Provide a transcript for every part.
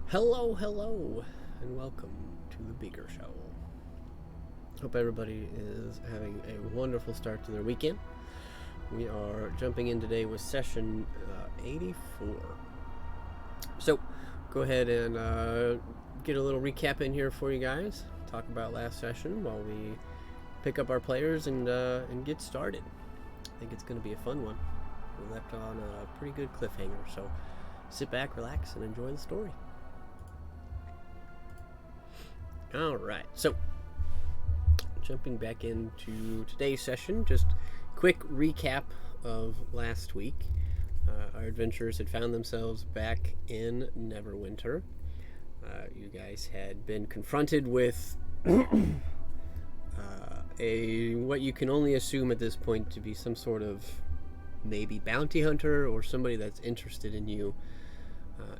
Hello, hello, and welcome to the Beaker Show. Hope everybody is having a wonderful start to their weekend. We are jumping in today with session 84. So, go ahead and get a little recap in here for you guys. Talk about last session while we pick up our players and get started. I think it's going to be a fun one. We left on a pretty good cliffhanger, so sit back, relax, and enjoy the story. Alright, so jumping back into today's session, just quick recap of last week. Our adventurers had found themselves back in Neverwinter. You guys had been confronted with what you can only assume at this point to be some sort of maybe bounty hunter or somebody that's interested in you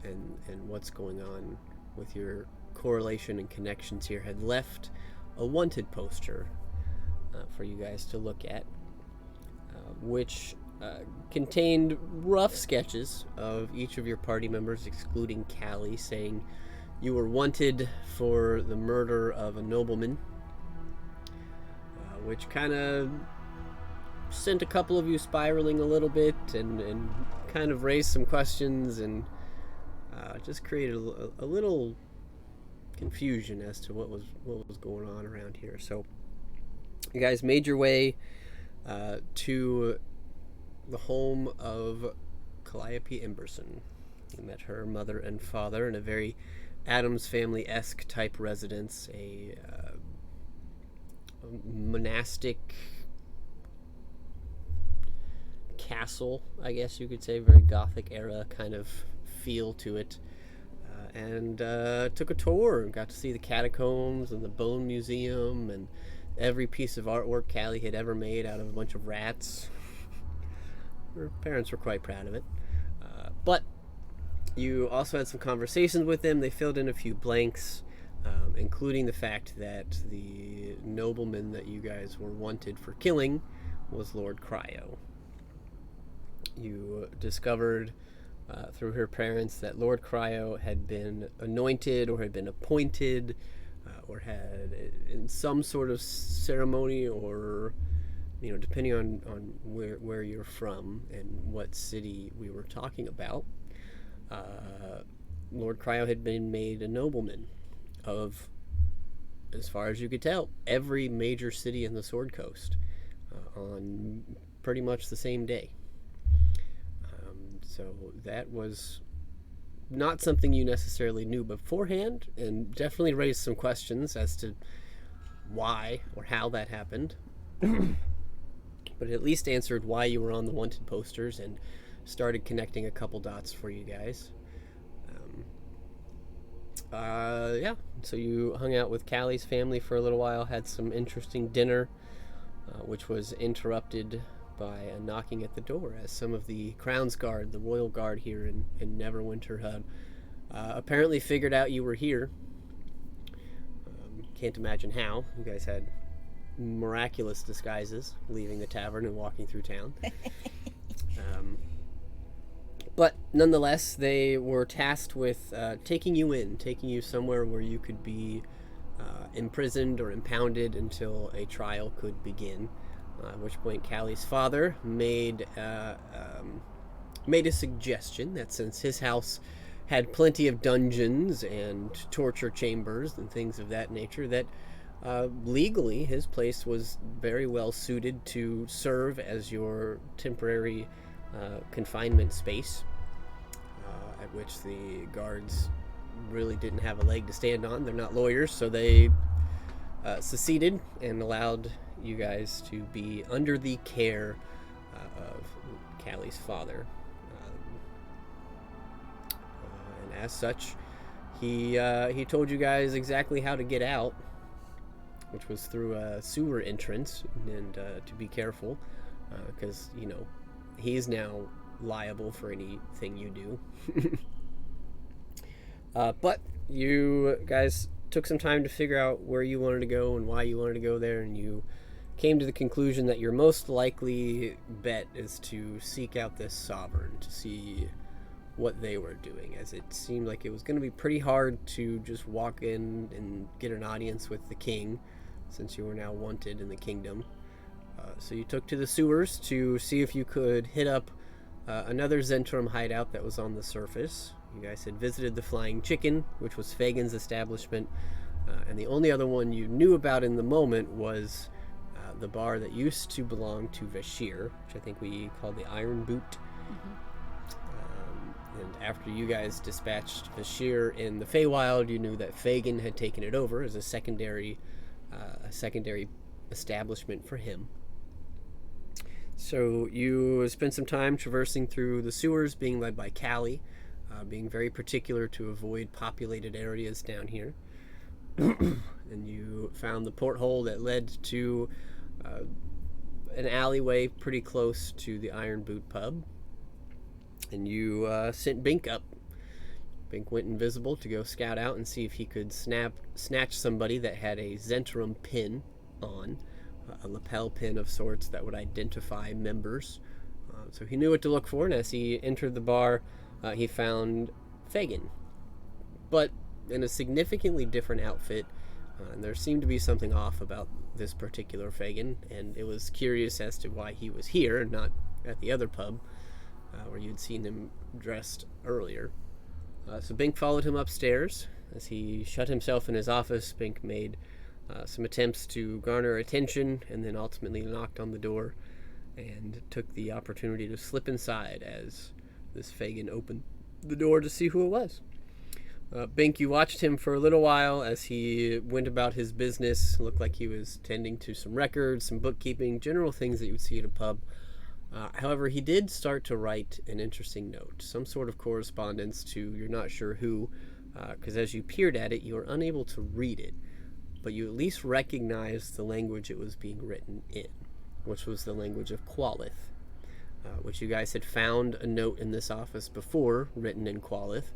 and what's going on with your correlation and connections here. Had left a wanted poster for you guys to look at, which contained rough sketches of each of your party members, excluding Callie, saying you were wanted for the murder of a nobleman, which kind of sent a couple of you spiraling a little bit and kind of raised some questions and just created a little confusion as to what was going on around here. So you guys made your way to the home of Calliope Emberson. You met her mother and father in a very Addams Family-esque type residence, a monastic castle, I guess you could say, very Gothic era kind of feel to it. And took a tour and got to see the catacombs and the bone museum and every piece of artwork Callie had ever made out of a bunch of rats. Her parents were quite proud of it. But you also had some conversations with them. They filled in a few blanks, including the fact that the nobleman that you guys were wanted for killing was Lord Cryo. You discovered through her parents that Lord Cryo had been anointed or had been appointed or had in some sort of ceremony, or depending on where you're from and what city we were talking about, Lord Cryo had been made a nobleman of, as far as you could tell, every major city in the Sword Coast on pretty much the same day. So that was not something you necessarily knew beforehand, and definitely raised some questions as to why or how that happened. But at least answered why you were on the wanted posters and started connecting a couple dots for you guys. So you hung out with Callie's family for a little while, had some interesting dinner, which was interrupted by a knocking at the door, as some of the Crown's Guard, the Royal Guard here in Neverwinter, had apparently figured out you were here. Can't imagine how. You guys had miraculous disguises, leaving the tavern and walking through town. But nonetheless, they were tasked with taking you somewhere where you could be imprisoned or impounded until a trial could begin. At which point Callie's father made a suggestion that since his house had plenty of dungeons and torture chambers and things of that nature, that legally his place was very well suited to serve as your temporary confinement space, at which the guards really didn't have a leg to stand on. They're not lawyers, so they seceded and allowed you guys to be under the care of Callie's father. And as such, he told you guys exactly how to get out, which was through a sewer entrance, and to be careful, because, he's now liable for anything you do. But you guys took some time to figure out where you wanted to go and why you wanted to go there, and you came to the conclusion that your most likely bet is to seek out this sovereign, to see what they were doing, as it seemed like it was going to be pretty hard to just walk in and get an audience with the king, since you were now wanted in the kingdom. So you took to the sewers to see if you could hit up another Zentrum hideout that was on the surface. You guys had visited the Flying Chicken, which was Fagin's establishment, and the only other one you knew about in the moment was the bar that used to belong to Vashir, which I think we called the Iron Boot. And after you guys dispatched Vashir in the Feywild, you knew that Fagin had taken it over as a secondary establishment for him. So you spent some time traversing through the sewers, being led by Callie, being very particular to avoid populated areas down here. And you found the porthole that led to an alleyway pretty close to the Iron Boot pub. And you sent Bink up. Bink went invisible to go scout out and see if he could snatch somebody that had a Zentrum pin on, a lapel pin of sorts that would identify members. So he knew what to look for, and as he entered the bar, he found Fagin, but in a significantly different outfit, and there seemed to be something off about this particular Fagin, and it was curious as to why he was here and not at the other pub where you'd seen him dressed earlier. So Bink followed him upstairs. As he shut himself in his office, Bink made some attempts to garner attention, and then ultimately knocked on the door and took the opportunity to slip inside as this Fagin opened the door to see who it was. Bink, you watched him for a little while as he went about his business. It looked like he was tending to some records, some bookkeeping, general things that you would see at a pub. However, he did start to write an interesting note, some sort of correspondence to you're not sure who, because as you peered at it, you were unable to read it, but you at least recognized the language it was being written in, which was the language of Qualith, which you guys had found a note in this office before written in Qualith,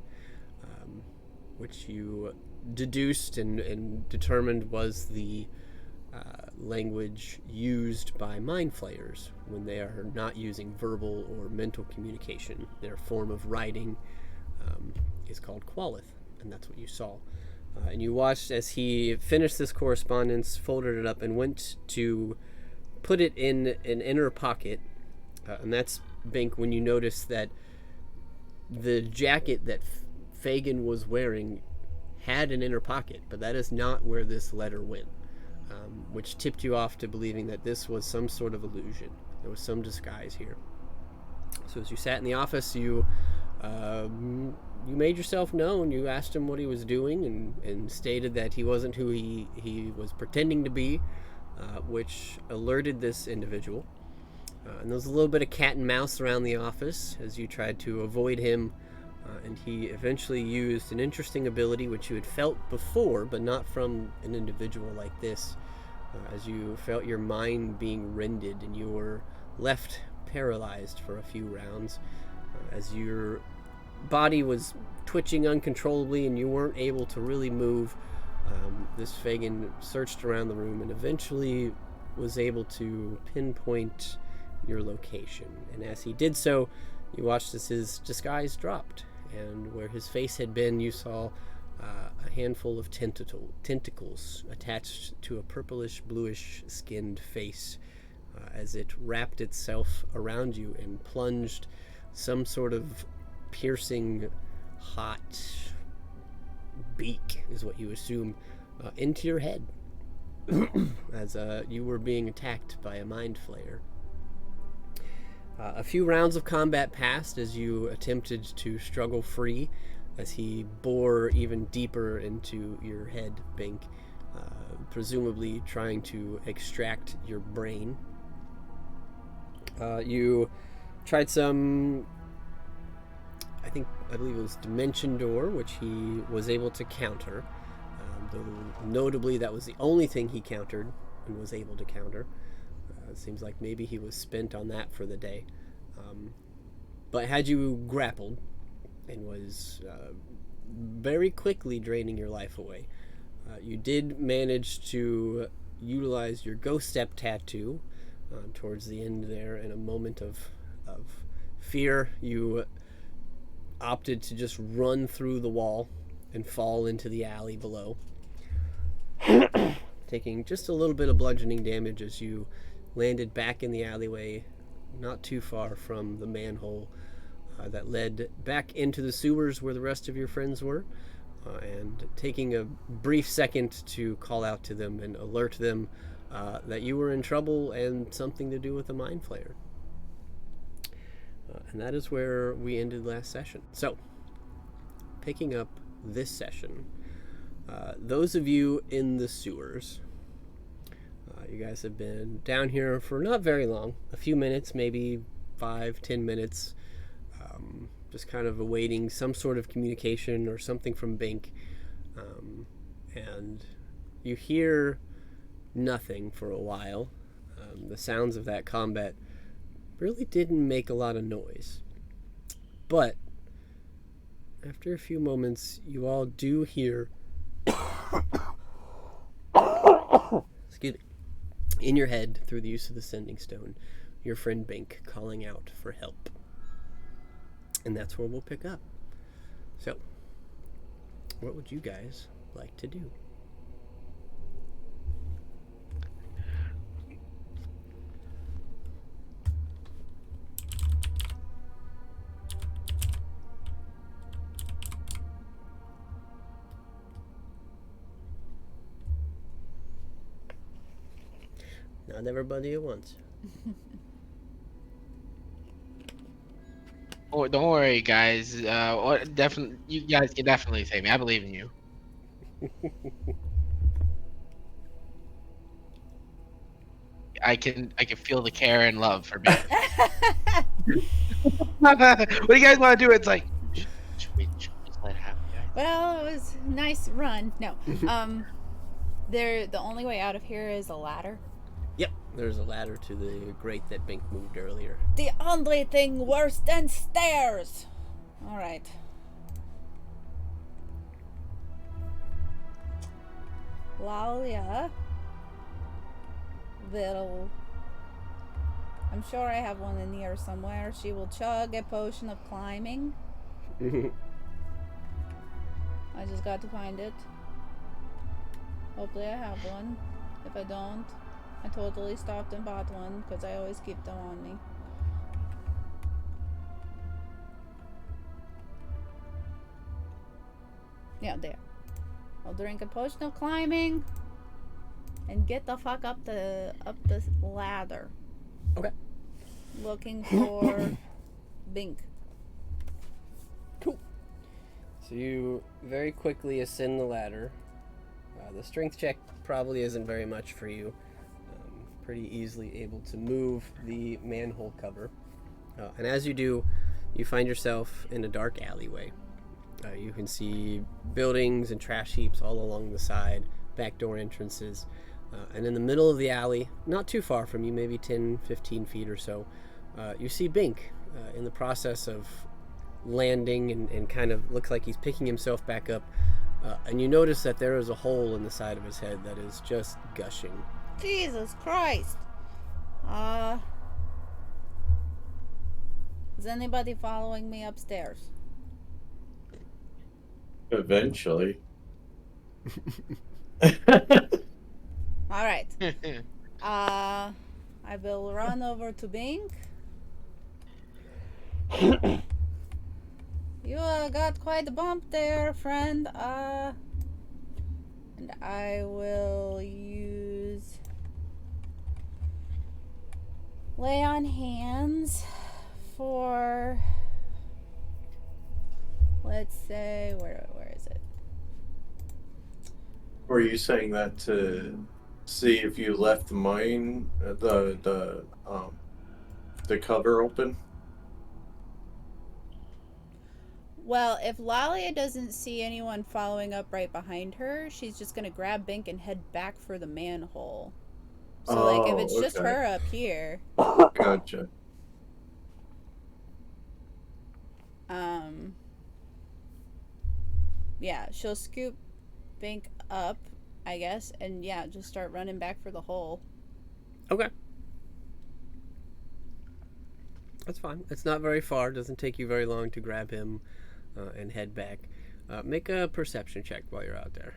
which you deduced and determined was the language used by mind flayers when they are not using verbal or mental communication. Their form of writing is called Qualith, and that's what you saw. And you watched as he finished this correspondence, folded it up, and went to put it in an inner pocket. And that's, Bink, when you notice that the jacket that Fagin was wearing had an inner pocket, but that is not where this letter went. Which tipped you off to believing that this was some sort of illusion. There was some disguise here. So as you sat in the office, you made yourself known. You asked him what he was doing and stated that he wasn't who he was pretending to be, which alerted this individual. And there was a little bit of cat and mouse around the office as you tried to avoid him, and he eventually used an interesting ability which you had felt before, but not from an individual like this, as you felt your mind being rended and you were left paralyzed for a few rounds, as your body was twitching uncontrollably and you weren't able to really move. This Fagin searched around the room and eventually was able to pinpoint your location, and as he did so, you watched as his disguise dropped, and where his face had been, you saw a handful of tentacles attached to a purplish bluish skinned face, as it wrapped itself around you and plunged some sort of piercing hot beak, is what you assume, into your head as you were being attacked by a mind flayer. A few rounds of combat passed as you attempted to struggle free, as he bore even deeper into your head, Bink, presumably trying to extract your brain. You tried some, I believe it was Dimension Door, which he was able to counter, though notably that was the only thing he countered and was able to counter. It seems like maybe he was spent on that for the day. But had you grappled and was very quickly draining your life away, you did manage to utilize your Ghost Step tattoo towards the end there. In a moment of fear, you opted to just run through the wall and fall into the alley below, taking just a little bit of bludgeoning damage as you landed back in the alleyway, not too far from the manhole that led back into the sewers where the rest of your friends were, and taking a brief second to call out to them and alert them that you were in trouble and something to do with the mind flayer. And that is where we ended last session. So, picking up this session, those of you in the sewers, you guys have been down here for not very long, a few minutes, maybe 5-10 minutes, just kind of awaiting some sort of communication or something from Bink. And you hear nothing for a while. The sounds of that combat really didn't make a lot of noise. But after a few moments, you all do hear excuse me, in your head, through the use of the sending stone, your friend Bink calling out for help. And that's where we'll pick up. So, what would you guys like to do? Not everybody at once. Oh, don't worry, guys. Definitely, you guys can definitely save me. I believe in you. I can feel the care and love for me. What do you guys want to do? It's like, should we just let it happen, guys? Well, it was a nice run. No. The only way out of here is a ladder. Yep, there's a ladder to the grate that Bink moved earlier. The only thing worse than stairs. All right. Lalia will... I'm sure I have one in here somewhere. She will chug a potion of climbing. I just got to find it. Hopefully I have one. If I don't, I totally stopped and bought one because I always keep them on me. Yeah, there. I'll drink a potion of climbing and get the fuck up this ladder. Okay. Looking for Bink. Cool. So you very quickly ascend the ladder. The strength check probably isn't very much for you. Pretty easily able to move the manhole cover. And as you do, you find yourself in a dark alleyway. You can see buildings and trash heaps all along the side, back door entrances. And in the middle of the alley, not too far from you, maybe 10-15 feet or so, you see Bink in the process of landing and kind of looks like he's picking himself back up. And you notice that there is a hole in the side of his head that is just gushing. Jesus Christ! Is anybody following me upstairs? Eventually. Alright. I will run over to Bink. You got quite a bump there, friend. And I will use lay on hands for, let's say, where is it? Were you saying that to see if you left the mine, the cover open? Well, if Lalia doesn't see anyone following up right behind her, she's just gonna grab Bink and head back for the manhole. So, like, if it's just her up here... Gotcha. Yeah, she'll scoop Bink up, I guess, and yeah, just start running back for the hole. Okay. That's fine. It's not very far. It doesn't take you very long to grab him. and head back. Make a perception check while you're out there.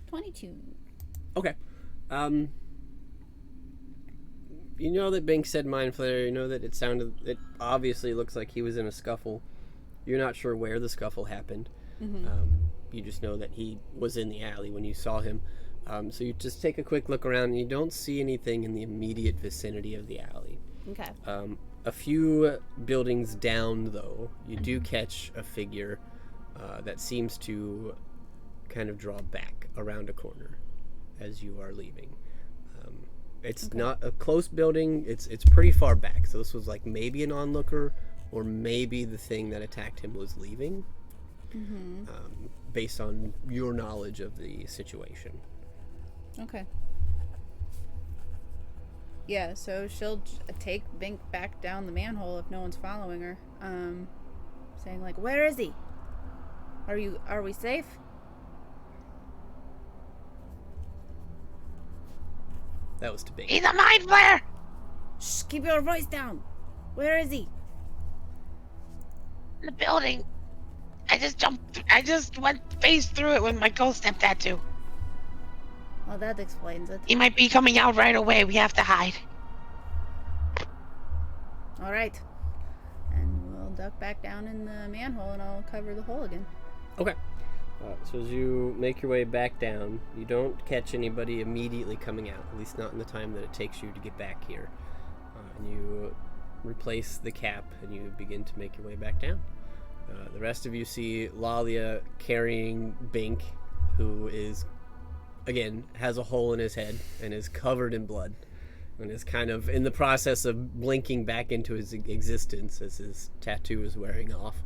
22. Okay. You know that Bink said Mind Flayer. You know that it obviously looks like he was in a scuffle. You're not sure where the scuffle happened. You just know that he was in the alley when you saw him. So you just take a quick look around and you don't see anything in the immediate vicinity of the alley. Okay. A few buildings down, though, you do catch a figure that seems to kind of draw back around a corner as you are leaving. It's not a close building. It's pretty far back. So this was like maybe an onlooker, or maybe the thing that attacked him was leaving. Based on your knowledge of the situation. Okay. Yeah, so she'll take Bink back down the manhole if no one's following her. Saying like, "Where is he? Are we safe?" That was to Bink. He's a Mind Flayer! Shh, keep your voice down. Where is he? In the building. I just went face through it with my ghost step tattoo. Well, that explains it. He might be coming out right away. We have to hide. All right. And we'll duck back down in the manhole and I'll cover the hole again. Okay. So as you make your way back down, you don't catch anybody immediately coming out, at least not in the time that it takes you to get back here. And you replace the cap and you begin to make your way back down. The rest of you see Lalia carrying Bink, who is, again, has a hole in his head and is covered in blood and is kind of in the process of blinking back into his existence as his tattoo is wearing off.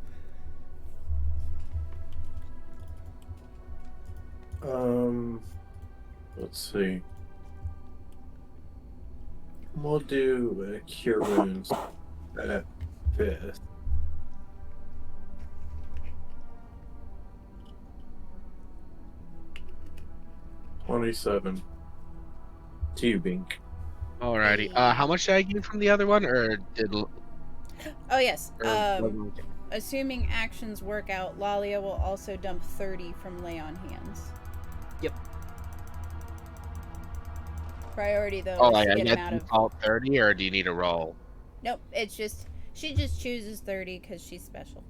Let's see. We'll do Cure Wounds at 5th. $27. To you, Bink. Alrighty. How much did I get from the other one, or did? Oh yes. Or, Assuming actions work out, Lalia will also dump 30 from Lay on Hands. Yep. Priority though oh, is like to I get him get out of. default 30, or do you need a roll? Nope. It's just she just chooses 30 because she's special.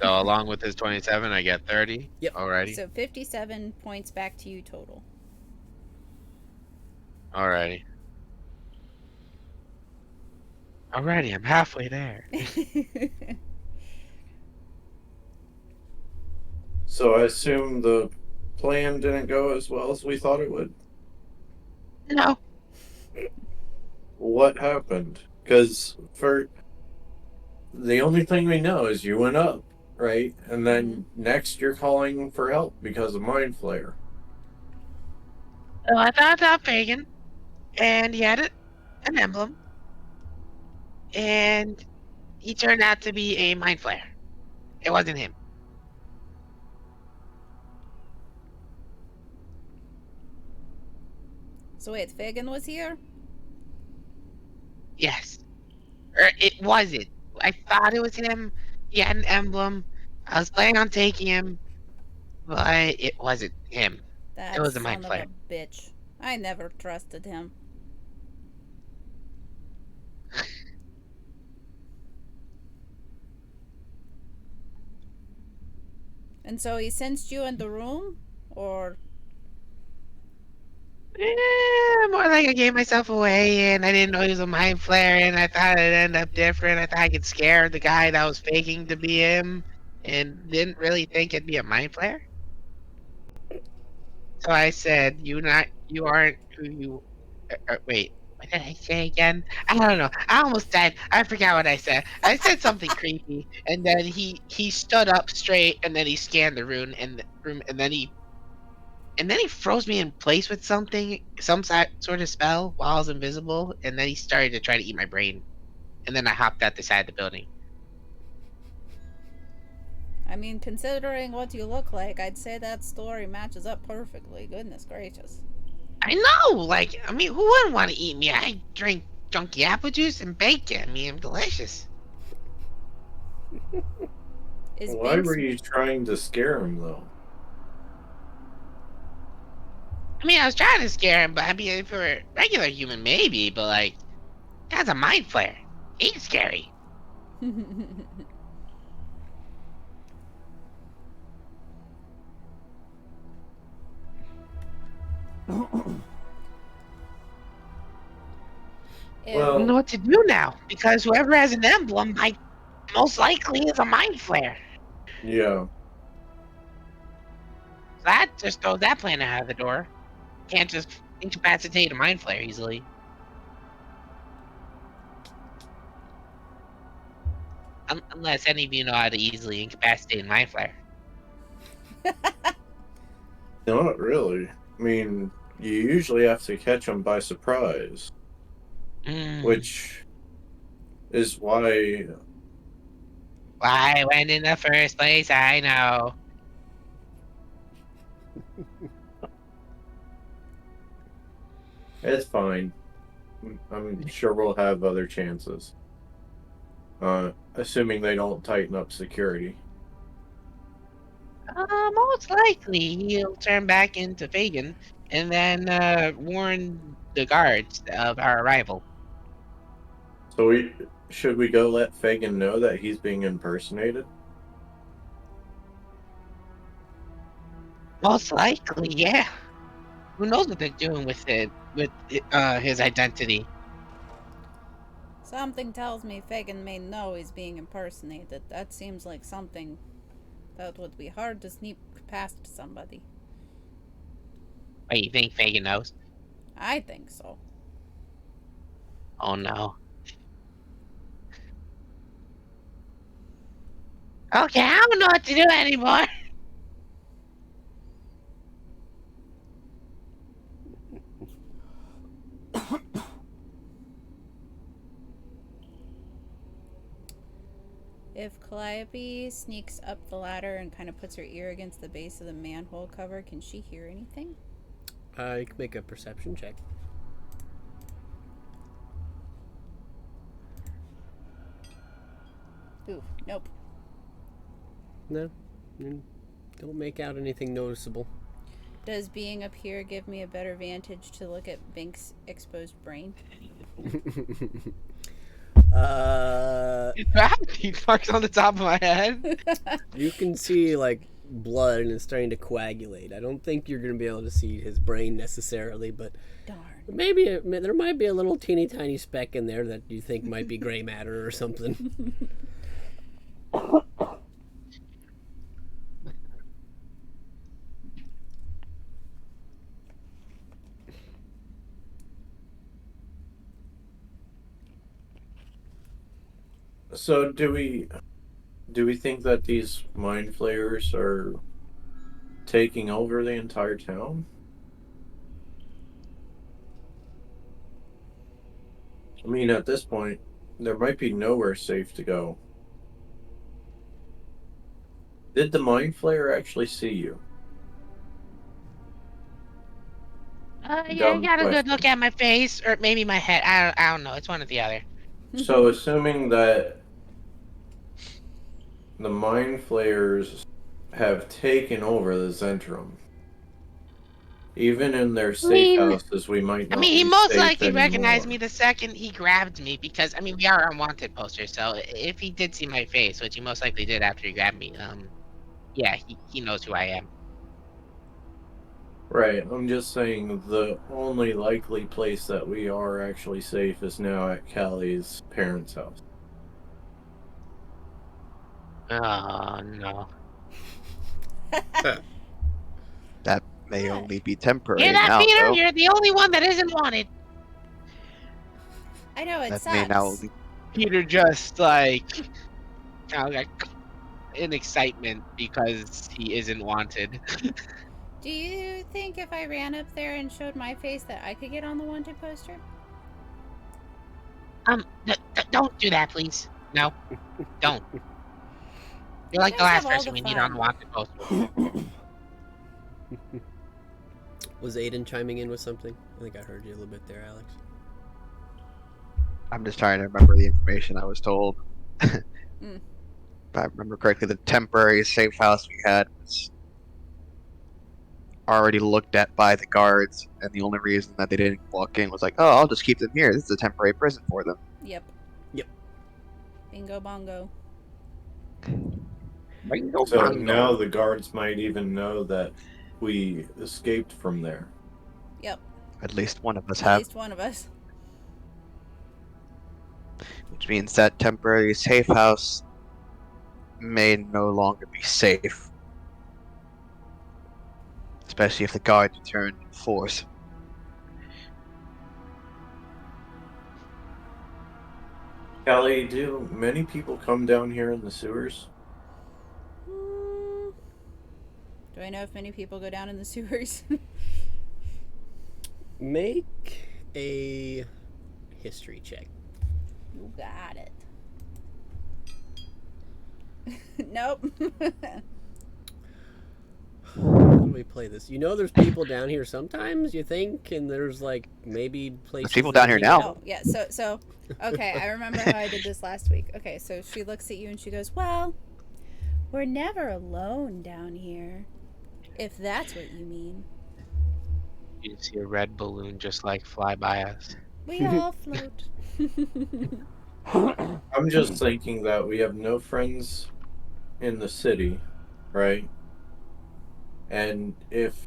So along with his 27, I get 30. Yep. Alrighty. So 57 points back to you total. Alrighty. Alrighty, I'm halfway there. So I assume the plan didn't go as well as we thought it would. No. What happened? Because for the only thing we know is you went up, right? And then next you're calling for help because of Mind Flayer. So I found out Pagan, and he had an emblem, and he turned out to be a Mind Flayer. It wasn't him. So wait, Fagin was here? Yes. Or it wasn't. I thought it was him. He had an emblem. I was planning on taking him, but it wasn't him. That It was a son Mind of Flayer. a bitch. I never trusted him. And so he sensed you in the room? Or... More like I gave myself away, and I didn't know he was a Mind Flayer, and I thought it'd end up different. I thought I could scare the guy that was faking to be him, and didn't really think it'd be a Mind Flayer. So I said, you aren't who you... wait, what did I say again? I don't know. I almost died. I forgot what I said. I said something creepy, and then he stood up straight, and then he scanned the room, and then he froze me in place with some sort of spell while I was invisible, and then he started to try to eat my brain, and then I hopped out the side of the building. I mean, considering what you look like, I'd say that story matches up perfectly. Goodness gracious. I know, like, I mean, who wouldn't want to eat me? I drink chunky apple juice and bacon. I mean, delicious. Is Why Binks... were you trying to scare him, though? I mean, I was trying to scare him, but I mean, if you're a regular human, maybe, but like, that's a mind flare. He's scary. I don't know what to do now, because whoever has an emblem, most likely is a mind flare. Yeah. So that just throws that plan out of the door. Can't just incapacitate a mind flare easily. Unless any of you know how to easily incapacitate a mind flare. Not really. I mean, you usually have to catch them by surprise. Which is why I went in the first place, I know. It's fine. I'm sure we'll have other chances. Assuming they don't tighten up security. Most likely he'll turn back into Fagin and then warn the guards of our arrival. So should we go let Fagin know that he's being impersonated? Most likely, yeah. Who knows what they're doing with his identity? Something tells me Fagin may know he's being impersonated. That seems like something that would be hard to sneak past somebody. Wait, you think Fagin knows? I think so. Oh no. Okay, I don't know what to do anymore. If Calliope sneaks up the ladder and kind of puts her ear against the base of the manhole cover, can she hear anything? You can make a perception check. Ooh, nope. No, you don't make out anything noticeable. Does being up here give me a better vantage to look at Bink's exposed brain? He marks on the top of my head. You can see like blood and it's starting to coagulate. I don't think you're going to be able to see his brain necessarily, but darn, maybe there might be a little teeny tiny speck in there that you think might be gray matter or something. So do we think that these mind flayers are taking over the entire town? I mean, at this point, there might be nowhere safe to go. Did the mind flayer actually see you? Yeah, he got a good look at my face, or maybe my head. I don't know. It's one or the other. So, assuming that the mind flayers have taken over the Zentrum, even in their safe houses, we might not. I mean, he be most safe likely anymore. recognized me the second he grabbed me, because I mean, we are on wanted posters. So if he did see my face, which he most likely did after he grabbed me, yeah, he knows who I am. Right, I'm just saying the only likely place that we are actually safe is now at Callie's parents' house. Oh, no. That may only be temporary Hear that, now, Peter? though. You're the only one that isn't wanted. I know, it That sucks. may now only... Peter just, like, kind of like in excitement because he isn't wanted. Do you think if I ran up there and showed my face that I could get on the wanted poster? Don't do that, please. No, don't. You're like the Let's last have all person the we need fun. on the wanted poster. Was Aiden chiming in with something? I think I heard you a little bit there, Alex. I'm just trying to remember the information I was told. Mm. If I remember correctly, the temporary safe house we had was already looked at by the guards, and the only reason that they didn't walk in was like, oh, I'll just keep them here. This is a temporary prison for them. Yep. Yep. Bingo bongo. So now the guards might even know that we escaped from there. Yep. At least one of us At have, least one of us. which means that temporary safe house may no longer be safe. Especially if the guards return in force. Callie, do many people come down here in the sewers? Do I know if many people go down in the sewers? Make a history check. You got it. Nope. How do we play this? You know, there's people down here sometimes. You think, and there's like maybe places. There's people that down here hang now. out. Oh, yeah. So. Okay, I remember how I did this last week. Okay, so she looks at you and she goes, "Well, we're never alone down here, if that's what you mean. You see a red balloon just like fly by us. We all float." I'm just thinking that we have no friends in the city, right? And if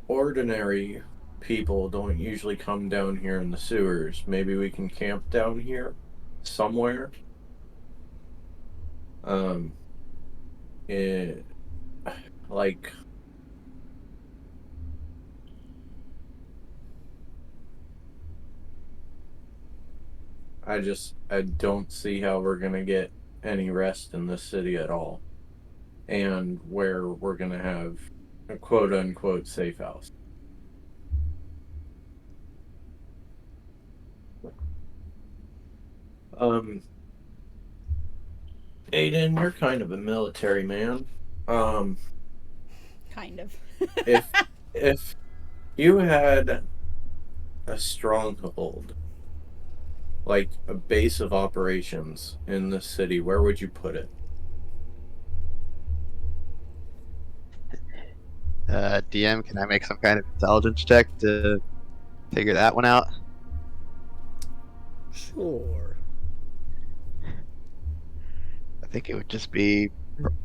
ordinary people don't usually come down here in the sewers, maybe we can camp down here somewhere. Like I don't see how we're gonna get any rest in this city at all, and where we're gonna have a quote unquote safe house. Aiden, you're kind of a military man. Kind of. If you had a stronghold, like a base of operations in the city, where would you put it? DM, can I make some kind of intelligence check to figure that one out? Sure. I think it would just be.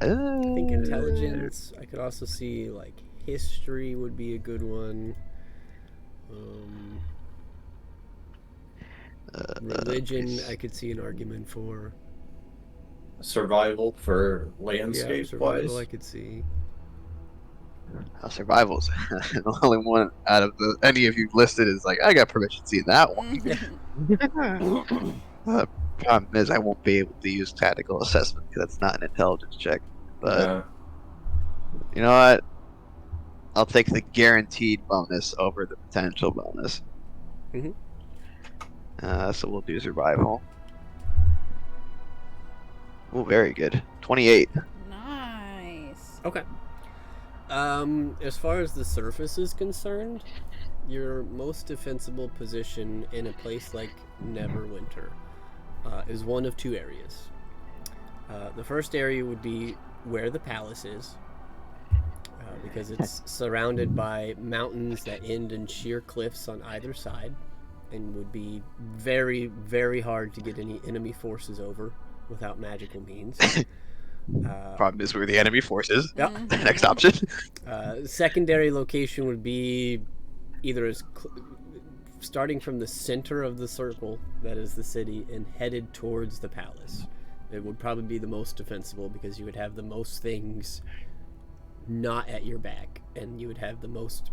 I think intelligence. I could also see like history would be a good one. Religion, I could see an argument for. Survival for landscape survival, wise. I could see. Survival's the only one out of any of you listed is like, I got permission to see that one. Problem is, I won't be able to use tactical assessment because that's not an intelligence check. But you know what? I'll take the guaranteed bonus over the potential bonus. Mhm. So we'll do survival. Oh, very good. 28. Nice. Okay. As far as the surface is concerned, your most defensible position in a place like Neverwinter is one of two areas. The first area would be where the palace is, because it's surrounded by mountains that end in sheer cliffs on either side, and would be very, very hard to get any enemy forces over without magical means. Problem is, we're the enemy forces. Yep. Next option. Secondary location would be either starting from the center of the circle that is the city and headed towards the palace. It would probably be the most defensible because you would have the most things not at your back, and you would have the most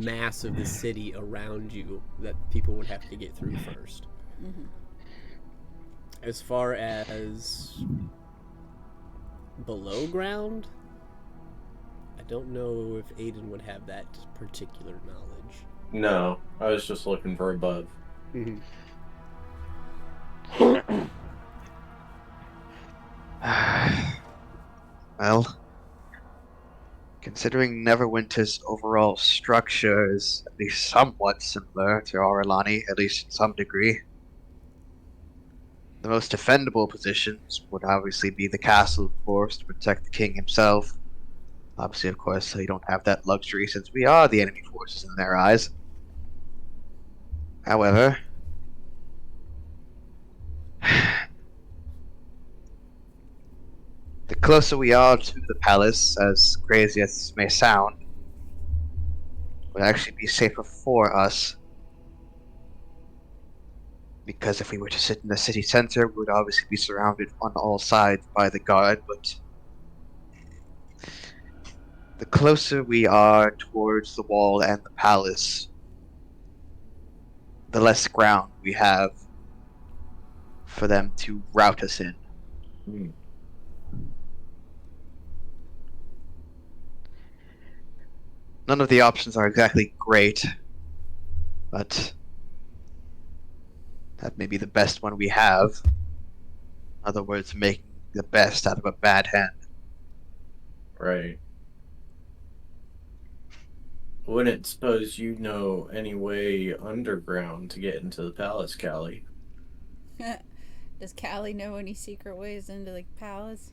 mass of the city around you that people would have to get through first. Mm-hmm. As far as below ground, I don't know if Aiden would have that particular knowledge. No, I was just looking for above. Mm-hmm. Well, Considering Neverwinter's overall structure is at least somewhat similar to Aurelani, at least in some degree, the most defendable positions would obviously be the castle, of course, to protect the king himself. Obviously, of course, they don't have that luxury since we are the enemy forces in their eyes. However, the closer we are to the palace, as crazy as this may sound, would actually be safer for us. Because if we were to sit in the city center, we would obviously be surrounded on all sides by the guard, but the closer we are towards the wall and the palace, the less ground we have for them to rout us in. None of the options are exactly great, but that may be the best one we have. In other words, making the best out of a bad hand. Right. Wouldn't suppose you know any way underground to get into the palace, Callie? Does Callie know any secret ways into the palace?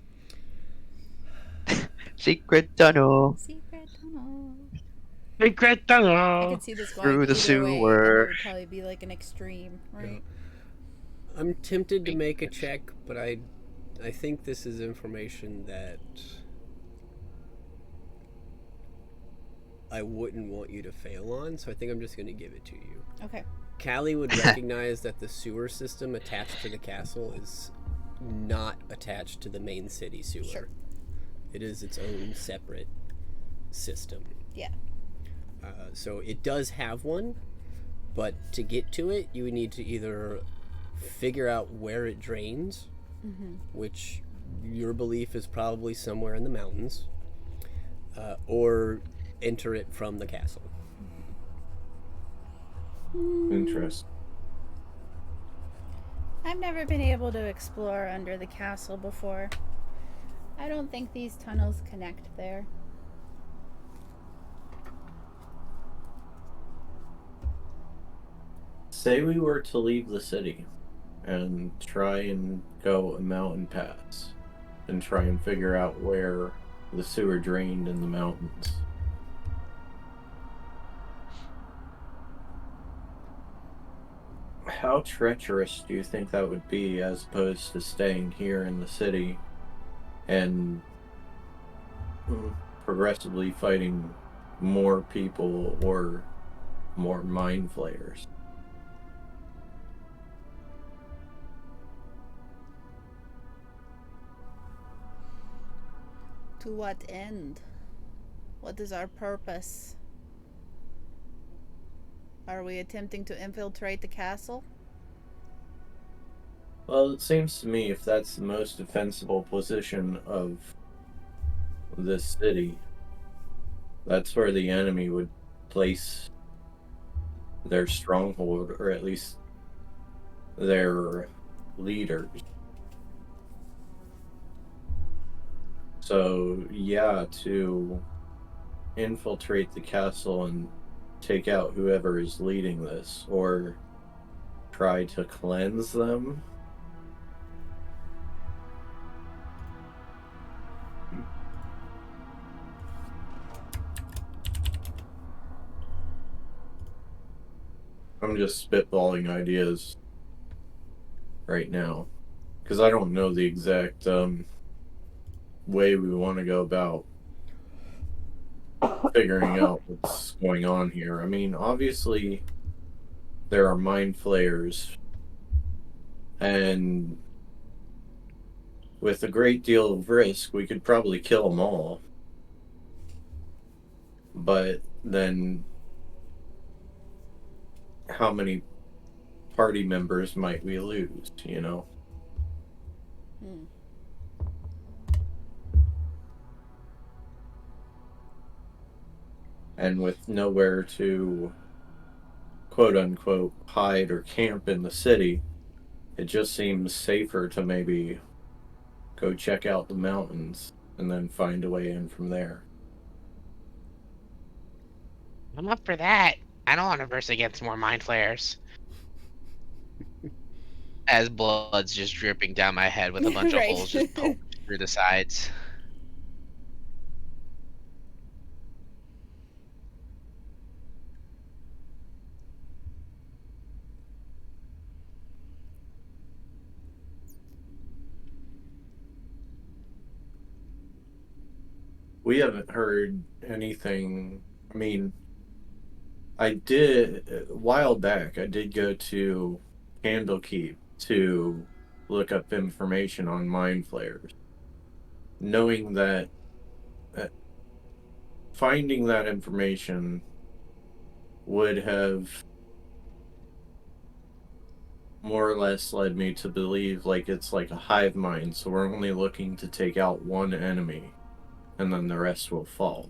Secret tunnel. Secret tunnel. Secret I tunnel. could see this going Through the either way, and it sewer. would probably be like an extreme, right? I'm tempted to make a check, but I think this is information that I wouldn't want you to fail on, so I think I'm just going to give it to you. Okay. Callie would recognize that the sewer system attached to the castle is not attached to the main city sewer. Sure. It is its own separate system. Yeah. So it does have one, but to get to it, you would need to either figure out where it drains, which your belief is probably somewhere in the mountains, or enter it from the castle. Interesting. I've never been able to explore under the castle before. I don't think these tunnels connect there. Say we were to leave the city and try and go a mountain pass and try and figure out where the sewer drained in the mountains. How treacherous do you think that would be as opposed to staying here in the city and progressively fighting more people or more mind flayers? To what end? What is our purpose? Are we attempting to infiltrate the castle? Well, it seems to me if that's the most defensible position of this city, that's where the enemy would place their stronghold, or at least their leaders. So, yeah, to infiltrate the castle and take out whoever is leading this, or try to cleanse them. I'm just spitballing ideas right now, because I don't know the exact way we want to go about figuring out what's going on here. I mean, obviously, there are mind flayers, and with a great deal of risk, we could probably kill them all. But then, how many party members might we lose, you know? And with nowhere to quote unquote hide or camp in the city, it just seems safer to maybe go check out the mountains and then find a way in from there. I'm up for that. I don't want to verse against more mind flayers. As blood's just dripping down my head with a bunch of Right. holes just poked through the sides. We haven't heard anything. I mean, I did a while back. I did go to Candlekeep to look up information on mind flayers, knowing that finding that information would have more or less led me to believe like it's like a hive mind, so we're only looking to take out one enemy and then the rest will fall.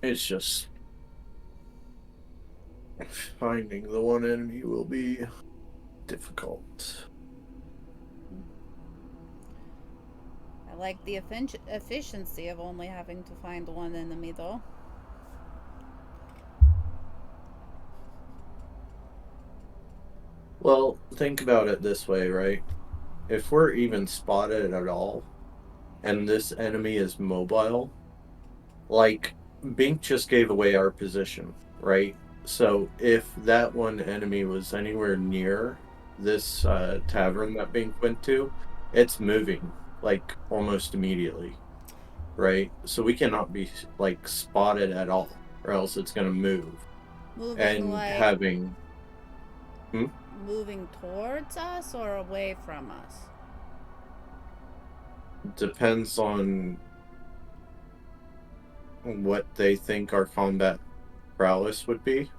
It's just finding the one enemy will be difficult. I like the efficiency of only having to find one enemy, though. Well, think about it this way, right? If we're even spotted at all, and this enemy is mobile, like, Bink just gave away our position, right? So if that one enemy was anywhere near this tavern that Bink went to, it's moving, like, almost immediately, right? So we cannot be, like, spotted at all, or else it's going to move. Moving And like having... moving towards us or away from us? Depends on what they think our combat prowess would be.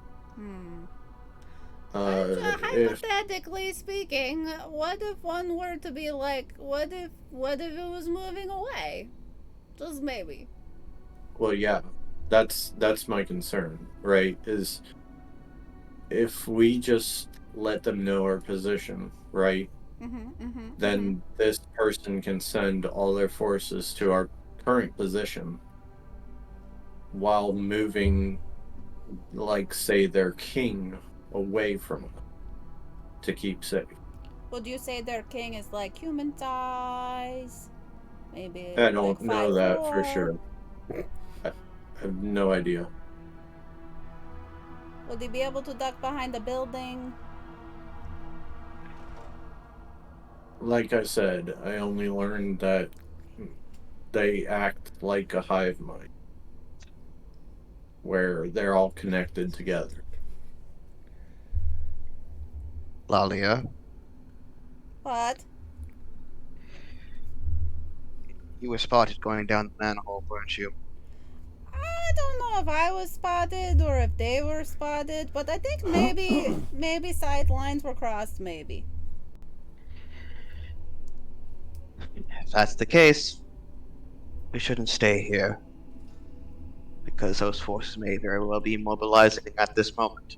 Hypothetically speaking, what if one were to be like, what if it was moving away? Just maybe. Well, yeah, that's my concern, right? Is if we just let them know our position, right? Then this person can send all their forces to our current position while moving, like, say, their king away from us to keep safe. Would you say their king is like human size? Maybe I don't like know that 5'4"? for sure. I have no idea. Would he be able to duck behind a building? Like I said, I only learned that they act like a hive mind, where they're all connected together. Lalia, What? you were spotted going down the manhole, weren't you? I don't know if I was spotted or if they were spotted, but I think maybe sight lines were crossed, maybe. If that's the case, we shouldn't stay here, because those forces may very well be mobilizing at this moment.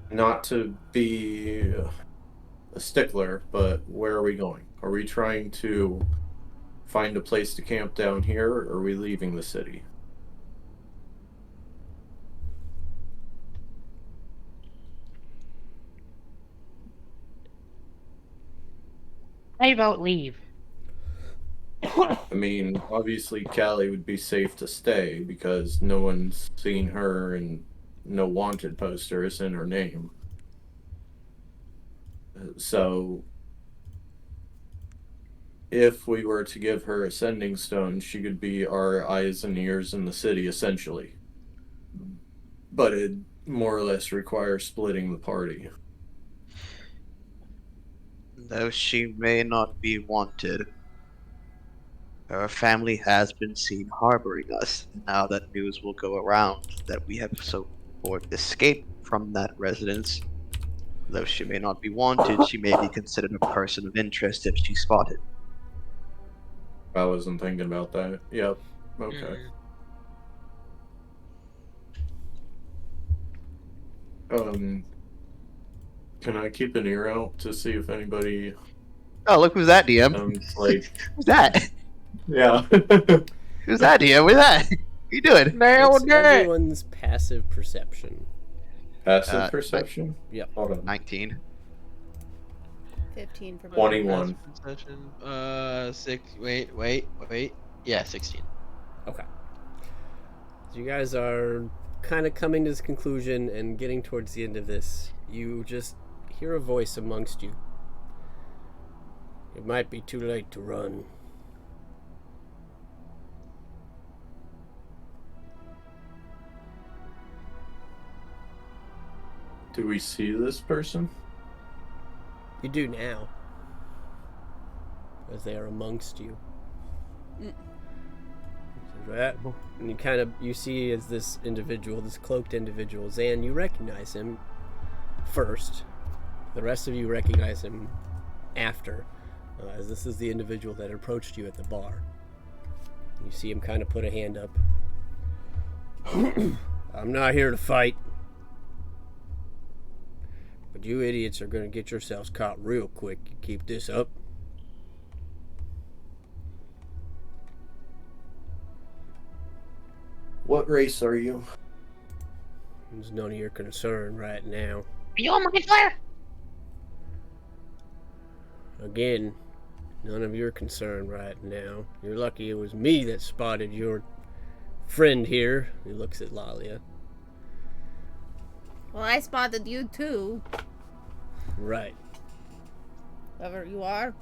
Not to be a stickler, but where are we going? Are we trying to find a place to camp down here, or are we leaving the city? I vote leave. I mean, obviously Callie would be safe to stay because no one's seen her and no wanted poster is in her name. So if we were to give her a sending stone, she could be our eyes and ears in the city, essentially. But it more or less requires splitting the party. Though she may not be wanted, her family has been seen harboring us. Now that news will go around that we have escaped from that residence. Though she may not be wanted, she may be considered a person of interest if she's spotted. I wasn't thinking about that. Yep. Okay. Can I keep an ear out to see if anybody Oh, look who's that, DM. like Who's that? yeah. Who's that, DM? What's that? What you doing? Nailed It's it. everyone's passive perception. Passive perception? Yep. Hold on. 19. 15 for both. 21. Perception. 6. Wait. Yeah, 16. Okay. So you guys are kind of coming to this conclusion and getting towards the end of this. You just hear a voice amongst you. It might be too late to run. Do we see this person? You do now, as they are amongst you. That, and you see as this individual, this cloaked individual, Zan, you recognize him first. The rest of you recognize him after, as this is the individual that approached you at the bar. You see him kind of put a hand up. I'm not here to fight. But you idiots are going to get yourselves caught real quick. You keep this up. What race are you? It's none of your concern right now. Are you a mind flayer? Again, none of your concern right now. You're lucky it was me that spotted your friend here. He looks at Lalia. Well, I spotted you too. Right. Whoever you are.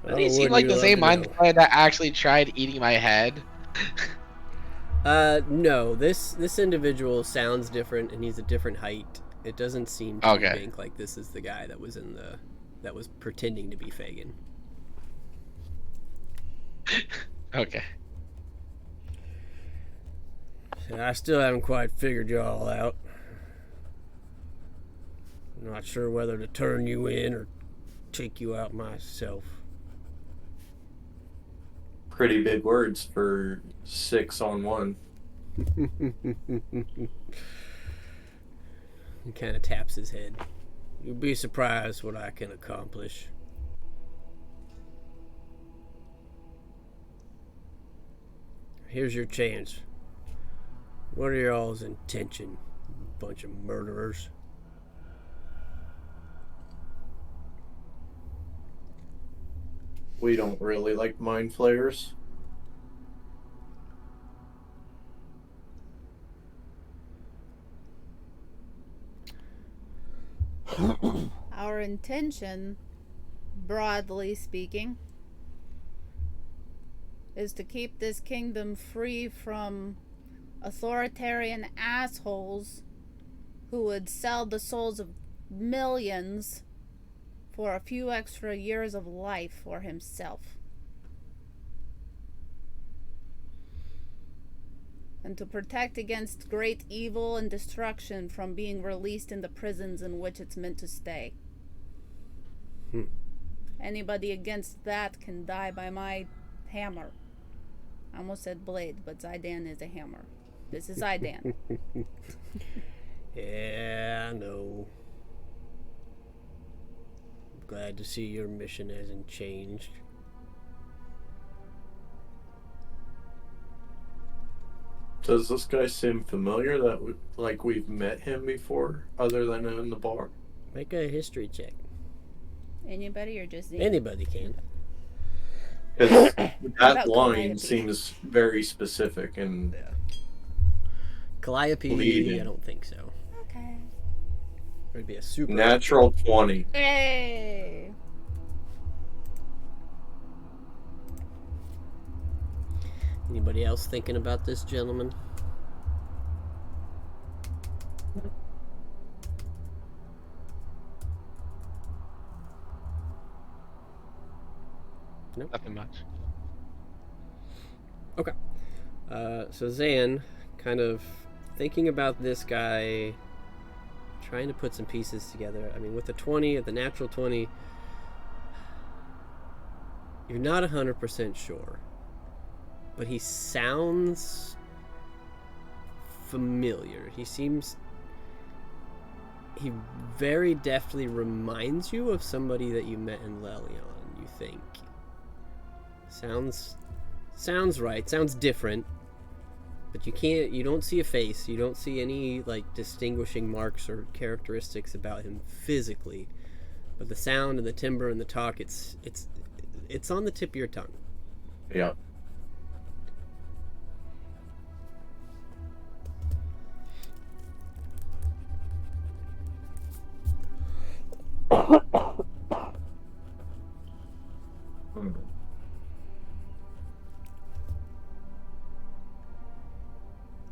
Does he seem like the same mind flayer that actually tried eating my head? No. This individual sounds different, and he's a different height. It doesn't seem to think like this is the guy that was that was pretending to be Fagin. Okay. I still haven't quite figured you all out. I'm not sure whether to turn you in or take you out myself. Pretty big words for 6-on-1. He kind of taps his head. You'll be surprised what I can accomplish. Here's your chance. What are y'all's intention? Bunch of murderers. We don't really like mind flayers. Our intention, broadly speaking, is to keep this kingdom free from authoritarian assholes who would sell the souls of millions for a few extra years of life for himself. And to protect against great evil and destruction from being released in the prisons in which it's meant to stay. Anybody against that can die by my hammer. I almost said blade, but Zydan is a hammer. This is Zydan. Yeah, I know. I'm glad to see your mission hasn't changed. Does this guy seem familiar that we've met him before, other than in the bar? Make a history check. Anybody or just Zane? Anybody can. Because that About line Calliope? seems very specific and Calliope, Bleeding. I don't think so. Okay. It'd be a super natural 20. Hey! Anybody else thinking about this gentleman? Nope. Nothing much. Okay. So Zan, kind of thinking about this guy, trying to put some pieces together. I mean, with the 20, the natural 20, you're not 100% sure. But he sounds familiar. He very deftly reminds you of somebody that you met in Lelion, you think. Sounds right, sounds different. But you don't see a face, you don't see any like distinguishing marks or characteristics about him physically. But the sound and the timbre and the talk, it's on the tip of your tongue. Yeah.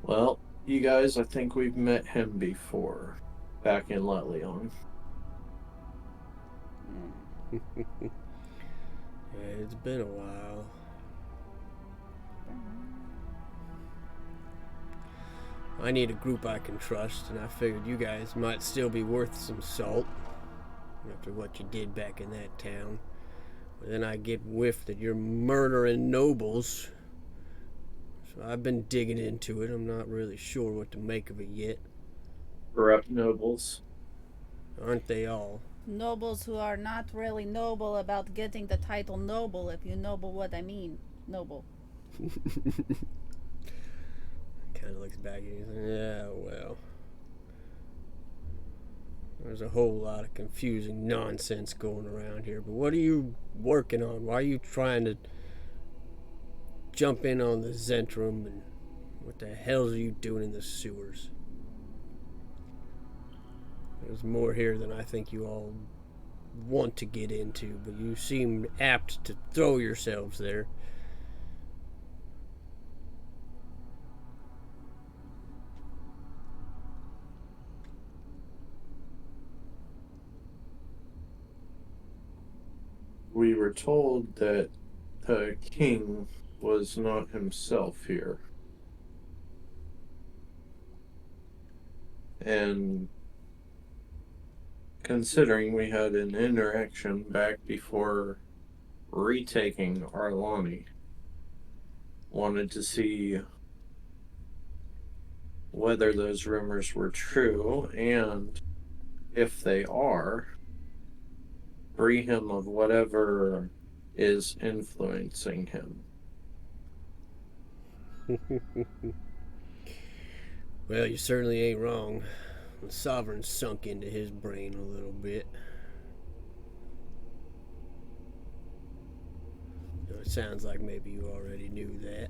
Well, you guys, I think we've met him before, back in Lelion. Yeah, it's been a while. I need a group I can trust, and I figured you guys might still be worth some salt after what you did back in that town. But then I get whiff that you're murdering nobles. So I've been digging into it. I'm not really sure what to make of it yet. Corrupt nobles. Aren't they all? Nobles who are not really noble about getting the title noble, if you know what I mean. Noble. Kind of looks back at you and says, yeah, well. There's a whole lot of confusing nonsense going around here, but what are you working on? Why are you trying to jump in on the Zentrum, and what the hell are you doing in the sewers? There's more here than I think you all want to get into, but you seem apt to throw yourselves there. We were told that the king was not himself here. And considering we had an interaction back before retaking Arlani, wanted to see whether those rumors were true, and if they are, free him of whatever is influencing him. Well, you certainly ain't wrong. The Sovereign sunk into his brain a little bit. It sounds like maybe you already knew that.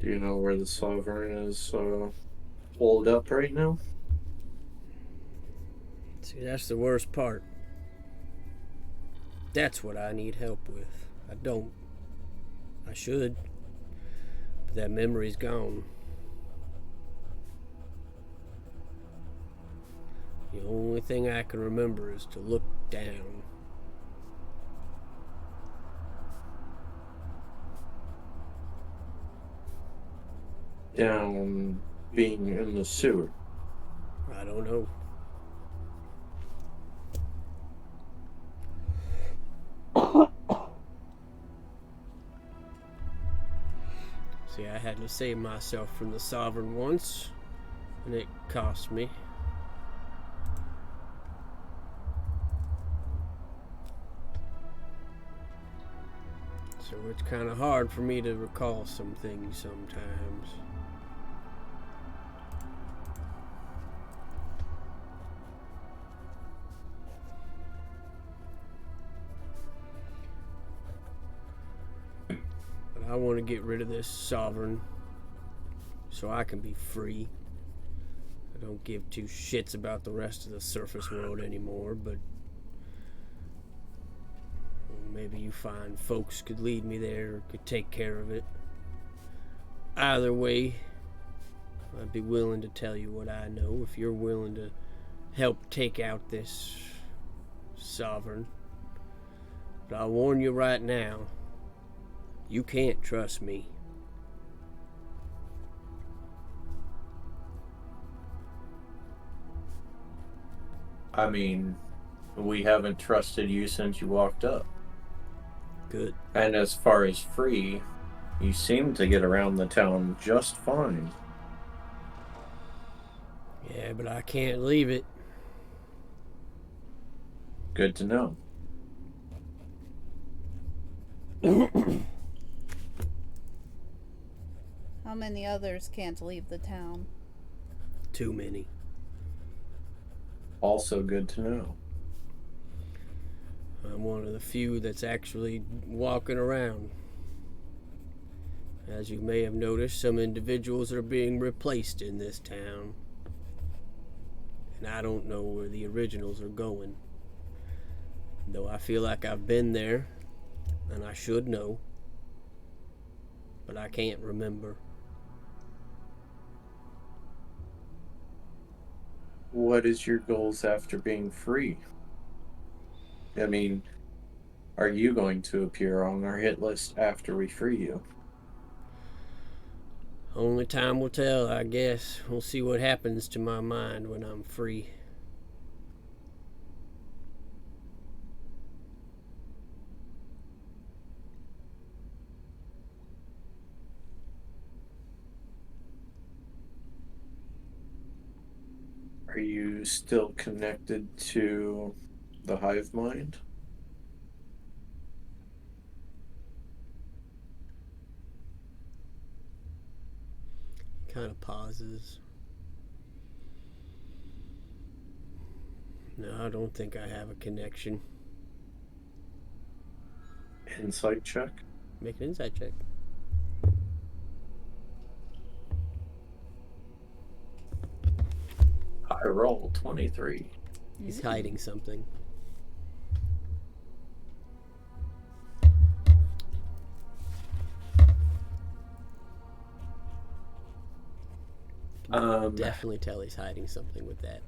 Do you know where the Sovereign is holed up right now? See, that's the worst part. That's what I need help with. I don't. I should. But that memory's gone. The only thing I can remember is to look down. Down being in the sewer. I don't know. See, I had to save myself from the Sovereign once, and it cost me. So it's kind of hard for me to recall some things sometimes. I want to get rid of this Sovereign so I can be free. I don't give two shits about the rest of the surface world anymore, but maybe you fine folks could lead me there or could take care of it. Either way, I'd be willing to tell you what I know if you're willing to help take out this Sovereign. But I'll warn you right now, you can't trust me. I mean, we haven't trusted you since you walked up. Good. And as far as free, you seem to get around the town just fine. Yeah, but I can't leave it. Good to know. How many others can't leave the town? Too many. Also good to know. I'm one of the few that's actually walking around. As you may have noticed, some individuals are being replaced in this town. And I don't know where the originals are going. Though I feel like I've been there, and I should know. But I can't remember. What is your goals after being free? I mean, are you going to appear on our hit list after we free you? Only time will tell, I guess. We'll see what happens to my mind when I'm free. Are you still connected to the hive mind? Kind of pauses. No, I don't think I have a connection. Insight check. Make an insight check. I roll 23. He's hiding something. Definitely tell he's hiding something with that.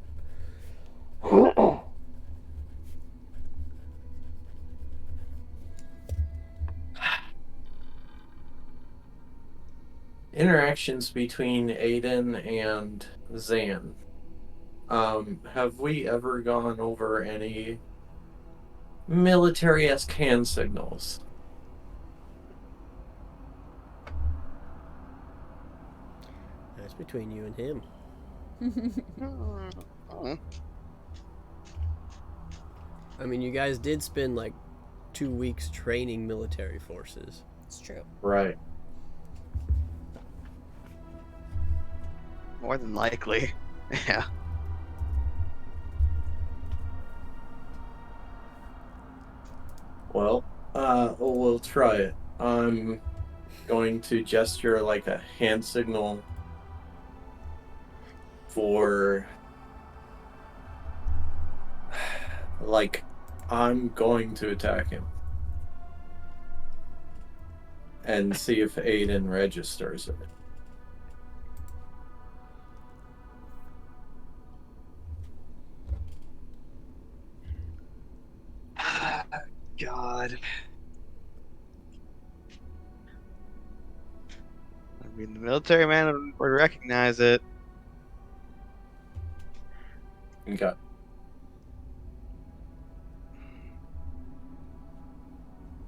Interactions between Aiden and Zan. Have we ever gone over any military-esque hand signals? That's between you and him. I mean, you guys did spend like 2 weeks training military forces. It's true. Right. More than likely. Yeah. Well, we'll try it. I'm going to gesture like a hand signal for like I'm going to attack him and see if Aiden registers it. God. I mean, the military man would recognize it. Okay.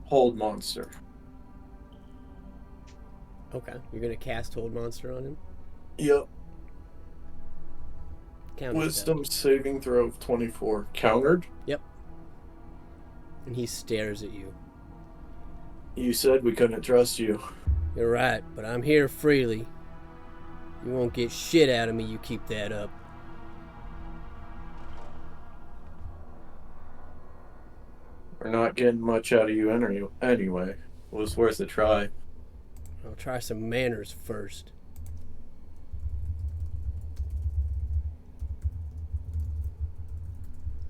Hold monster. Okay, you're gonna cast Hold Monster on him? Yep. Counter Wisdom saving throw of 24. Countered? Yep. And he stares at you. You said we couldn't trust you. You're right, but I'm here freely. You won't get shit out of me, you keep that up. We're not getting much out of you anyway. It was worth a try. I'll try some manners first.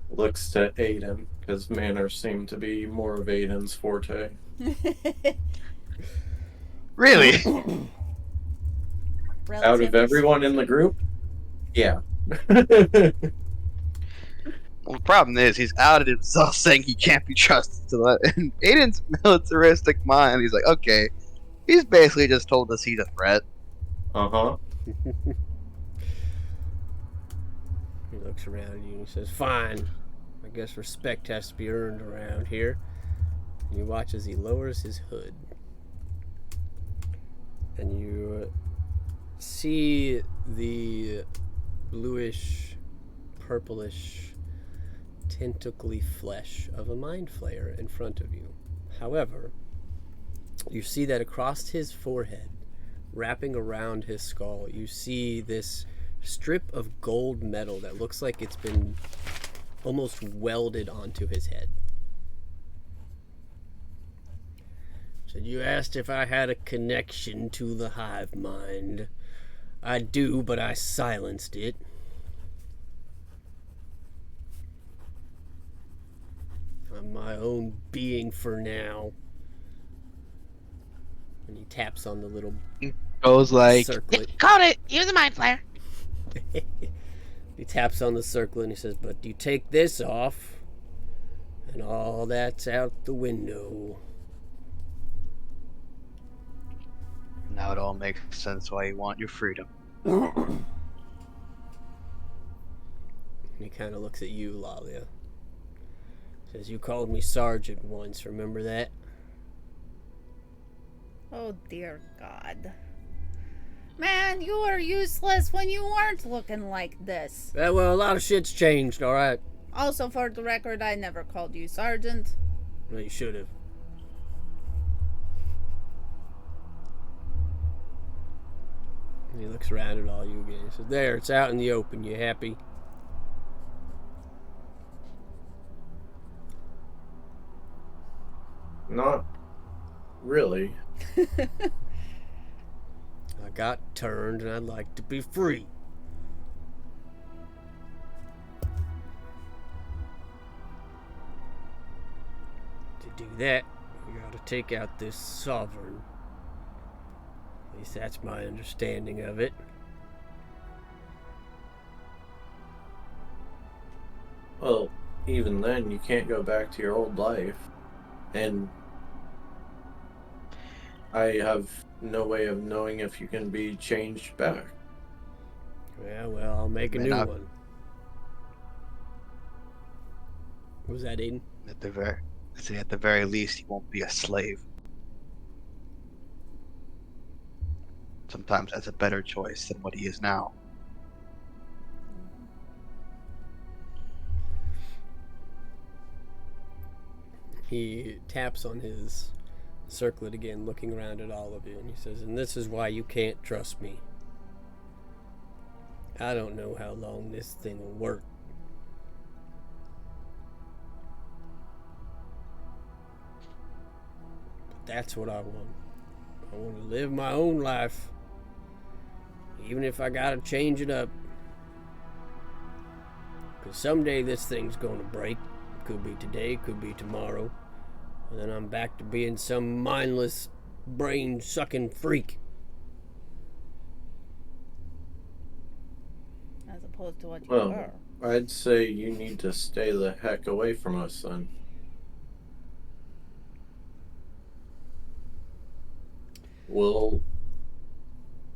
Looks to Aiden, because manners seem to be more of Aiden's forte. Really? Out of everyone in the group? Yeah. Well, the problem is he's outed himself saying he can't be trusted. So that in Aiden's militaristic mind, he's like, okay, he's basically just told us he's a threat. Uh-huh. He looks around at you and he says, fine. I guess respect has to be earned around here. You watch as he lowers his hood. And you see the bluish, purplish, tentacly flesh of a mind flayer in front of you. However, you see that across his forehead, wrapping around his skull, you see this strip of gold metal that looks like it's been almost welded onto his head. Said, you asked if I had a connection to the hive mind. I do, but I silenced it. I'm my own being for now. And he taps on the little Goes like, circlet. Called it. Use a mind flare. He taps on the circlet and he says, but you take this off, and all that's out the window. now it all makes sense why you want your freedom. He kind of looks at you, Lalia. Says, you called me Sergeant once, remember that? Oh, dear God. Man, you were useless when you weren't looking like this. Yeah, well, a lot of shit's changed, alright? Also, for the record, I never called you Sergeant. Well, you should have. And he looks around at all you again. He says, there, it's out in the open. You happy? Not really. I got turned and I'd like to be free. To do that, we gotta take out this sovereign. At least that's my understanding of it. Well, even then, you can't go back to your old life. And I have no way of knowing if you can be changed back. Yeah, well, I'll make a new one. What was that, Aiden? At the very least, he won't be a slave. Sometimes that's a better choice than what he is now. He taps on his circlet again, looking around at all of you, and he says, and this is why you can't trust me. I don't know how long this thing will work. But that's what I want. I want to live my own life, even if I gotta change it up. Because someday this thing's gonna break. Could be today, could be tomorrow. And then I'm back to being some mindless, brain-sucking freak. As opposed to what you Well, were. I'd say you need to stay the heck away from us then. We'll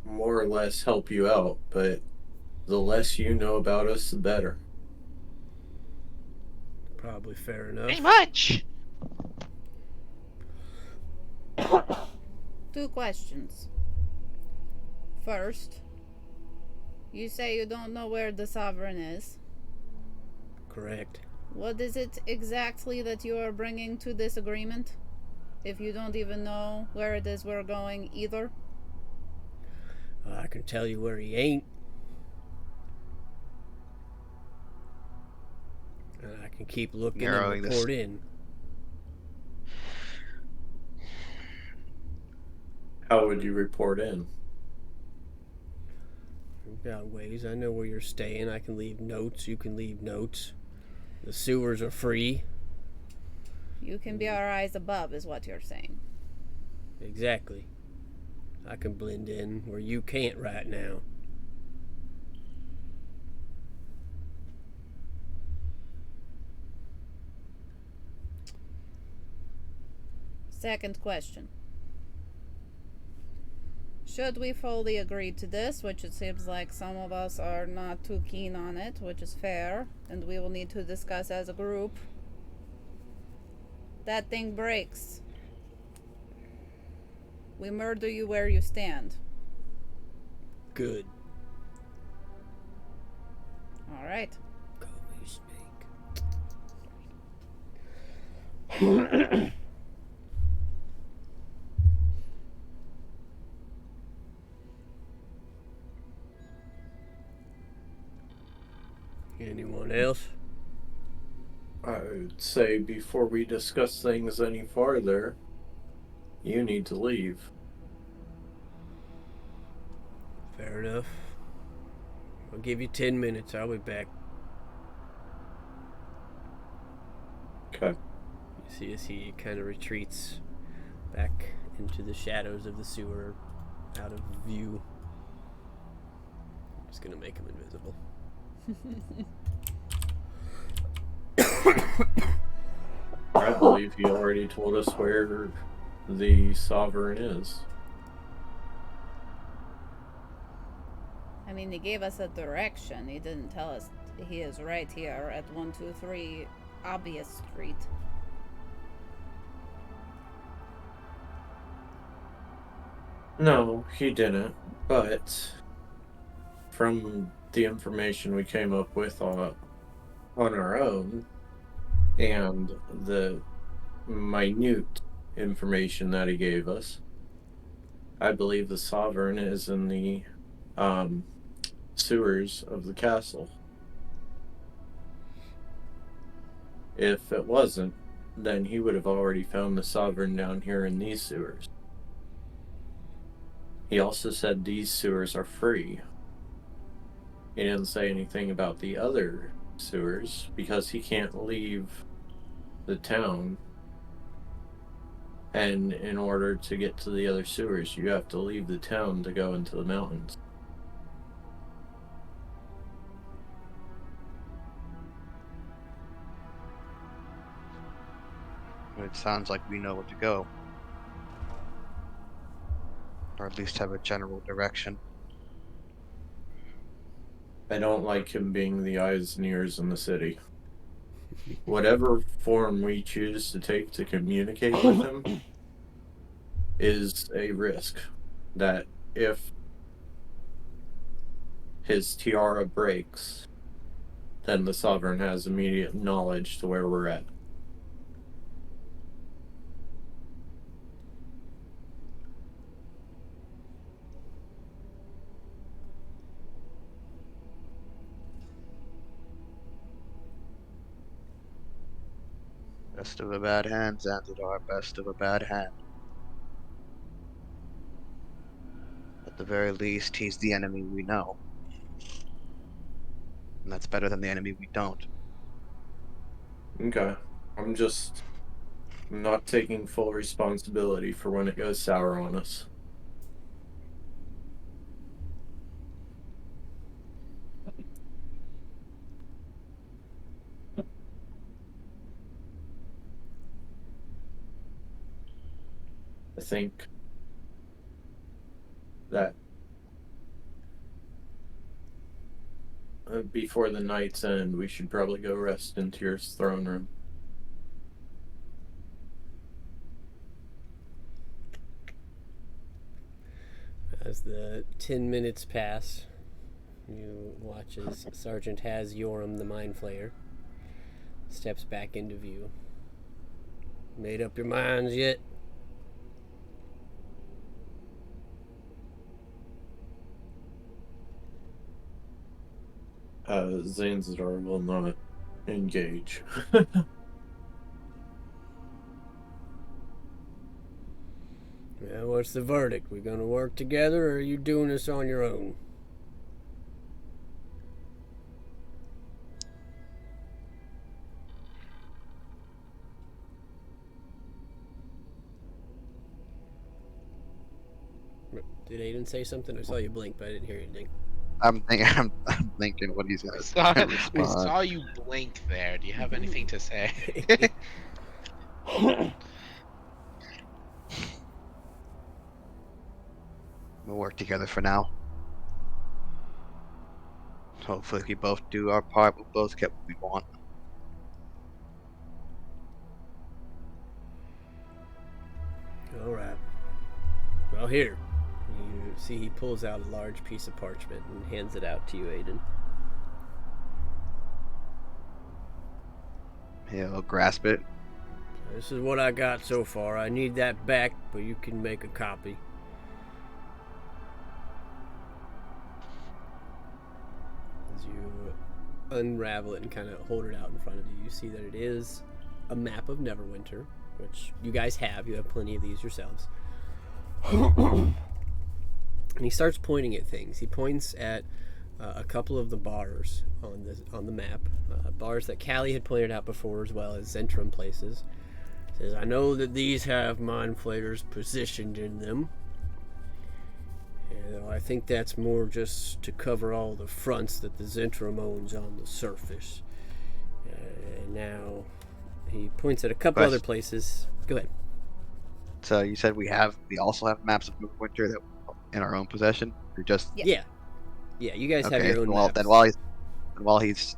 more or less help you out, but the less you know about us, the better. Probably fair enough. Pretty much. 2 questions. First, you say you don't know where the sovereign is. Correct. What is it exactly that you are bringing to this agreement? If you don't even know where it is we're going either? I can tell you where he ain't. And I can keep looking Narrowing and this- report in. How would you report in? We've got ways. I know where you're staying. I can leave notes. You can leave notes. The sewers are free. You can be our eyes above, is what you're saying. Exactly. I can blend in where you can't right now. Second question. Should we fully agree to this, which it seems like some of us are not too keen on it, which is fair, and we will need to discuss as a group. that thing breaks, we murder you where you stand. Good. All right. Call me Snake. Anyone else? I would say before we discuss things any farther, you need to leave. Fair enough. I'll give you 10 minutes. I'll be back. Okay. You see as he kind of retreats back into the shadows of the sewer, out of view. Just gonna make him invisible. I believe he already told us where the Sovereign is. I mean, he gave us a direction. He didn't tell us he is right here at 123 Obvious Street. No, he didn't. But from the information we came up with on our own, and the minute information that he gave us, I believe the Sovereign is in the sewers of the castle. If it wasn't, then he would have already found the Sovereign down here in these sewers. He also said these sewers are free. He didn't say anything about the other sewers because he can't leave the town. And in order to get to the other sewers, you have to leave the town to go into the mountains. It sounds like we know where to go. Or at least have a general direction. I don't like him being the eyes and ears in the city. Whatever form we choose to take to communicate with him is a risk that if his tiara breaks, then the Sovereign has immediate knowledge to where we're at. Best of a bad hand, Zanzibar. Best of a bad hand. At the very least, he's the enemy we know. And that's better than the enemy we don't. Okay. I'm just not taking full responsibility for when it goes sour on us. I think that before the night's end, we should probably go rest in Tyr's throne room. As the 10 minutes pass, you watch as Sergeant Has Yoram the Mind Flayer steps back into view. Made up your minds yet? Zanzibar will not engage. Yeah, what's the verdict? We gonna work together, or are you doing this on your own? Did Aiden say something? I saw you blink, but I didn't hear anything. I'm thinking what he's gonna We respond. saw you blink there. Do you have anything to say? We'll work together for now. Hopefully, if we both do our part, we'll both get what we want. Well, here. You see he pulls out a large piece of parchment and hands it out to you, Aiden. He'll grasp it. This is what I got so far. I need that back, but you can make a copy. As you unravel it and kind of hold it out in front of you, you see that it is a map of Neverwinter, which you guys have. You have plenty of these yourselves. And he starts pointing at things. He points at a couple of the bars on the map, bars that Callie had pointed out before, as well as Zentrum places. He says, I know that these have mind flayers positioned in them. And I think that's more just to cover all the fronts that the Zentrum owns on the surface. And now he points at a couple other places. Go ahead. So you said we also have maps of Neverwinter that in our own possession? Or just Yeah, you guys have your own well, maps. then while he's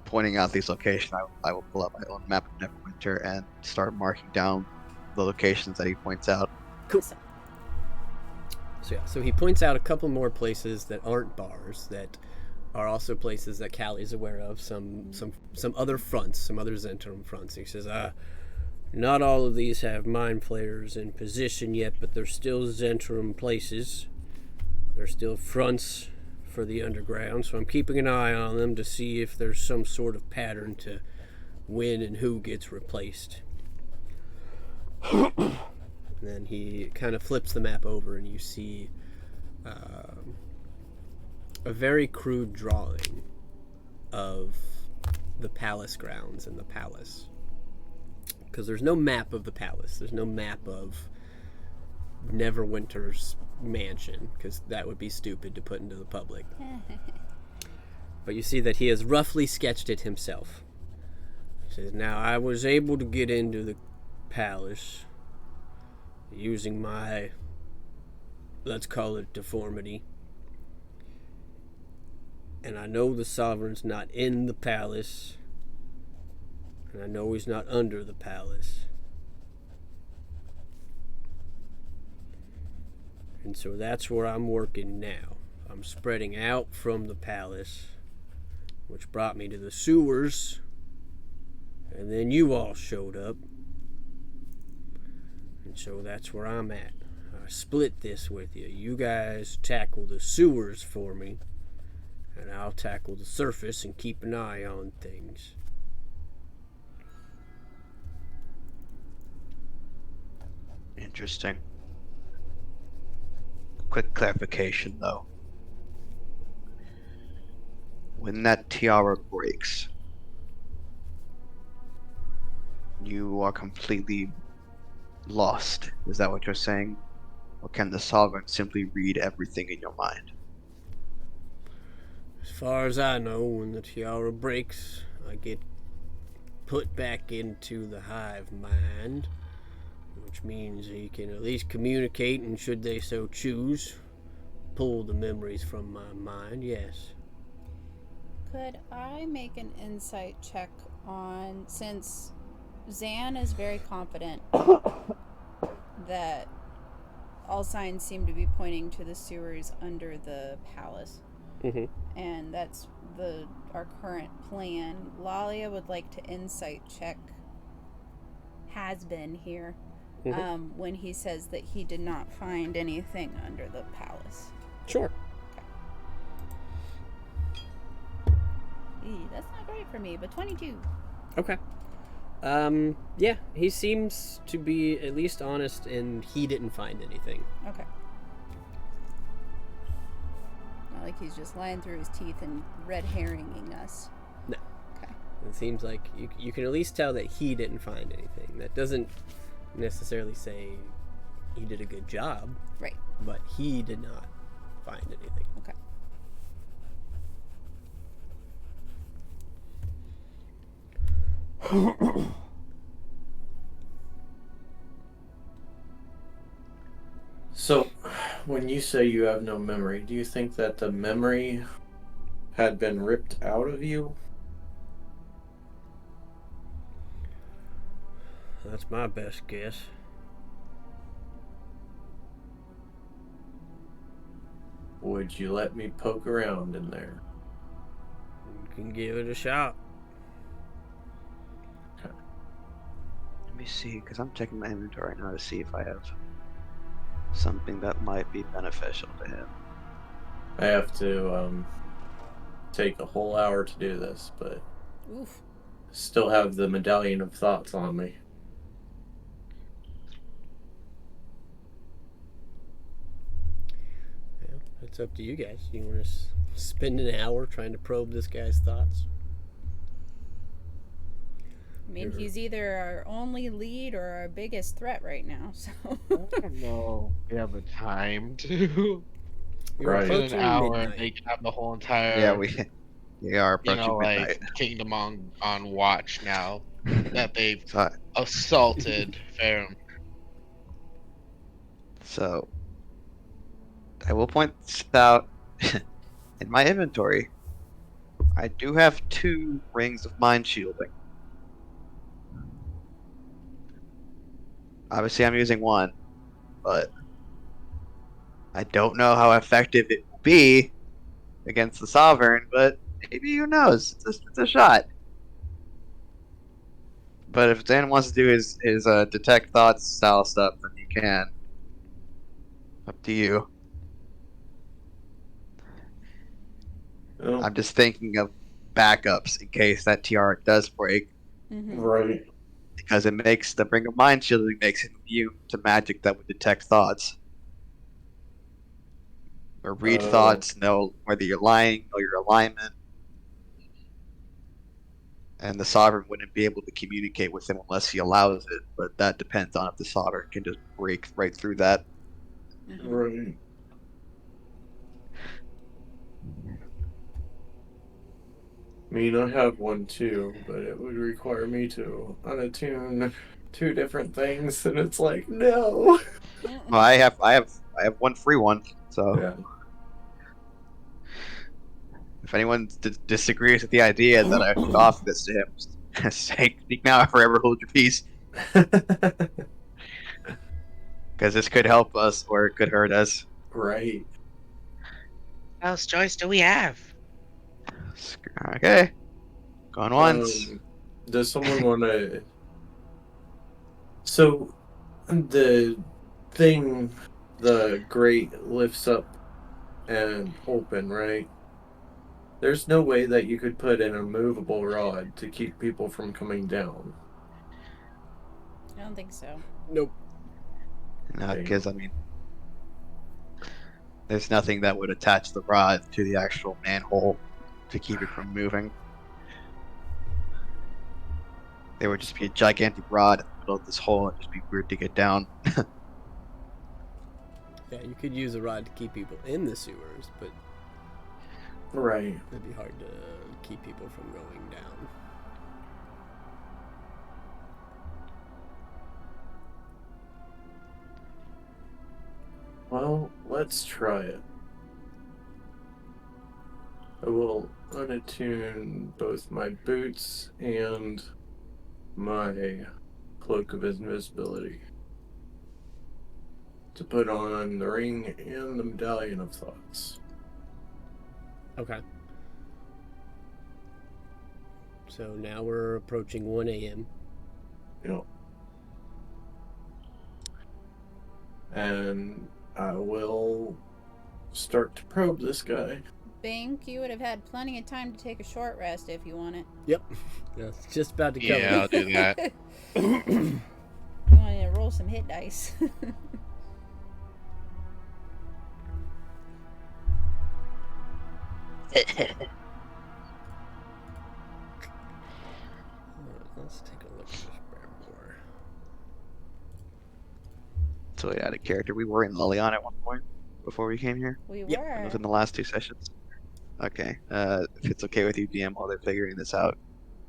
pointing out these locations, I will pull up my own map of Neverwinter and start marking down the locations that he points out. Cool. So he points out a couple more places that aren't bars, that are also places that Callie's aware of, some other fronts, some other Zentrum fronts. He says, not all of these have mind flayers in position yet, but they're still Zentrum places. They're still fronts for the underground, so I'm keeping an eye on them to see if there's some sort of pattern to when and who gets replaced. And then he kind of flips the map over, and you see a very crude drawing of the palace grounds and the palace. Because there's no map of the palace. There's no map of Neverwinter's mansion, because that would be stupid to put into the public. But you see that he has roughly sketched it himself. He says, now I was able to get into the palace using my, let's call it deformity. And I know the sovereign's not in the palace. And I know he's not under the palace. And so that's where I'm working now. I'm spreading out from the palace, which brought me to the sewers. And then you all showed up. And so that's where I'm at. I split this with you. You guys tackle the sewers for me, and I'll tackle the surface and keep an eye on things. Interesting. Quick clarification, though. When that tiara breaks, you are completely lost. Is that what you're saying? Or can the Sovereign simply read everything in your mind? As far as I know, when the tiara breaks, I get put back into the hive mind, which means he can at least communicate, and should they so choose, pull the memories from my mind, yes. Could I make an insight check on, since Zan is very confident that all signs seem to be pointing to the sewers under the palace, and that's our current plan. Lalia would like to insight check has been here when he says that he did not find anything under the palace. Sure. That's not great for me, but 22. Okay. Yeah, he seems to be at least honest, and he didn't find anything. Okay. Not like he's just lying through his teeth and red herringing us. No. Okay. It seems like you can at least tell that he didn't find anything. That doesn't necessarily say he did a good job. Right. But he did not find anything. Okay. So, when you say you have no memory, do you think that the memory had been ripped out of you? That's my best guess. would you let me poke around in there? You can give it a shot. Let me see, because I'm checking my inventory now to see if I have something that might be beneficial to him. I have to take a whole hour to do this, but Oof. still have the Medallion of Thoughts on me. Yeah, it's up to you guys. You want to spend an hour trying to probe this guy's thoughts? I mean, Sure. he's either our only lead or our biggest threat right now. So I don't know. We have a time to. You're Right. In an approaching hour, midnight. they can have the whole entire. Yeah, we are approaching midnight. Like kingdom on watch now that they've So, assaulted Farum. so I will point this out. In my inventory, I do have 2 rings of mind shielding. Obviously, I'm using one, but I don't know how effective it will be against the Sovereign, but maybe who knows? It's a shot. But if Dan wants to do his detect thoughts style stuff, then he can. Up to you. Oh, I'm just thinking of backups in case that TR does break, Mhm. right. because it makes the Ring of Mind Shielding makes him immune to magic that would detect thoughts. Or read Oh. thoughts, know whether you're lying, know your alignment. And the Sovereign wouldn't be able to communicate with him unless he allows it, but that depends on if the Sovereign can just break right through that. Mhm. Right. I mean, I have one too, but it would require me to unattune 2 different things, and it's like, no. Well, I have one free one, so Yeah. if anyone disagrees with the idea that I should offer this to him, just say, speak now or forever hold your peace, because this could help us or it could hurt us. Right. What else choice do we have? Okay, going once. Does someone want to? So, the thing, the grate lifts up and open, right? There's no way that you could put in a movable rod to keep people from coming down. I don't think so. Nope. Because I mean, there's nothing that would attach the rod to the actual manhole to keep it from moving. There would just be a gigantic rod in the middle of this hole and just be weird to get down. Yeah, you could use a rod to keep people in the sewers, but Right. it'd be hard to keep people from going down. Well, let's try it. I will unattune both my boots and my cloak of invisibility to put on the ring and the medallion of thoughts. Okay. So now we're approaching 1 a.m. Yep. And I will start to probe this guy. Bink, you would have had plenty of time to take a short rest if you want it. Yep. That's just about to cover Yeah, I'll do that. You want to roll some hit dice. Let's take a look at this more. Totally out of character. We were in Lilian at one point before we came here. We Yep. were. Within the last 2 sessions. Okay. If it's okay with you, DM, while they're figuring this out,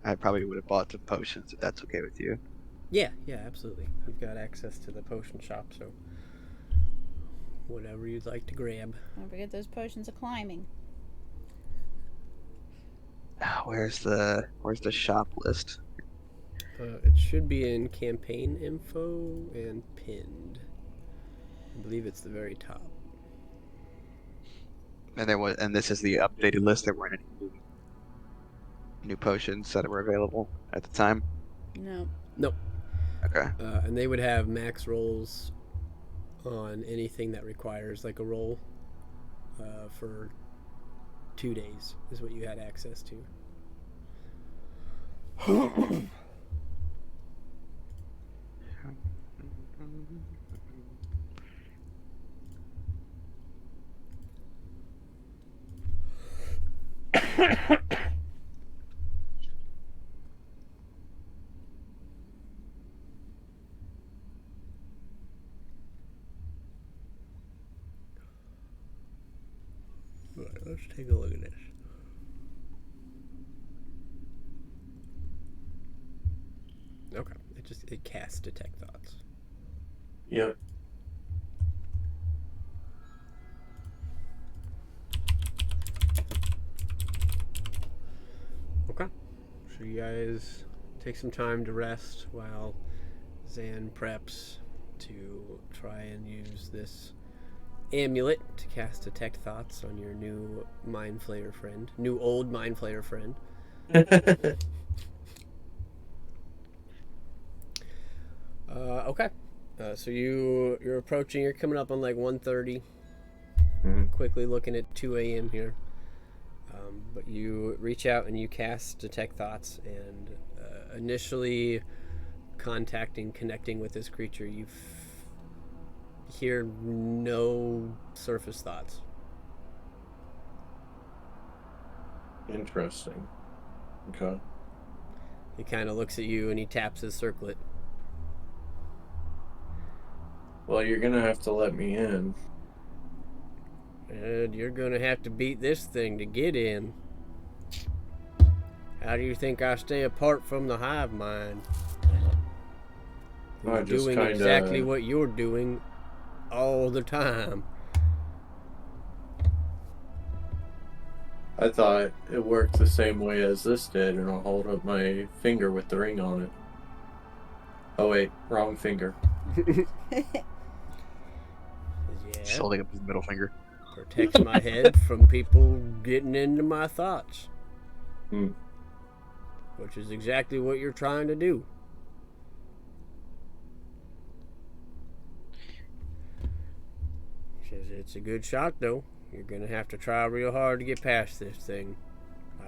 I probably would have bought some potions if that's okay with you. Yeah, absolutely. You've got access to the potion shop, so whatever you'd like to grab. Don't forget those potions of climbing. Where's the shop list? It should be in campaign info and pinned. I believe it's the very top. And this is the updated list. There weren't any new potions that were available at the time. No. Nope. Okay. And they would have max rolls on anything that requires like a roll for 2 days is what you had access to. All right, let's take a look at this. Okay, it casts detect thoughts. Yep. Okay, so you guys take some time to rest while Zan preps to try and use this amulet to cast detect thoughts on your new mind flayer friend, new old mind flayer friend. Okay. So you're approaching. You're coming up on like 1:30. Quickly looking at 2 a.m. here. But you reach out and you cast detect thoughts, and initially connecting with this creature, you hear no surface thoughts. Interesting. Okay. He kind of looks at you and he taps his circlet. Well, you're gonna have to let me in. And you're gonna have to beat this thing to get in. How do you think I stay apart from the hive mind? I I'm just doing kinda... exactly what you're doing all the time. I thought it worked the same way as this did, and I'll hold up my finger with the ring on it. Oh wait, wrong finger. Yeah, He's holding up his middle finger. protects my head from people getting into my thoughts. Which is exactly what you're trying to do. Says it's a good shot though. You're gonna have to try real hard to get past this thing.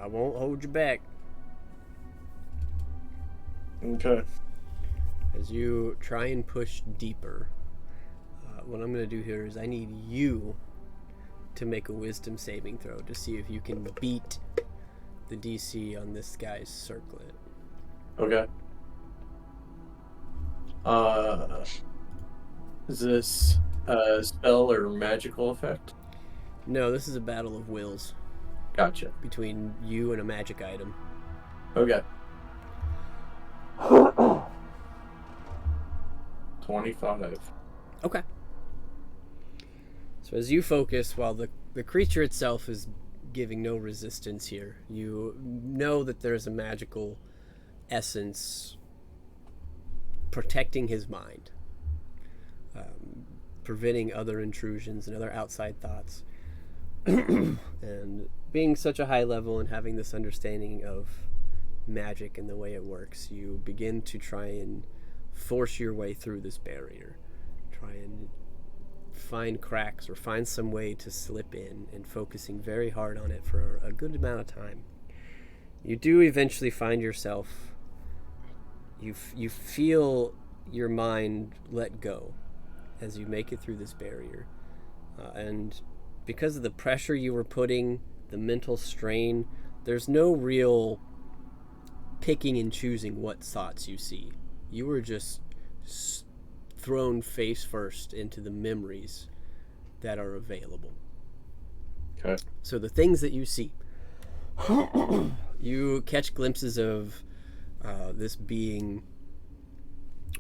I won't hold you back. Okay. As you try and push deeper, what I'm going to do here is I need you to make a wisdom saving throw to see if you can beat the DC on this guy's circlet. Okay. Is this a spell or magical effect? No, this is a battle of wills Gotcha. between you and a magic item. Okay. 25. Okay. So as you focus, while the creature itself is giving no resistance here, you know that there's a magical essence protecting his mind, preventing other intrusions and other outside thoughts. And being such a high level and having this understanding of magic and the way it works, you begin to try and force your way through this barrier. Try and find cracks or find some way to slip in, and focusing very hard on it for a good amount of time. You do eventually find yourself, you feel your mind let go as you make it through this barrier. And because of the pressure you were putting, the mental strain, there's no real picking and choosing what thoughts you see. You were just thrown face first into the memories that are available. Okay. So the things that you see, you catch glimpses of this being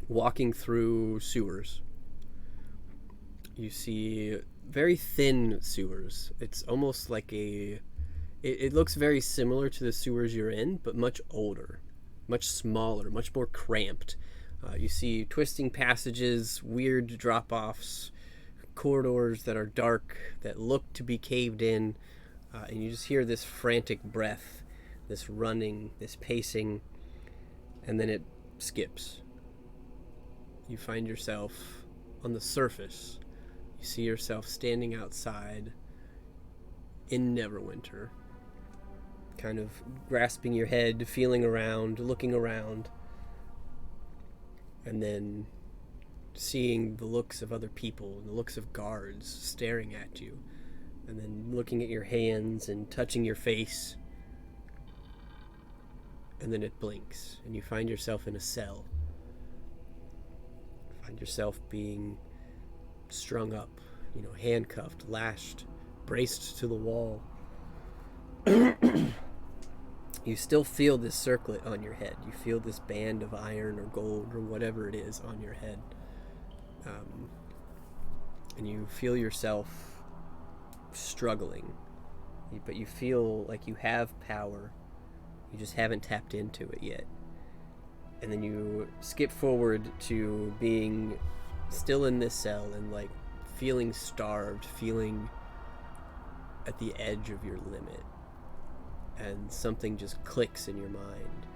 walking through sewers. You see very thin sewers. It's almost like it looks very similar to the sewers you're in, but much older, much smaller, much more cramped. You see twisting passages, weird drop-offs, corridors that are dark, that look to be caved in, and you just hear this frantic breath, this running, this pacing, and then it skips. You find yourself on the surface. You see yourself standing outside in Neverwinter, kind of grasping your head, feeling around, looking around, and then seeing the looks of other people, the looks of guards staring at you, and then looking at your hands and touching your face, and then it blinks, and you find yourself in a cell. You find yourself being strung up, handcuffed, lashed, braced to the wall. You still feel this circlet on your head. You feel this band of iron or gold or whatever it is on your head. And you feel yourself struggling. But you feel like you have power. You just haven't tapped into it yet. And then you skip forward to being still in this cell and like feeling starved, feeling at the edge of your limit. And something just clicks in your mind,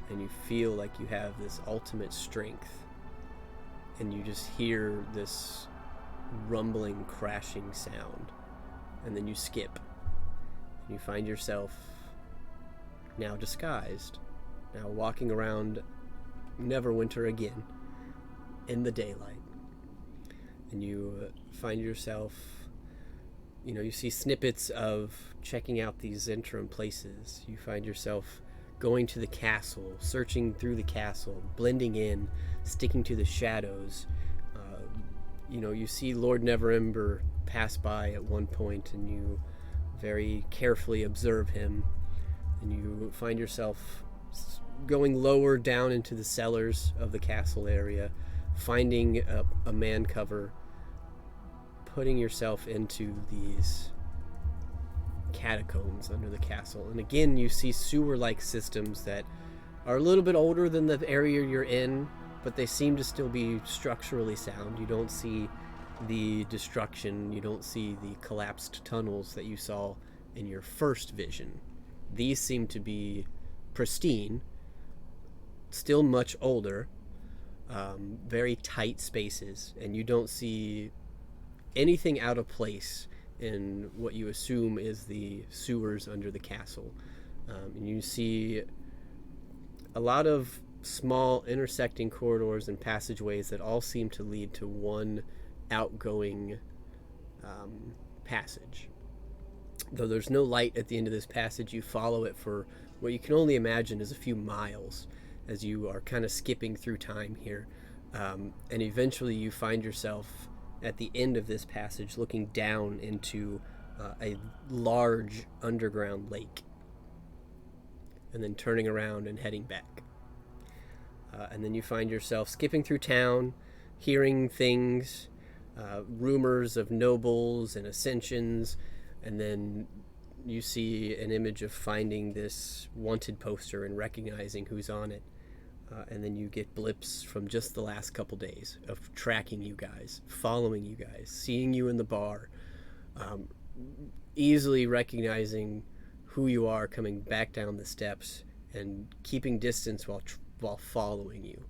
and you feel like you have this ultimate strength, and you just hear this rumbling, crashing sound, and then you skip, and you find yourself now disguised, now walking around Neverwinter again in the daylight, and you find yourself, you see snippets of checking out these Zentrum places. You find yourself going to the castle, searching through the castle, blending in, sticking to the shadows. You see Lord Neverember pass by at one point, and you very carefully observe him, and you find yourself going lower down into the cellars of the castle area, finding a man cover, putting yourself into these catacombs under the castle. And again, you see sewer-like systems that are a little bit older than the area you're in, but they seem to still be structurally sound. You don't see the destruction, you don't see the collapsed tunnels that you saw in your first vision. These seem to be pristine, still much older, very tight spaces, and you don't see anything out of place in what you assume is the sewers under the castle. And you see a lot of small intersecting corridors and passageways that all seem to lead to one outgoing passage. Though there's no light at the end of this passage, you follow it for what you can only imagine is a few miles as you are kind of skipping through time here. And eventually you find yourself at the end of this passage looking down into a large underground lake, and then turning around and heading back. And then you find yourself skipping through town, hearing things, rumors of nobles and ascensions, and then you see an image of finding this wanted poster and recognizing who's on it. And then you get blips from just the last couple days of tracking you guys, following you guys, seeing you in the bar, easily recognizing who you are coming back down the steps and keeping distance while following you.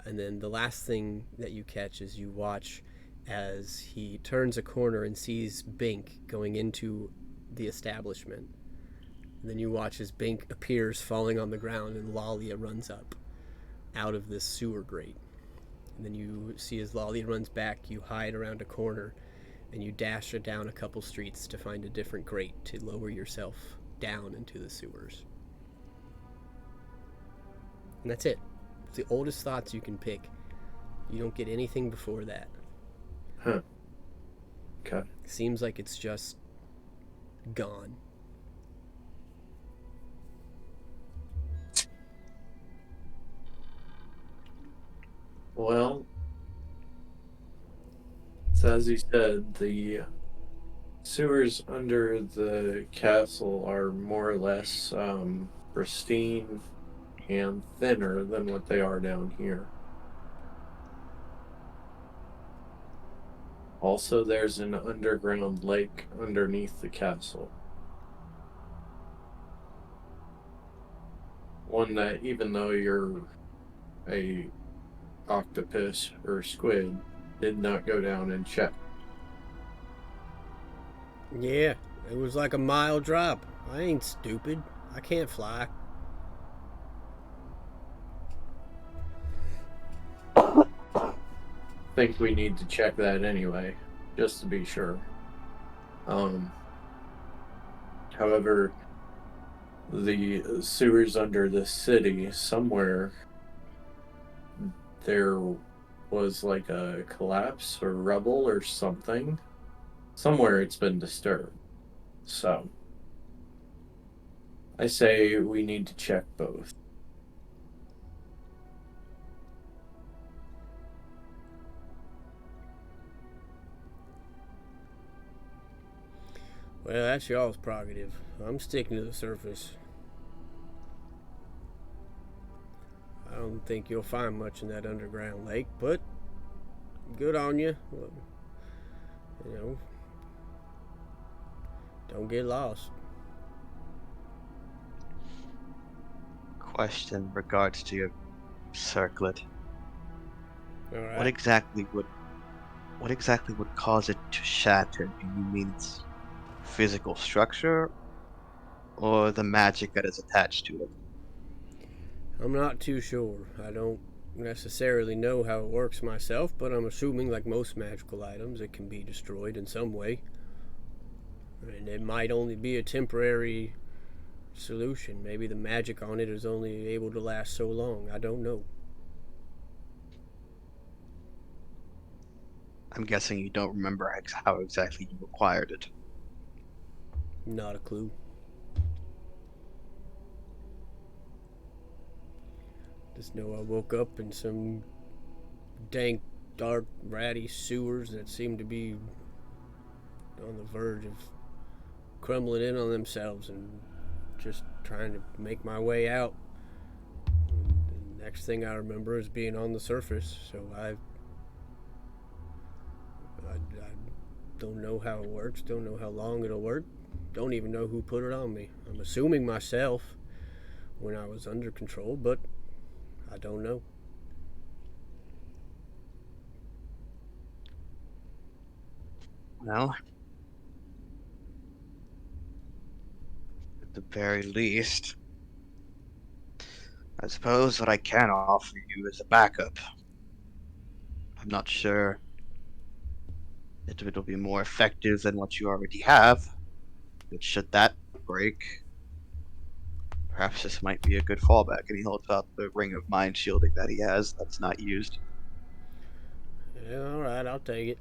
And then the last thing that you catch is you watch as he turns a corner and sees Bink going into the establishment. And then you watch as Bink appears falling on the ground and Lalia runs up out of this sewer grate. And then you see as Lalia runs back, you hide around a corner and you dash down a couple streets to find a different grate to lower yourself down into the sewers. And that's it. It's the oldest thoughts you can pick. You don't get anything before that. Huh. Okay. Seems like it's just gone. Well, so as you said, the sewers under the castle are more or less pristine and thinner than what they are down here. Also, there's an underground lake underneath the castle. One that, even though you're a octopus or squid, did not go down and check. Yeah, it was like a mile drop. I ain't stupid. I can't fly. Think we need to check that anyway, just to be sure. However, the sewers under the city, somewhere there was like a collapse or rubble or something. Somewhere it's been disturbed. So, I say we need to check both. Well, that's y'all's prerogative. I'm sticking to the surface. I don't think you'll find much in that underground lake, but good on you. Well, you know, don't get lost. Question in regards to your circlet. All right. What exactly would cause it to shatter? Do you mean its physical structure or the magic that is attached to it? I'm not too sure. I don't necessarily know how it works myself, but I'm assuming, like most magical items, it can be destroyed in some way. And it might only be a temporary solution. Maybe the magic on it is only able to last so long. I don't know. I'm guessing you don't remember how exactly you acquired it. Not a clue. Just know I woke up in some dank, dark, ratty sewers that seemed to be on the verge of crumbling in on themselves, and just trying to make my way out. And the next thing I remember is being on the surface, so I don't know how it works, don't know how long it'll work, don't even know who put it on me. I'm assuming myself when I was under control, but I don't know. Well, at the very least, I suppose what I can offer you is a backup. I'm not sure if it'll be more effective than what you already have, but should that break, perhaps this might be a good fallback. And he holds out the ring of mind shielding that he has that's not used. Yeah, alright, I'll take it.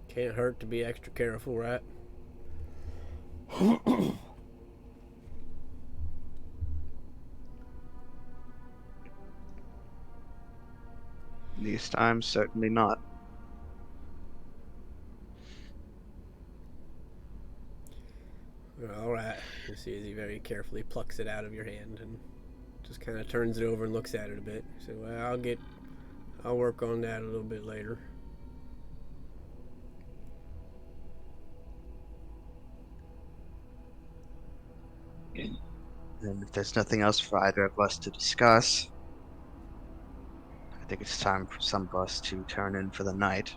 Can't hurt to be extra careful, right? These times, certainly not. Alright. You see as he very carefully plucks it out of your hand and just kind of turns it over and looks at it a bit. So well, I'll work on that a little bit later. And if there's nothing else for either of us to discuss, I think it's time for some of us to turn in for the night.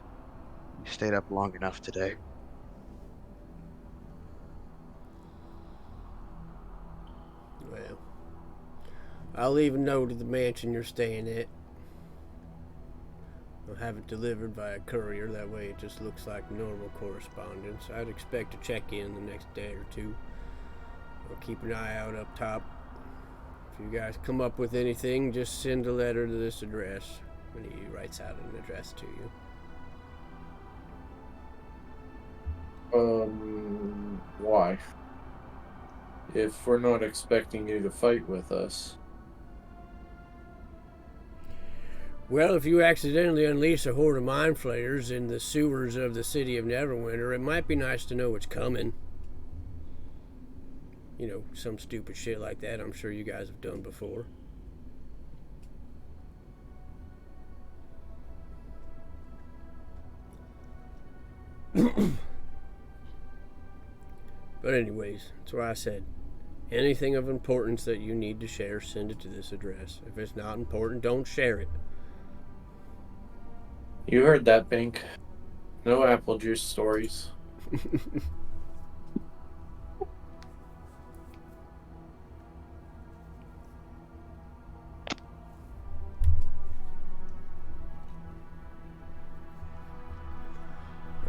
We stayed up long enough today. Well, I'll leave a note at the mansion you're staying at. I'll have it delivered by a courier, that way it just looks like normal correspondence. I'd expect to check in the next day or two. I'll keep an eye out up top. If you guys come up with anything, just send a letter to this address. And he writes out an address to you. Why? If we're not expecting you to fight with us. Well, if you accidentally unleash a horde of mind flayers in the sewers of the city of Neverwinter, it might be nice to know what's coming. You know, some stupid shit like that I'm sure you guys have done before. But anyways, that's why I said, anything of importance that you need to share, send it to this address. If it's not important, don't share it. You heard that, Pink. No apple juice stories.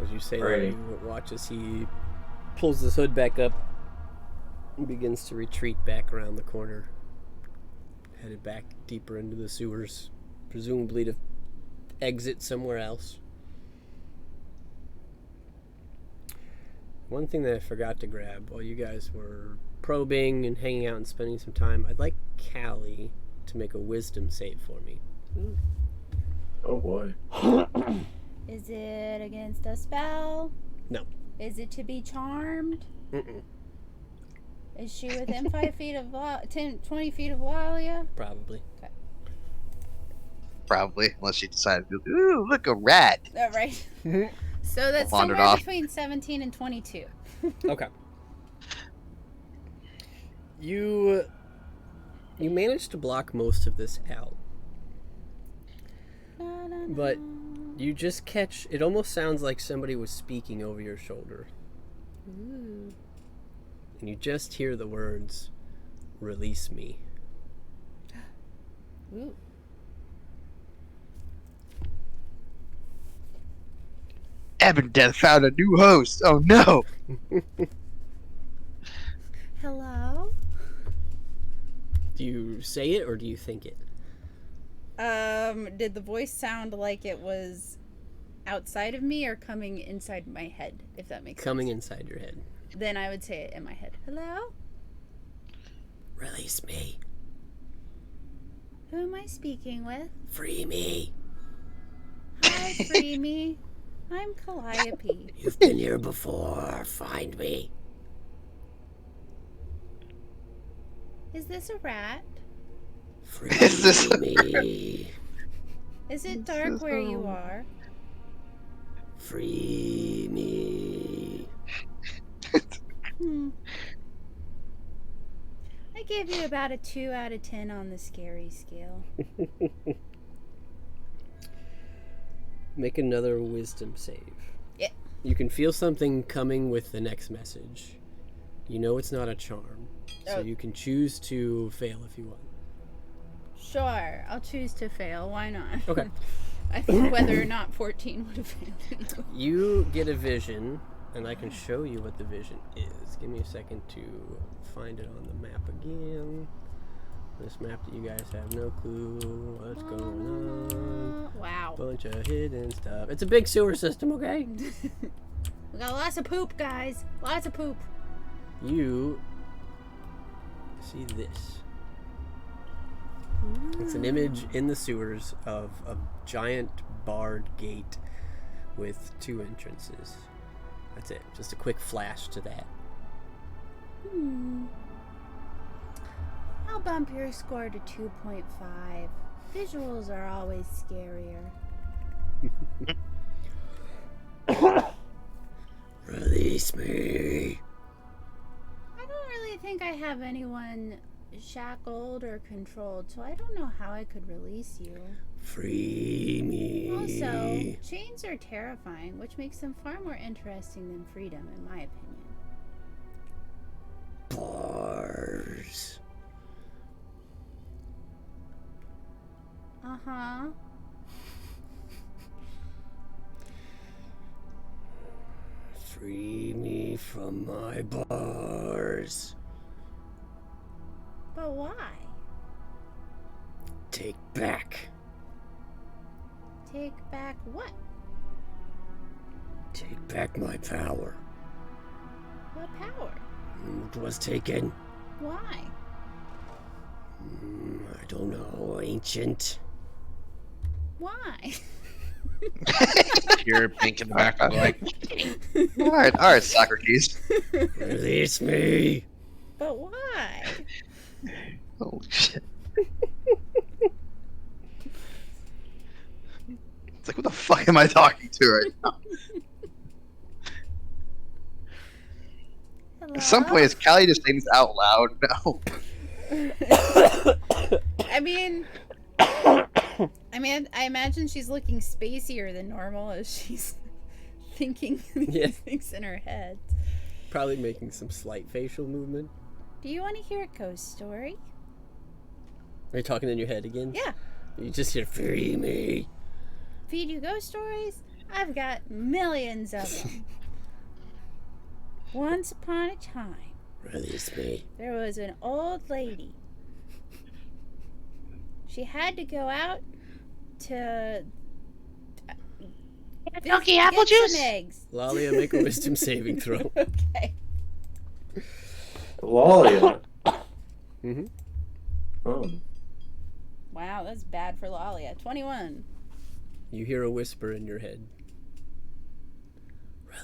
As you say that, Alrighty. you watch as he pulls his hood back up and begins to retreat back around the corner, headed back deeper into the sewers, presumably to exit somewhere else. One thing that I forgot to grab while you guys were probing and hanging out and spending some time, I'd like Callie to make a wisdom save for me. Oh boy. Is it against a spell? No. Is it to be charmed? Mm-mm. Is she within 5 feet of 20 feet of Walia? Probably. Probably, unless she decided to go, ooh, look, a rat. Oh, right. So that's Wandered somewhere off. between 17 and 22. Okay. You managed to block most of this out, but you just catch, it almost sounds like somebody was speaking over your shoulder. Ooh. And you just hear the words, "Release me." Ooh. Abendeth found a new host. Oh no. Hello? Do you say it or do you think it? Did the voice sound like it was outside of me or coming inside my head, if that makes Coming sense? inside your head. Then I would say it in my head. Hello? Release me. Who am I speaking with? Free me. Hi, free me. I'm Calliope. You've been here before. Find me. Is this a rat? Free Is this- me. Is it dark where you are? Free me. I give you about a 2 out of 10 on the scary scale. Make another wisdom save. Yeah. You can feel something coming with the next message. You know it's not a charm. So Oh. you can choose to fail if you want. Sure, I'll choose to fail. Why not? Okay. I think whether or not 14 would have failed. You get a vision, and I can show you what the vision is. Give me a second to find it on the map again. This map that you guys have no clue what's going on. Wow. Bunch of hidden stuff. It's a big sewer system, okay? We got lots of poop, guys. Lots of poop. You see this. It's an image in the sewers of a giant barred gate with 2 entrances. That's it. Just a quick flash to that. I'll bump your score to 2.5. Visuals are always scarier. Release me. I don't really think I have anyone shackled or controlled, so I don't know how I could release you. Free me. Also, chains are terrifying, which makes them far more interesting than freedom, in my opinion. Bars. Uh-huh. Free me from my bars. But why? Take back. Take back what? Take back my power. What power? It was taken. Why? I don't know. Ancient. Why? You're Pink in the background, like, all right, Socrates. Release me. But why? Holy shit. It's like, what the fuck am I talking to right now? At some point, is Callie just saying this out loud? No. I mean, I imagine she's looking spacier than normal as she's thinking Yeah. these things in her head. Probably making some slight facial movement. Do you want to hear a ghost story? Are you talking in your head again? Yeah. You just hear, free me. Feed you ghost stories? I've got millions of them. Once upon a time, Release me. there was an old lady. She had to go out to Milky apple get juice. some eggs. Lalia, make a wisdom saving throw. Okay. Lalia. Mm-hmm. Oh. Wow, that's bad for Lalia. 21. You hear a whisper in your head.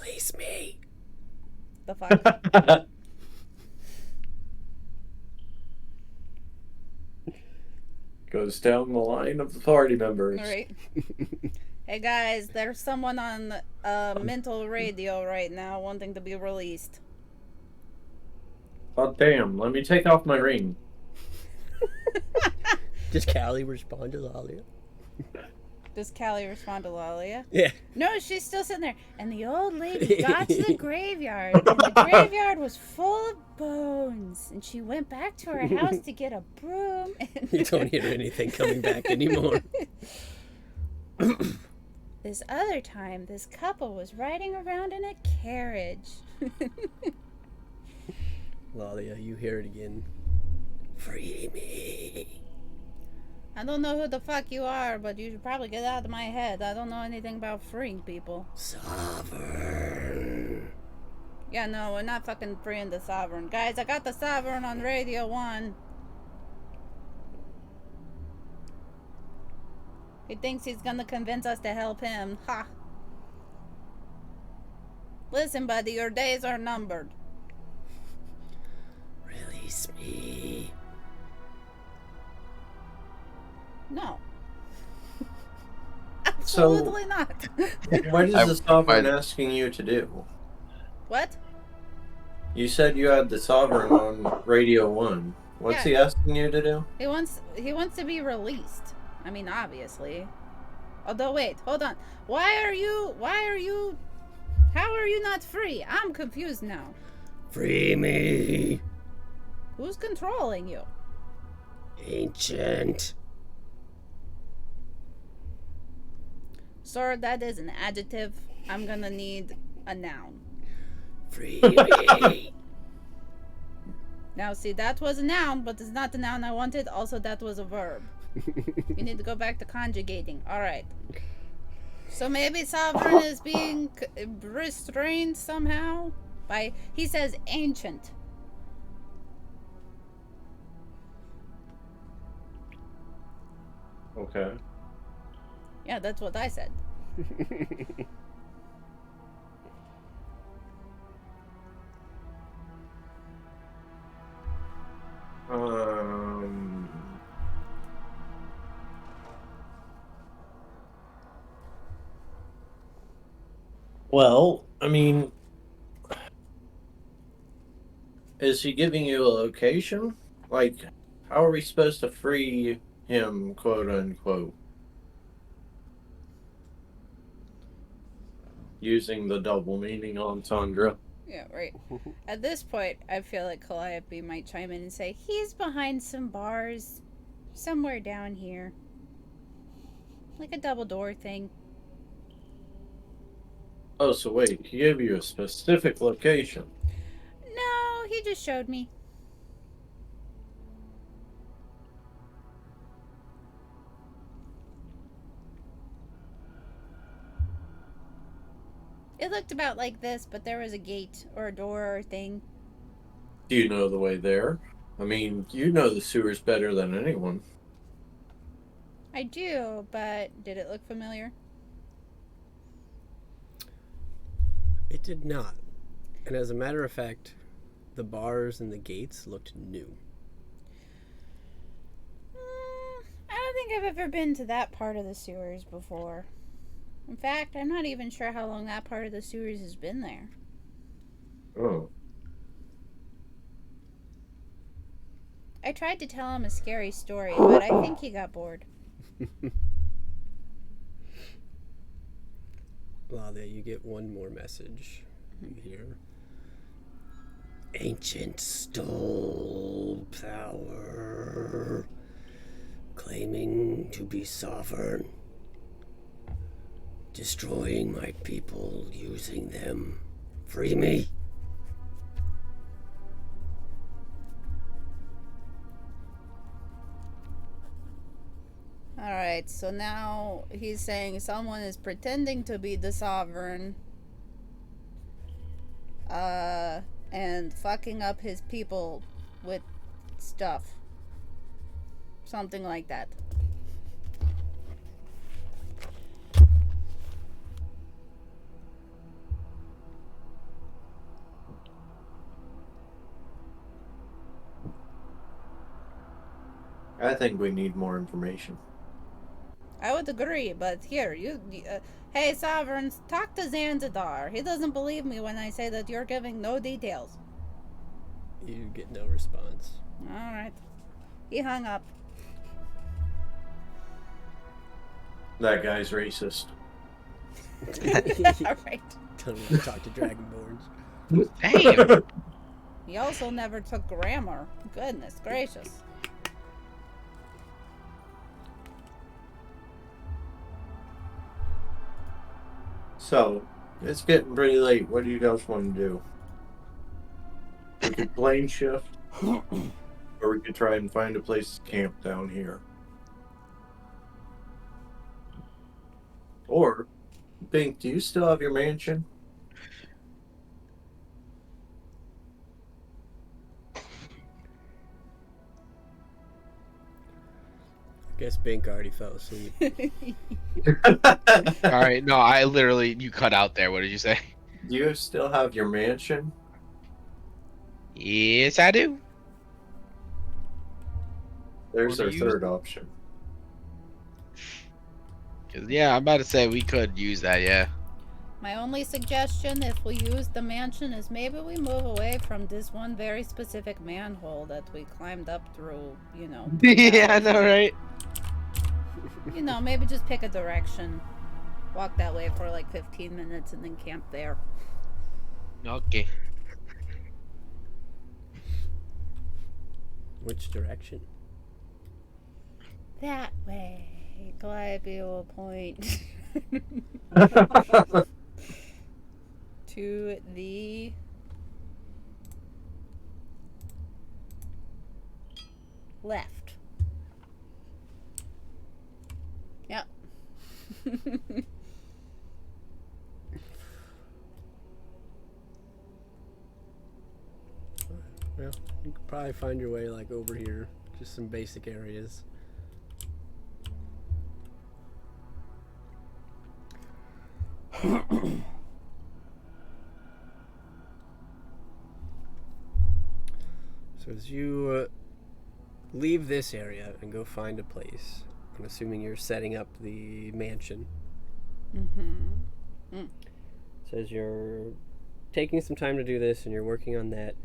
Release me. The fuck? Goes down the line of the party members. All right. Hey guys, there's someone on mental radio right now wanting to be released. Oh damn! Let me take off my ring. Does Callie respond to Lalia? Does Callie respond to Lalia? Yeah. No, she's still sitting there. And the old lady got to the graveyard, and the graveyard was full of bones. And she went back to her house to get a broom. And You don't hear anything coming back anymore. This other time, this couple was riding around in a carriage. Lalia, you hear it again. Free me. I don't know who the fuck you are, but you should probably get out of my head. I don't know anything about freeing people. Sovereign. Yeah, no, we're not fucking freeing the Sovereign. Guys, I got the Sovereign on Radio 1. He thinks he's gonna convince us to help him. Ha! Listen, buddy, your days are numbered. Release me. No. So- Absolutely not. What is I- the sovereign asking you to do? What? You said you had the sovereign on Radio 1. What's Yeah. he asking you to do? He wants to be released. I mean, obviously. Although, wait, hold on. How are you not free? I'm confused now. Free me. Who's controlling you? Ancient. Sir, that is an adjective. I'm gonna need a noun. Free me. Now, see, that was a noun, but it's not the noun I wanted. Also, that was a verb. You need to go back to conjugating. Alright. So maybe Sovereign is being restrained somehow by... He says ancient. Okay. Yeah, that's what I said. Um. Well, I mean, is he giving you a location? Like, how are we supposed to free him, quote unquote? Using the double meaning entendre. Yeah, right. At this point, I feel like Calliope might chime in and say, he's behind some bars somewhere down here. Like a double door thing. Oh, so wait, he gave you a specific location. No, he just showed me. It looked about like this, but there was a gate or a door or thing. Do you know the way there? I mean, you know the sewers better than anyone. I do, but did it look familiar? It did not. And as a matter of fact, the bars and the gates looked new. I don't think I've ever been to that part of the sewers before. In fact, I'm not even sure how long that part of the sewers has been there. Oh. I tried to tell him a scary story, but I think he got bored. Lalia, you get one more message. You hear, ancient stole power, claiming to be sovereign, destroying my people, using them. Free me. Alright, so now he's saying someone is pretending to be the sovereign. And fucking up his people with stuff. Something like that. I think we need more information. I would agree, but here, hey, Sovereigns, talk to Zanzidar. He doesn't believe me when I say that you're giving no details. You get no response. Alright. He hung up. That guy's racist. Alright. Don't even talk to Dragonborns. Damn. He also never took grammar. Goodness gracious. So, it's getting pretty late. What do you guys want to do? We could plane shift, or we could try and find a place to camp down here. Or, Bink, do you still have your mansion? I guess Bink already fell asleep. All right, no, I literally you cut out there. What did you say? Do you still have your mansion? Yes, I do. There's Well, our do you- third option. 'Cause, yeah, I'm about to say we could use that. Yeah. My only suggestion, if we use the mansion, is maybe we move away from this one very specific manhole that we climbed up through, you know. Yeah, I know, right? You know, maybe just pick a direction. Walk that way for like 15 minutes and then camp there. Okay. Which direction? That way. Globule point. To the left. Yep. Well, you could probably find your way like over here. Just some basic areas. So as you leave this area and go find a place, I'm assuming you're setting up the mansion. Mm-hmm. So as you're taking some time to do this and you're working on that,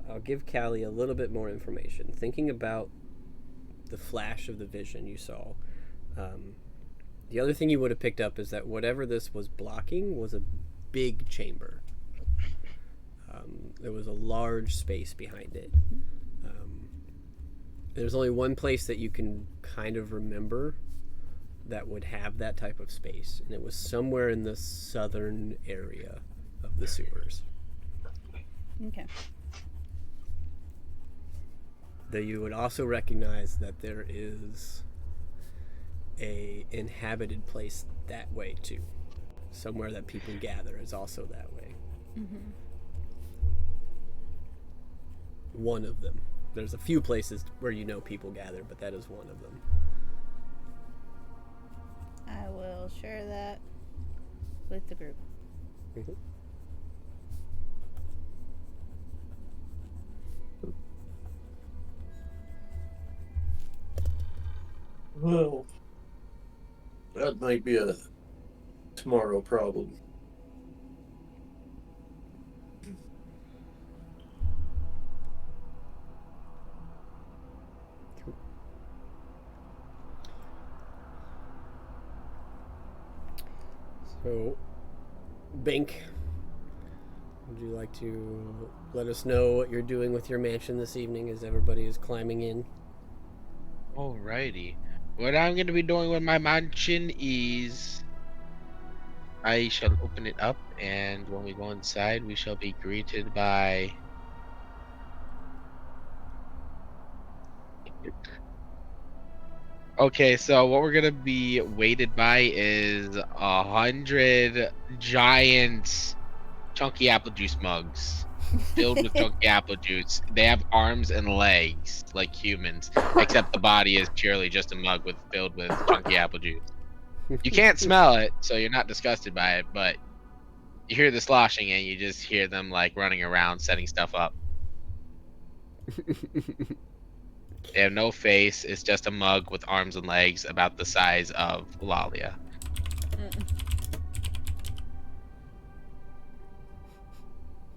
I'll give Callie a little bit more information. Thinking about the flash of the vision you saw, the other thing you would have picked up is that whatever this was blocking was a big chamber. There was a large space behind it. There's only one place that you can kind of remember that would have that type of space, and it was somewhere in the southern area of the sewers. Okay. Though you would also recognize that there is a inhabited place that way too. Somewhere that people gather is also that way. Mm-hmm. One of them. There's a few places where you know people gather, but that is one of them. I will share that with the group. Mm-hmm. Well, that might be a tomorrow problem. So, Bink, would you like to let us know what you're doing with your mansion this evening as everybody is climbing in? Alrighty. What I'm going to be doing with my mansion is I shall open it up, and when we go inside, we shall be greeted by. Okay, so what we're gonna be weighted by is 100 giant chunky apple juice mugs filled with chunky apple juice. They have arms and legs like humans, except the body is purely just a mug filled with chunky apple juice. You can't smell it, so you're not disgusted by it, but you hear the sloshing and you just hear them like running around setting stuff up. They have no face. It's just a mug with arms and legs about the size of Lalia.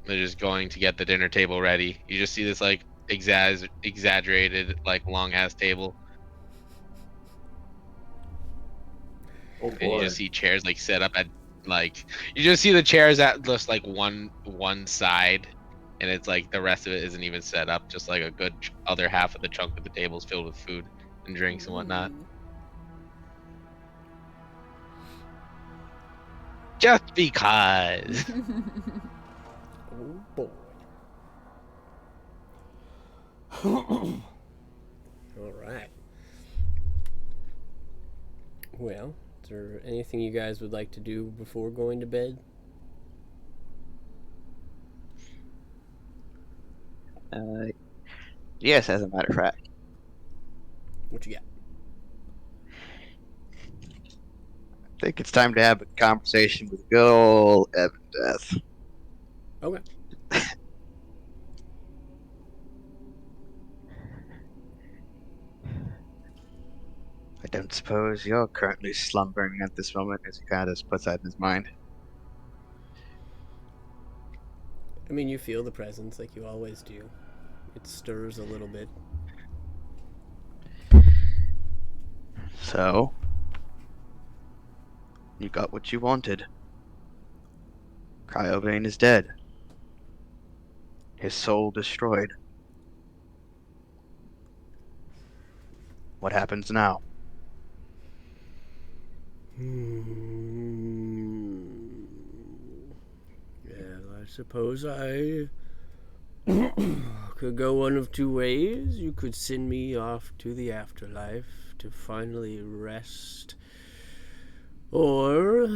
They're just going to get the dinner table ready. You just see this like exaggerated like long ass table, Oh and you boy. just see chairs like set up at like you just see the chairs at just like one side, and it's like the rest of it isn't even set up. Just like a good other half of the chunk of the table is filled with food and drinks and whatnot. Just because. Oh boy. All right. Well, is there anything you guys would like to do before going to bed? Yes, as a matter of fact. What you got? I think it's time to have a conversation with good old Evan Death. Okay. I don't suppose you're currently slumbering at this moment, as he kind of puts that in his mind. I mean, you feel the presence like you always do. It stirs a little bit. So, you got what you wanted. Cryobane is dead. His soul destroyed. What happens now? Well, I suppose I could go one of two ways. You could send me off to the afterlife to finally rest. Or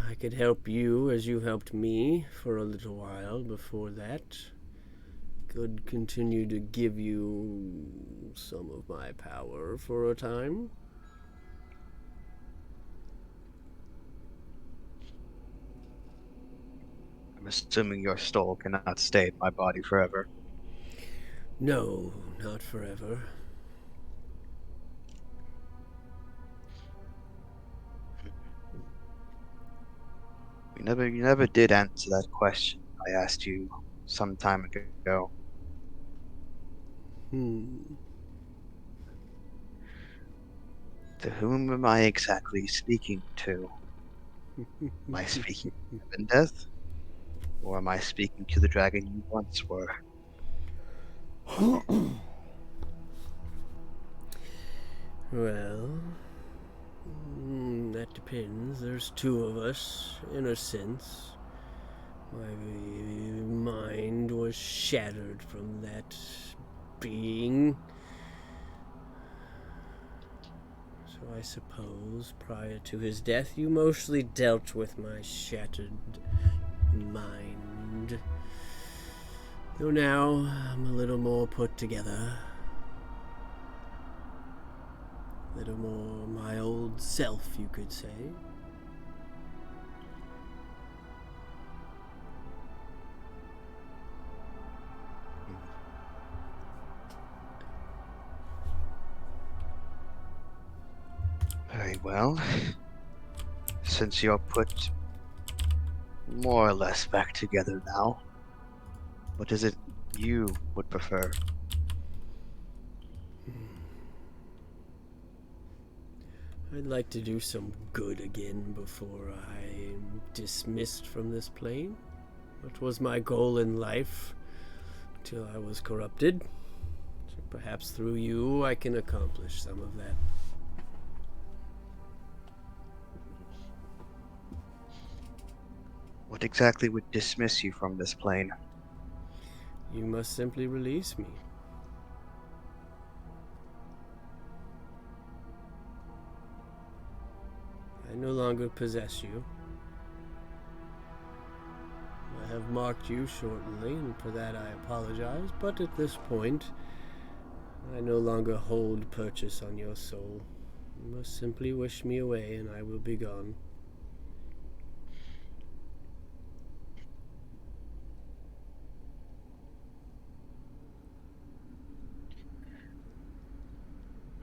I could help you as you helped me for a little while before that. Could continue to give you some of my power for a time. I'm assuming your soul cannot stay in my body forever. No, not forever. You never did answer that question I asked you some time ago. To whom am I exactly speaking to? Am I speaking to Evan Death? Or am I speaking to the dragon you once were? Well, that depends. There's two of us, in a sense. My mind was shattered from that being. So I suppose prior to his death, you mostly dealt with my shattered mind. Though now I'm a little more put together. A little more my old self, you could say. Very well. Since you're put more or less back together now, what is it you would prefer? I'd like to do some good again before I'm dismissed from this plane. That was my goal in life, till I was corrupted. So perhaps through you I can accomplish some of that. What exactly would dismiss you from this plane? You must simply release me. I no longer possess you. I have marked you shortly, and for that I apologize, but at this point, I no longer hold purchase on your soul. You must simply wish me away, and I will be gone.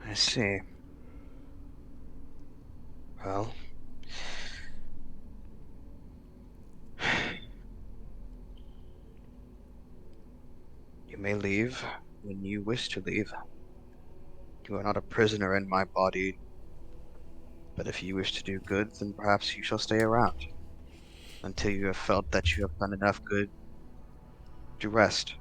I see. Well, you may leave when you wish to leave. You are not a prisoner in my body, but if you wish to do good, then perhaps you shall stay around until you have felt that you have done enough good to rest.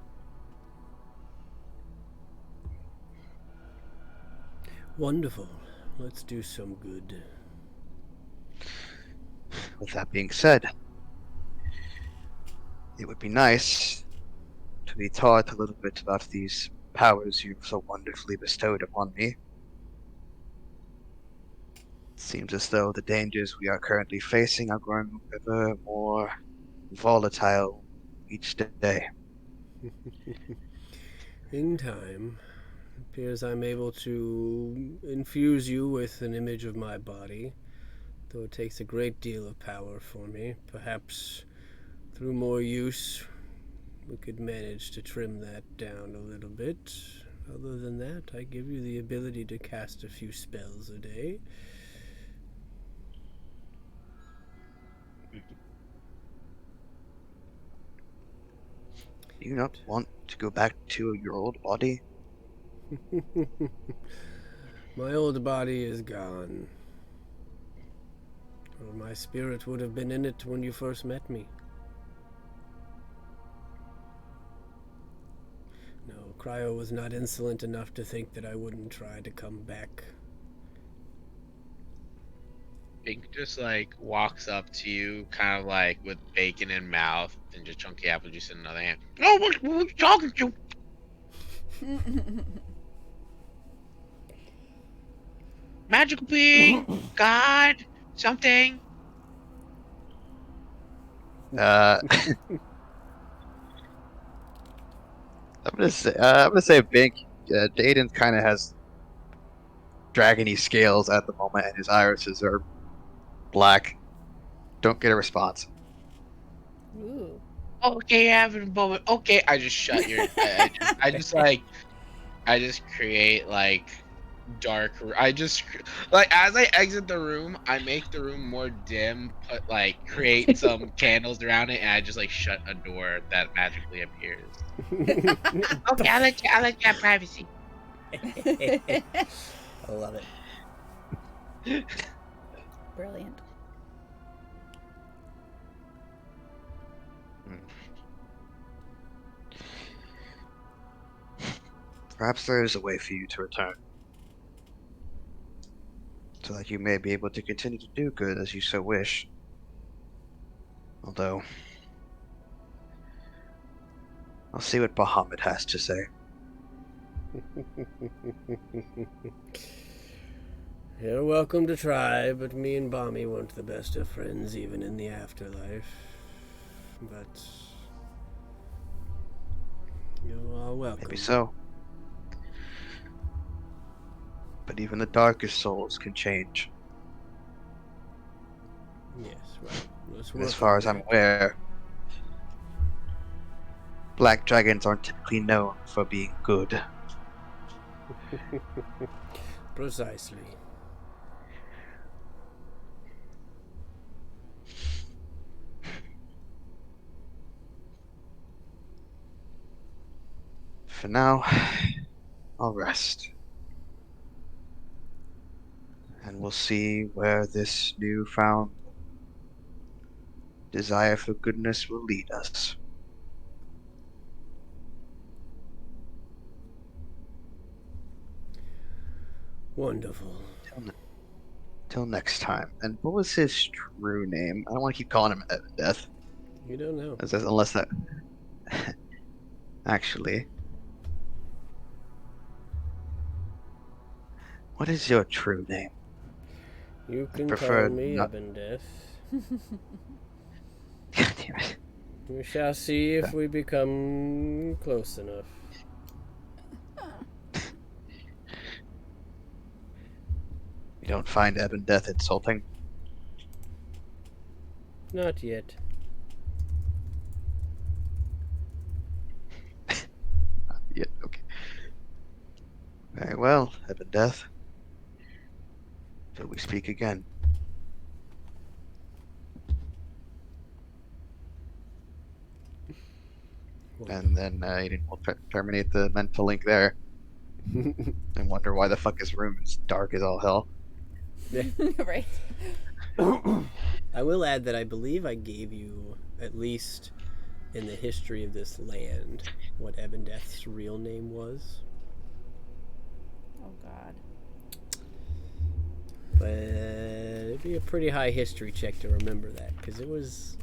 Wonderful. Let's do some good. With that being said, it would be nice to be taught a little bit about these powers you've so wonderfully bestowed upon me. It seems as though the dangers we are currently facing are growing ever more volatile each day. In time, it appears I'm able to infuse you with an image of my body, though it takes a great deal of power for me. Perhaps through more use, we could manage to trim that down a little bit. Other than that, I give you the ability to cast a few spells a day. Do you not want to go back to your old body? My old body is gone. Or my spirit would have been in it when you first met me. No, Cryo was not insolent enough to think that I wouldn't try to come back. Bink just like walks up to you, kind of like with bacon in mouth and just chunky apple juice in another hand. Oh, what are you talking to? Magical being, God, something. I'm gonna say Bink. Jaden kind of has dragony scales at the moment, and his irises are black. Don't get a response. Ooh. Okay, having a moment. Okay, I just shut your. I just create like dark. I just like as I exit the room, I make the room more dim. Put like create some candles around it, and I just like shut a door that magically appears. Okay, I'll let you have privacy. I love it. Brilliant. Perhaps there is a way for you to return, so that you may be able to continue to do good as you so wish. Although, I'll see what Bahamut has to say. You're welcome to try, but me and Bommy weren't the best of friends even in the afterlife. But you are welcome. Maybe so. But even the darkest souls can change. Yes, right. And as far as I'm aware, black dragons aren't typically known for being good. Precisely. For now, I'll rest. And we'll see where this newfound desire for goodness will lead us. Wonderful. Till next time. And what was his true name? I don't want to keep calling him Evan Death. You don't know. Unless that... Actually... What is your true name? You can prefer call me not- Abendeth. God damn it. We shall see if we become close enough. You don't find Evan Death insulting? Not yet. Yeah, okay. Very well, Evan Death. Till we speak again. And then Aiden will terminate the mental link there. And wonder why the fuck his room is dark as all hell. Right. I will add that I believe I gave you, at least in the history of this land, what Abendeth's real name was. Oh God. But it'd be a pretty high history check to remember that, because it was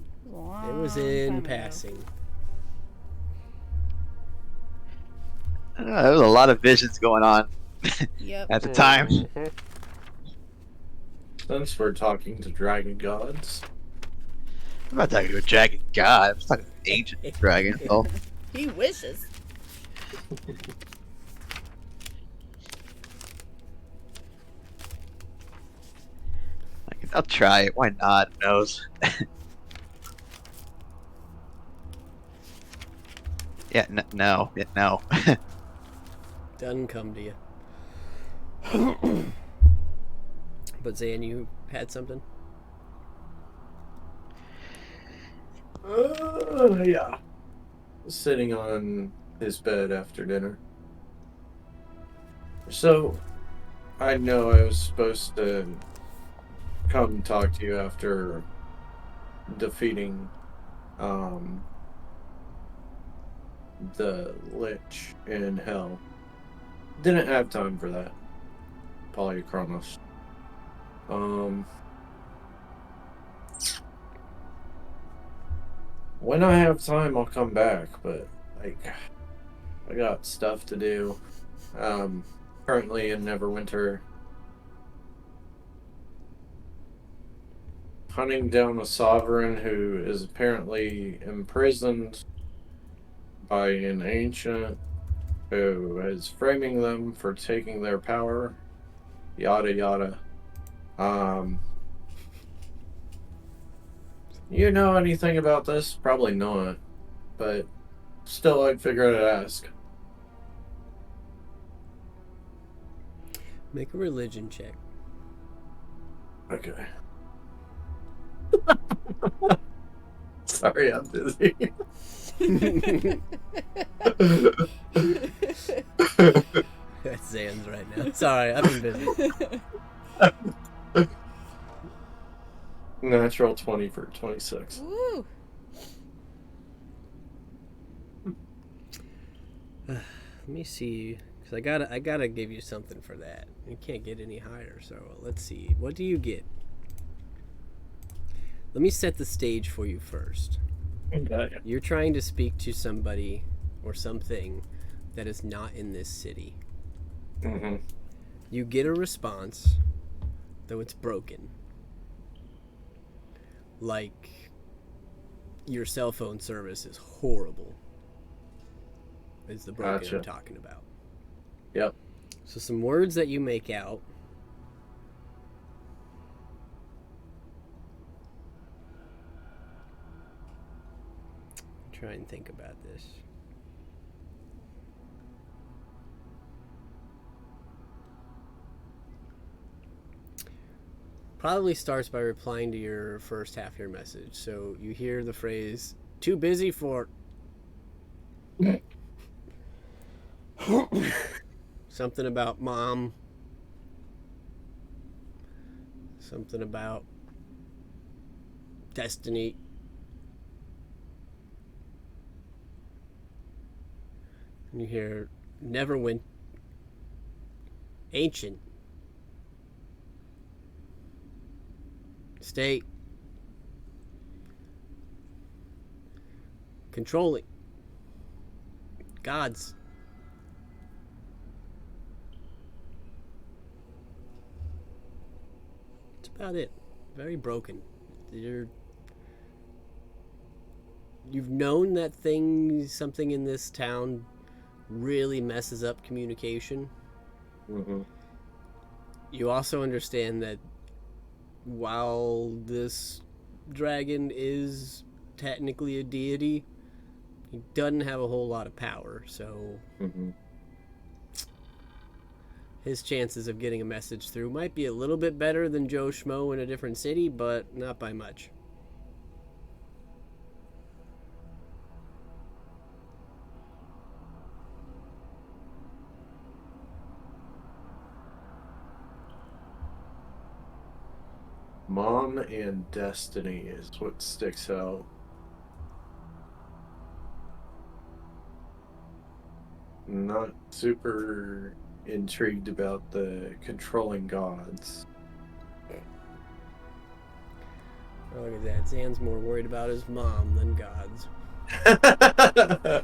in passing. There was a lot of visions going on Yep. at the time. Since we're talking to dragon gods, I'm not talking to a dragon god. I'm just talking to an ancient dragon. Oh, He wishes. I'll try it. Why not? Who knows? Yeah, no. Yeah, no. Doesn't come to you. But Zan, you had something? yeah. Sitting on his bed after dinner. So, I know I was supposed to come talk to you after defeating the Lich in Hell. Didn't have time for that. Polychronos. When I have time, I'll come back, but, like, I got stuff to do. Currently in Neverwinter, hunting down a sovereign who is apparently imprisoned by an ancient who is framing them for taking their power. Yada yada. You know anything about this? Probably not. But still, I'd figure I'd ask. Make a religion check. Okay. Sorry, I'm busy. That's Zan's right now. Sorry, I've been busy. Natural 20 for 26. Woo. Let me see, because I gotta give you something for that. You can't get any higher, so let's see. What do you get? Let me set the stage for you first. Okay. You're trying to speak to somebody or something that is not in this city. Mm-hmm. You get a response, though it's broken. Like, your cell phone service is horrible. Is the broken Gotcha. I'm talking about. Yep. So some words that you make out. Try and think about this. Probably starts by replying to your first half of your message. So you hear the phrase, too busy for... Something about mom. Something about destiny. And you hear Neverwinter, ancient, state, controlling, gods. That's about it. Very broken. You've known that something in this town really messes up communication. Mm-hmm. You also understand that while this dragon is technically a deity, he doesn't have a whole lot of power, so Mm-hmm. his chances of getting a message through might be a little bit better than Joe Schmo in a different city, but not by much. Mom and destiny is what sticks out. Not super intrigued about the controlling gods. Oh, look at that. Zan's more worried about his mom than gods. I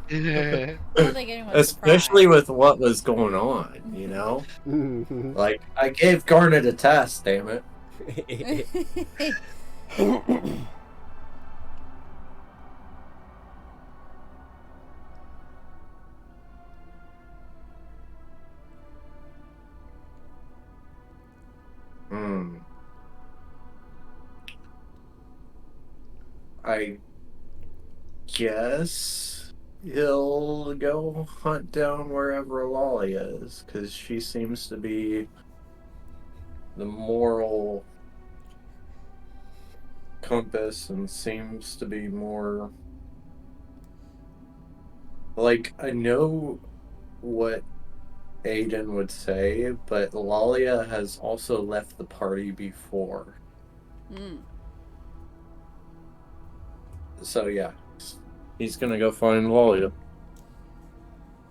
don't think anyone's Especially surprised. with what was going on, you know? Like, I gave Garnet a test, damn it. I guess he'll go hunt down wherever Lolly is, because she seems to be the moral compass and seems to be more like, I know what Aiden would say, but Lalia has also left the party before. So yeah, he's gonna go find Lalia.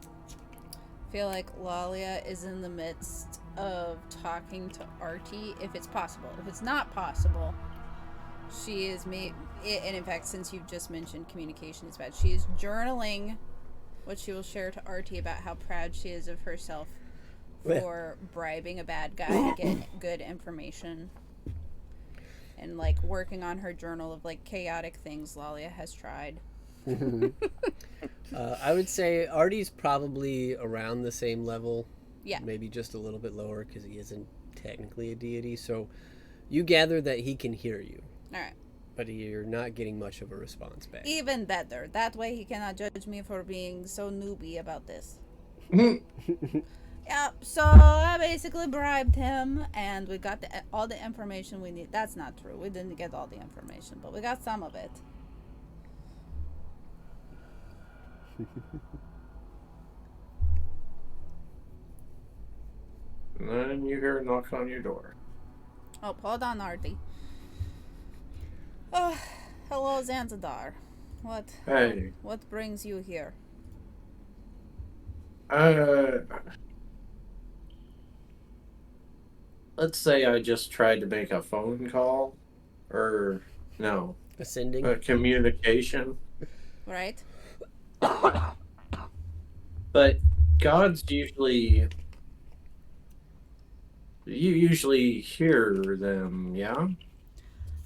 I feel like Lalia is in the midst of talking to Artie, if it's possible. If it's not possible, she is and in fact, since you've just mentioned communication is bad, she is journaling what she will share to Artie about how proud she is of herself for bribing a bad guy to get good information. And like working on her journal of like chaotic things Lalia has tried. I would say Artie's probably around the same level. Yeah. Maybe just a little bit lower because he isn't technically a deity. So you gather that he can hear you. All right. But you're not getting much of a response back. Even better. That way he cannot judge me for being so newbie about this. Yeah, so I basically bribed him, and we got all the information we need. That's not true. We didn't get all the information, but we got some of it. And then you hear a knock on your door. Oh, hold on, Artie. Oh, hello, Zanzadar. Hey. What brings you here? Let's say I just tried to make a phone call, or no, Ascending. a communication. Right? But gods usually, you usually hear them, yeah?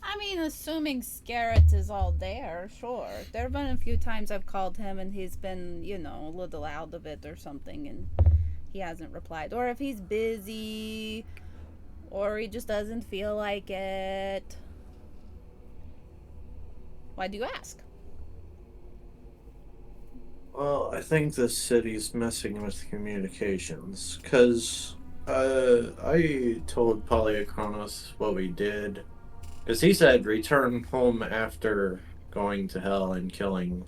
I mean, assuming Scarrett is all there, sure. There have been a few times I've called him and he's been, a little out of it or something and he hasn't replied. Or if he's busy, or he just doesn't feel like it. Why do you ask? Well, I think the city's messing with communications, because I told Polyachronos what we did, because he said return home after going to hell and killing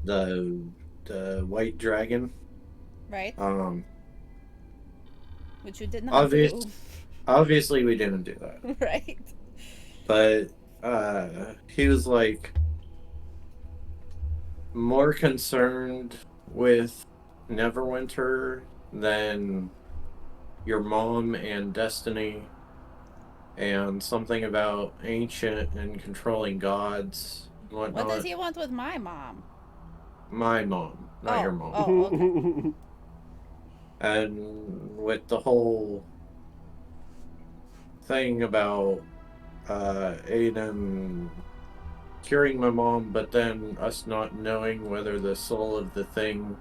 the white dragon. Right? which you did not Obvious- Obviously, we didn't do that. do. Right. But he was like more concerned with Neverwinter than your mom and Destiny, and something about ancient and controlling gods and whatnot. What does he want with my mom? My mom, not your mom. Oh, okay. And with the whole thing about Aiden curing my mom, but then us not knowing whether the soul of the thing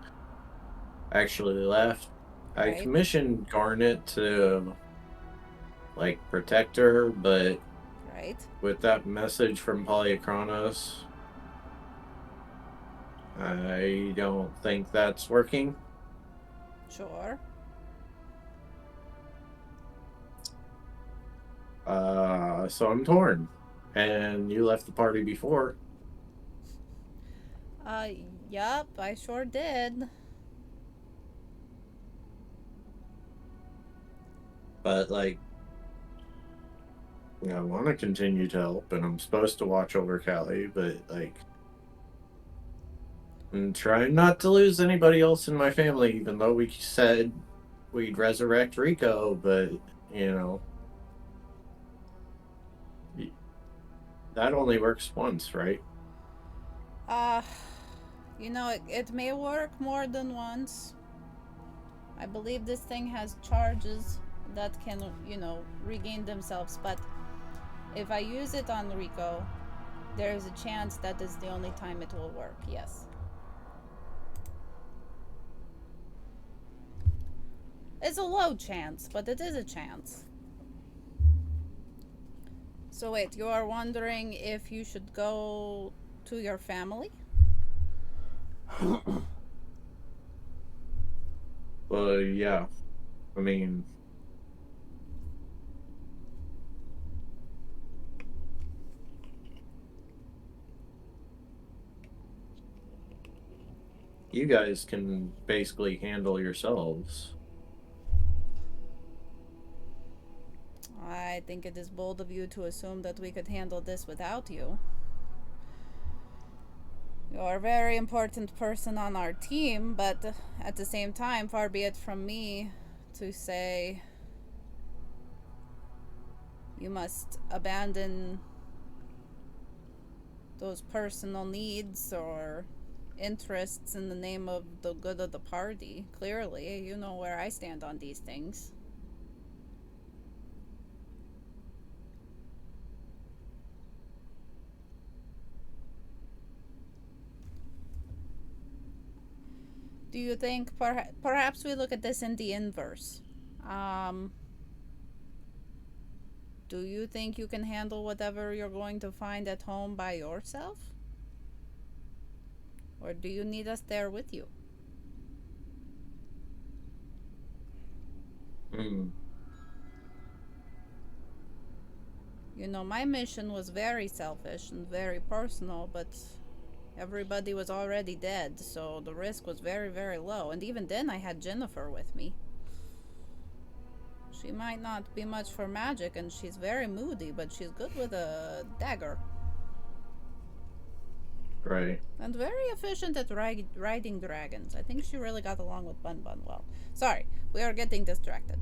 actually left, I Right. commissioned Garnet to like protect her, but Right. with that message from Polychronos, I don't think that's working. Sure. So I'm torn. And you left the party before. Yup, I sure did. But, like, I want to continue to help, and I'm supposed to watch over Callie, but, like, I'm trying not to lose anybody else in my family, even though we said we'd resurrect Rico, but, you know, that only works once, right? You know, it may work more than once. I believe this thing has charges that can, you know, regain themselves, but if I use it on Rico, there is a chance that is the only time it will work, yes. It's a low chance, but it is a chance. So wait, you are wondering if you should go to your family? Well, yeah. I mean, you guys can basically handle yourselves. I think it is bold of you to assume that we could handle this without you. You're a very important person on our team, but at the same time, far be it from me to say you must abandon those personal needs or interests in the name of the good of the party. Clearly, you know where I stand on these things. Do you think perhaps we look at this in the inverse? Do you think you can handle whatever you're going to find at home by yourself? Or do you need us there with you? You know, my mission was very selfish and very personal, but everybody was already dead, so the risk was very, very low. And even then, I had Jennifer with me. She might not be much for magic, and she's very moody, but she's good with a dagger. Right. And very efficient at riding dragons. I think she really got along with Bun Bun well. Sorry, we are getting distracted.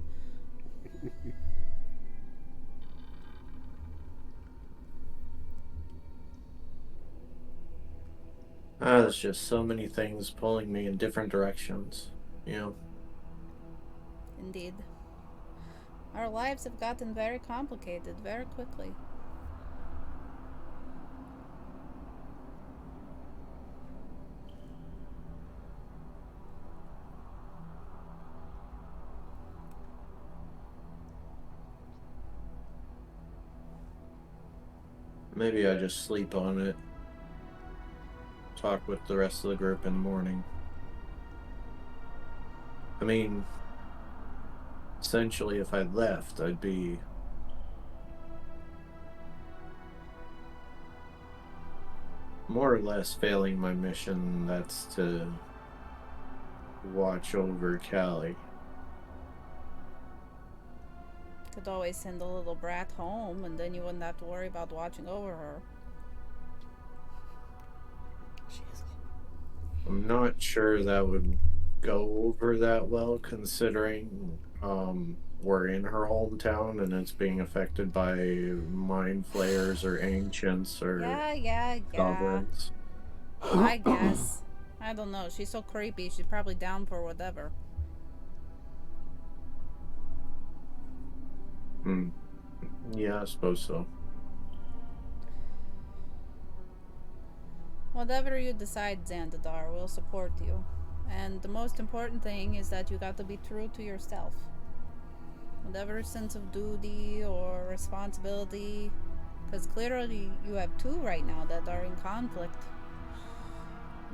There's just so many things pulling me in different directions, you know. Indeed. Our lives have gotten very complicated very quickly. Maybe I just sleep on it. Talk with the rest of the group in the morning. I mean, essentially, if I left, I'd be more or less failing my mission. That's to watch over Callie. Could always send the little brat home, and then you wouldn't have to worry about watching over her. I'm not sure that would go over that well, considering we're in her hometown and it's being affected by mind flayers or ancients or Yeah. sovereigns. I guess. I don't know. She's so creepy. She's probably down for whatever. Yeah, I suppose so. Whatever you decide, Xandadar, we'll support you. And the most important thing is that you got to be true to yourself. Whatever sense of duty or responsibility, because clearly you have two right now that are in conflict.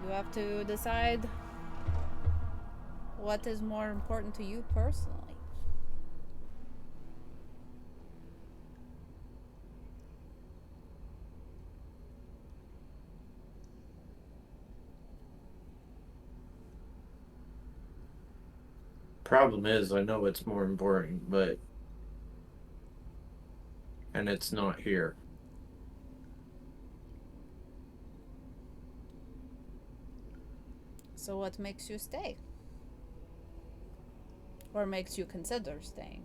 You have to decide what is more important to you personally. Problem is, I know it's more important, but. And it's not here. So what makes you stay? Or makes you consider staying?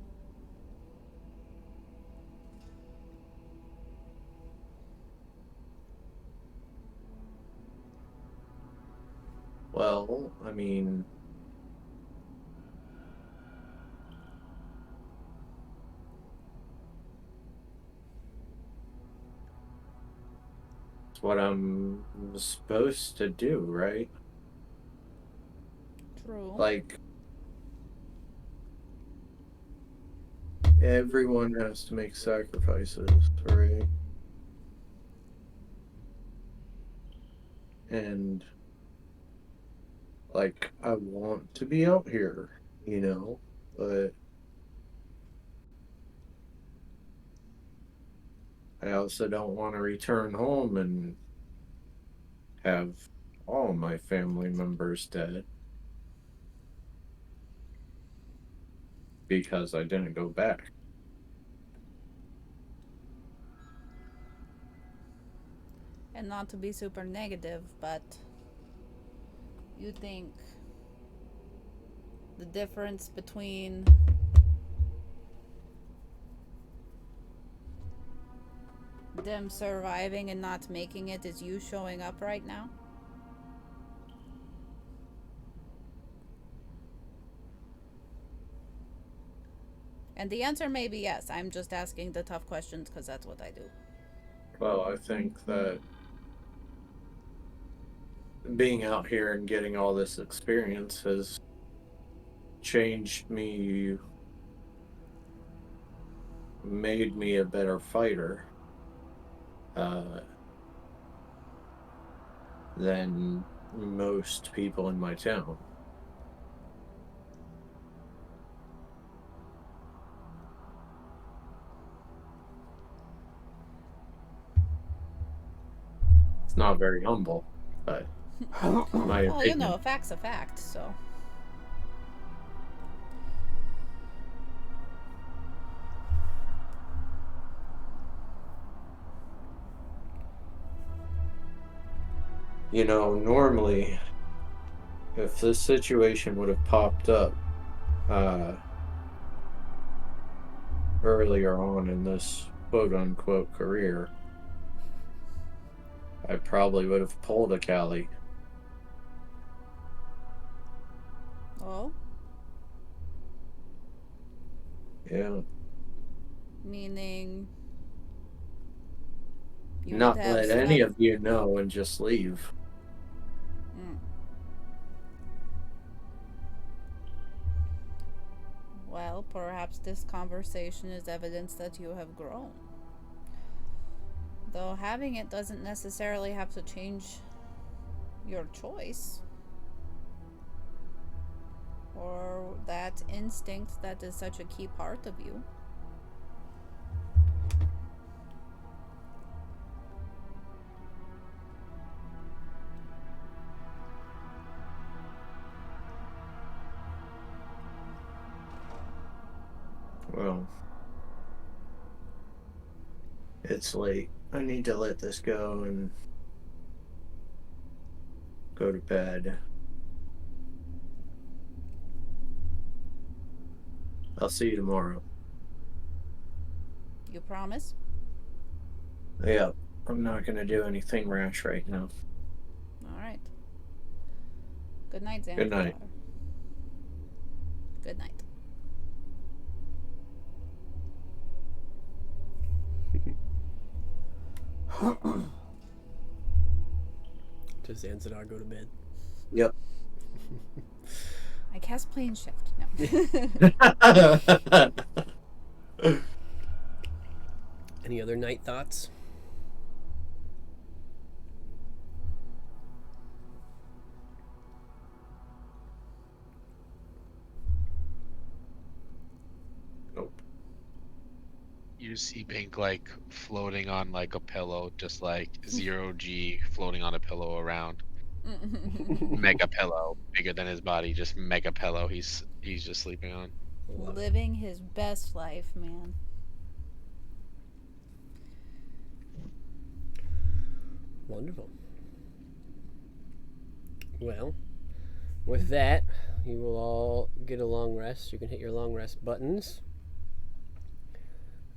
Well, I mean, it's what I'm supposed to do, right? True. Like, everyone has to make sacrifices, right? And, like, I want to be out here, but I also don't want to return home and have all my family members dead because I didn't go back. And not to be super negative, but you think the difference between them surviving and not making it is you showing up right now? And the answer may be yes. I'm just asking the tough questions because that's what I do. Well, I think that being out here and getting all this experience has changed me, made me a better fighter than most people in my town. It's not very humble, but my Well, opinion. a fact's a fact, so. Normally, if this situation would have popped up earlier on in this quote-unquote career, I probably would have pulled a Callie. Oh? Yeah. Meaning... Not let any of you know and just leave. Well, perhaps this conversation is evidence that you have grown. Though having it doesn't necessarily have to change your choice. Or that instinct that is such a key part of you. Well, It's late. I need to let this go and go to bed. I'll see you tomorrow. You promise? Yeah, I'm not gonna do anything rash right now. All right. Good night, Xanathar. Good night. Good night. Does Zanzibar go to bed? Yep. I cast plane shift. No. Any other night thoughts? Nope. You see Bink like floating on like a pillow, just like 0G floating on a pillow around. Mega pillow, bigger than his body, just mega pillow. He's just sleeping on. Love it. Living his best life, man. Wonderful. Well, with that, you will all get a long rest. You can hit your long rest buttons.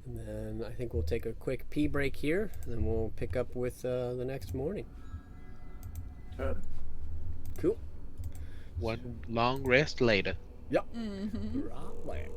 And then I think we'll take a quick pee break here, and then we'll pick up with the next morning. Cool. One long rest later. Mm-hmm. Right.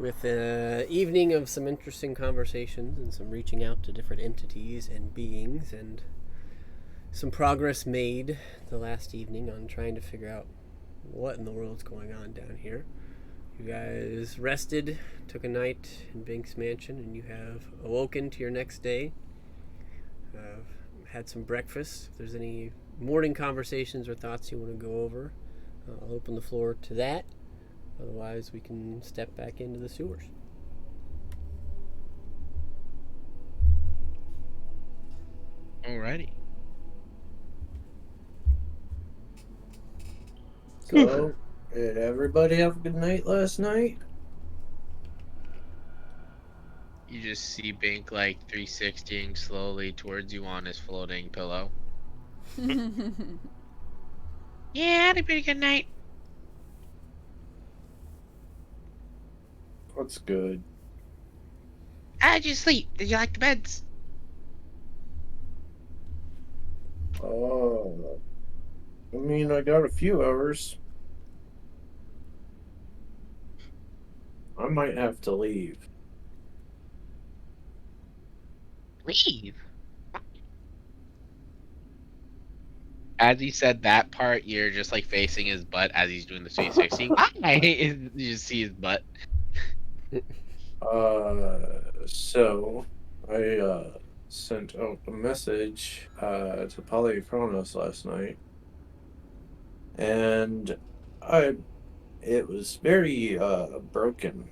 with an evening of some interesting conversations and some reaching out to different entities and beings, and some progress made the last evening on trying to figure out what in the world's going on down here. You guys rested, took a night in Bink's mansion, and you have awoken to your next day. Had some breakfast. If there's any morning conversations or thoughts you want to go over, I'll open the floor to that. Otherwise, we can step back into the sewers. Alrighty. So, did everybody have a good night last night? You just see Bink like 360ing slowly towards you on his floating pillow. Yeah, I had a pretty good night. That's good. How'd you sleep? Did you like the beds? I mean, I got a few hours. I might have to leave. Leave. As he said that part, you're just like facing his butt as he's doing the 360. Why? You just see his butt. So I sent out a message to Polychronos last night, and it was very broken.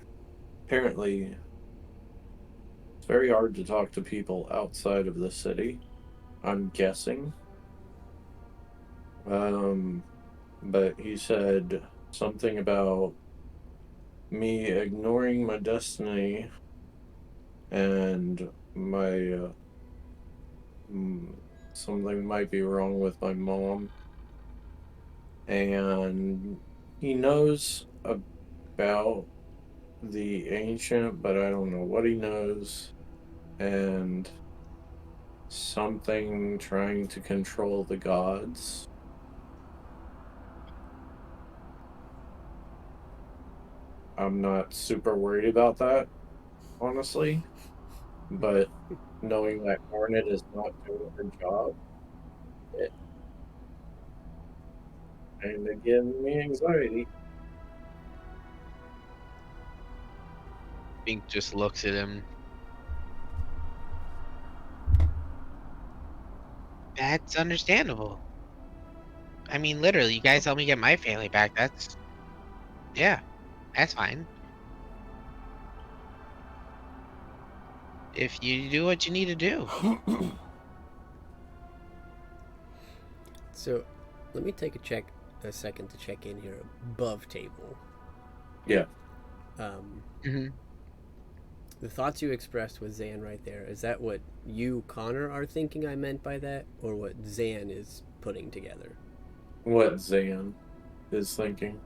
Apparently, it's very hard to talk to people outside of the city, I'm guessing. But he said something about me ignoring my destiny and my something might be wrong with my mom, and he knows about the ancient, but I don't know what he knows, and something trying to control the gods. I'm not super worried about that, honestly, but knowing that Hornet is not doing her job, it kind of gives me anxiety. Bink just looks at him. That's understandable. I mean, literally, you guys helped me get my family back. Yeah, that's fine. If you do what you need to do. So, let me take a second to check in here above table. Yeah. The thoughts you expressed with Zan right there, is that what you, Connor, are thinking I meant by that, or what Zan is putting together? What Zan is thinking.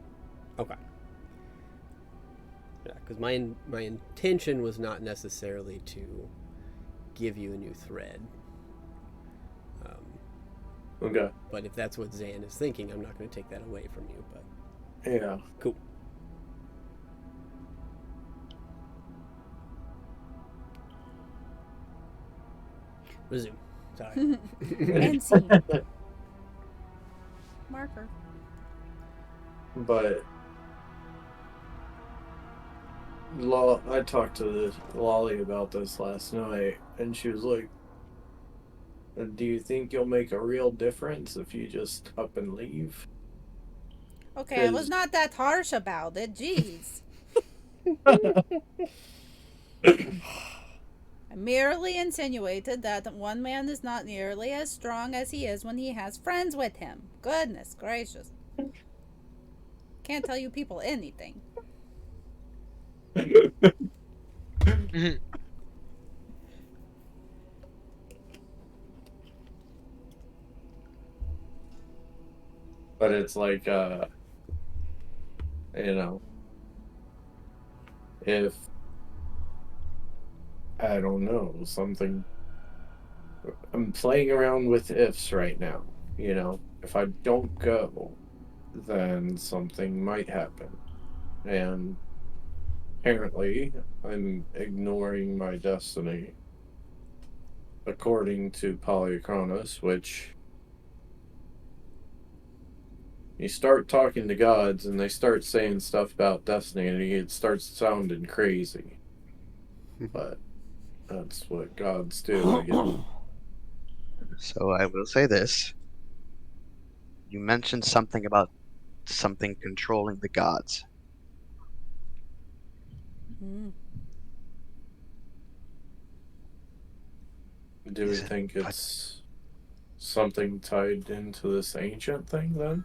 Okay. Yeah, because my intention was not necessarily to give you a new thread. Okay. But if that's what Zan is thinking, I'm not going to take that away from you. But Yeah. cool. Resume. Sorry. And scene. Marker. But I talked to Lolly about this last night, and she was like, do you think you'll make a real difference if you just up and leave? Okay, I was not that harsh about it. Jeez. I merely insinuated that one man is not nearly as strong as he is when he has friends with him. Goodness gracious. Can't tell you people anything. But it's like, if, I don't know, something, I'm playing around with ifs right now, if I don't go, then something might happen, and apparently, I'm ignoring my destiny. According to Polychronos, which you start talking to gods and they start saying stuff about destiny and it starts sounding crazy. But that's what gods do, I guess. So I will say this. You mentioned something about something controlling the gods. Hmm. Do we Is it think it's something tied into this ancient thing then?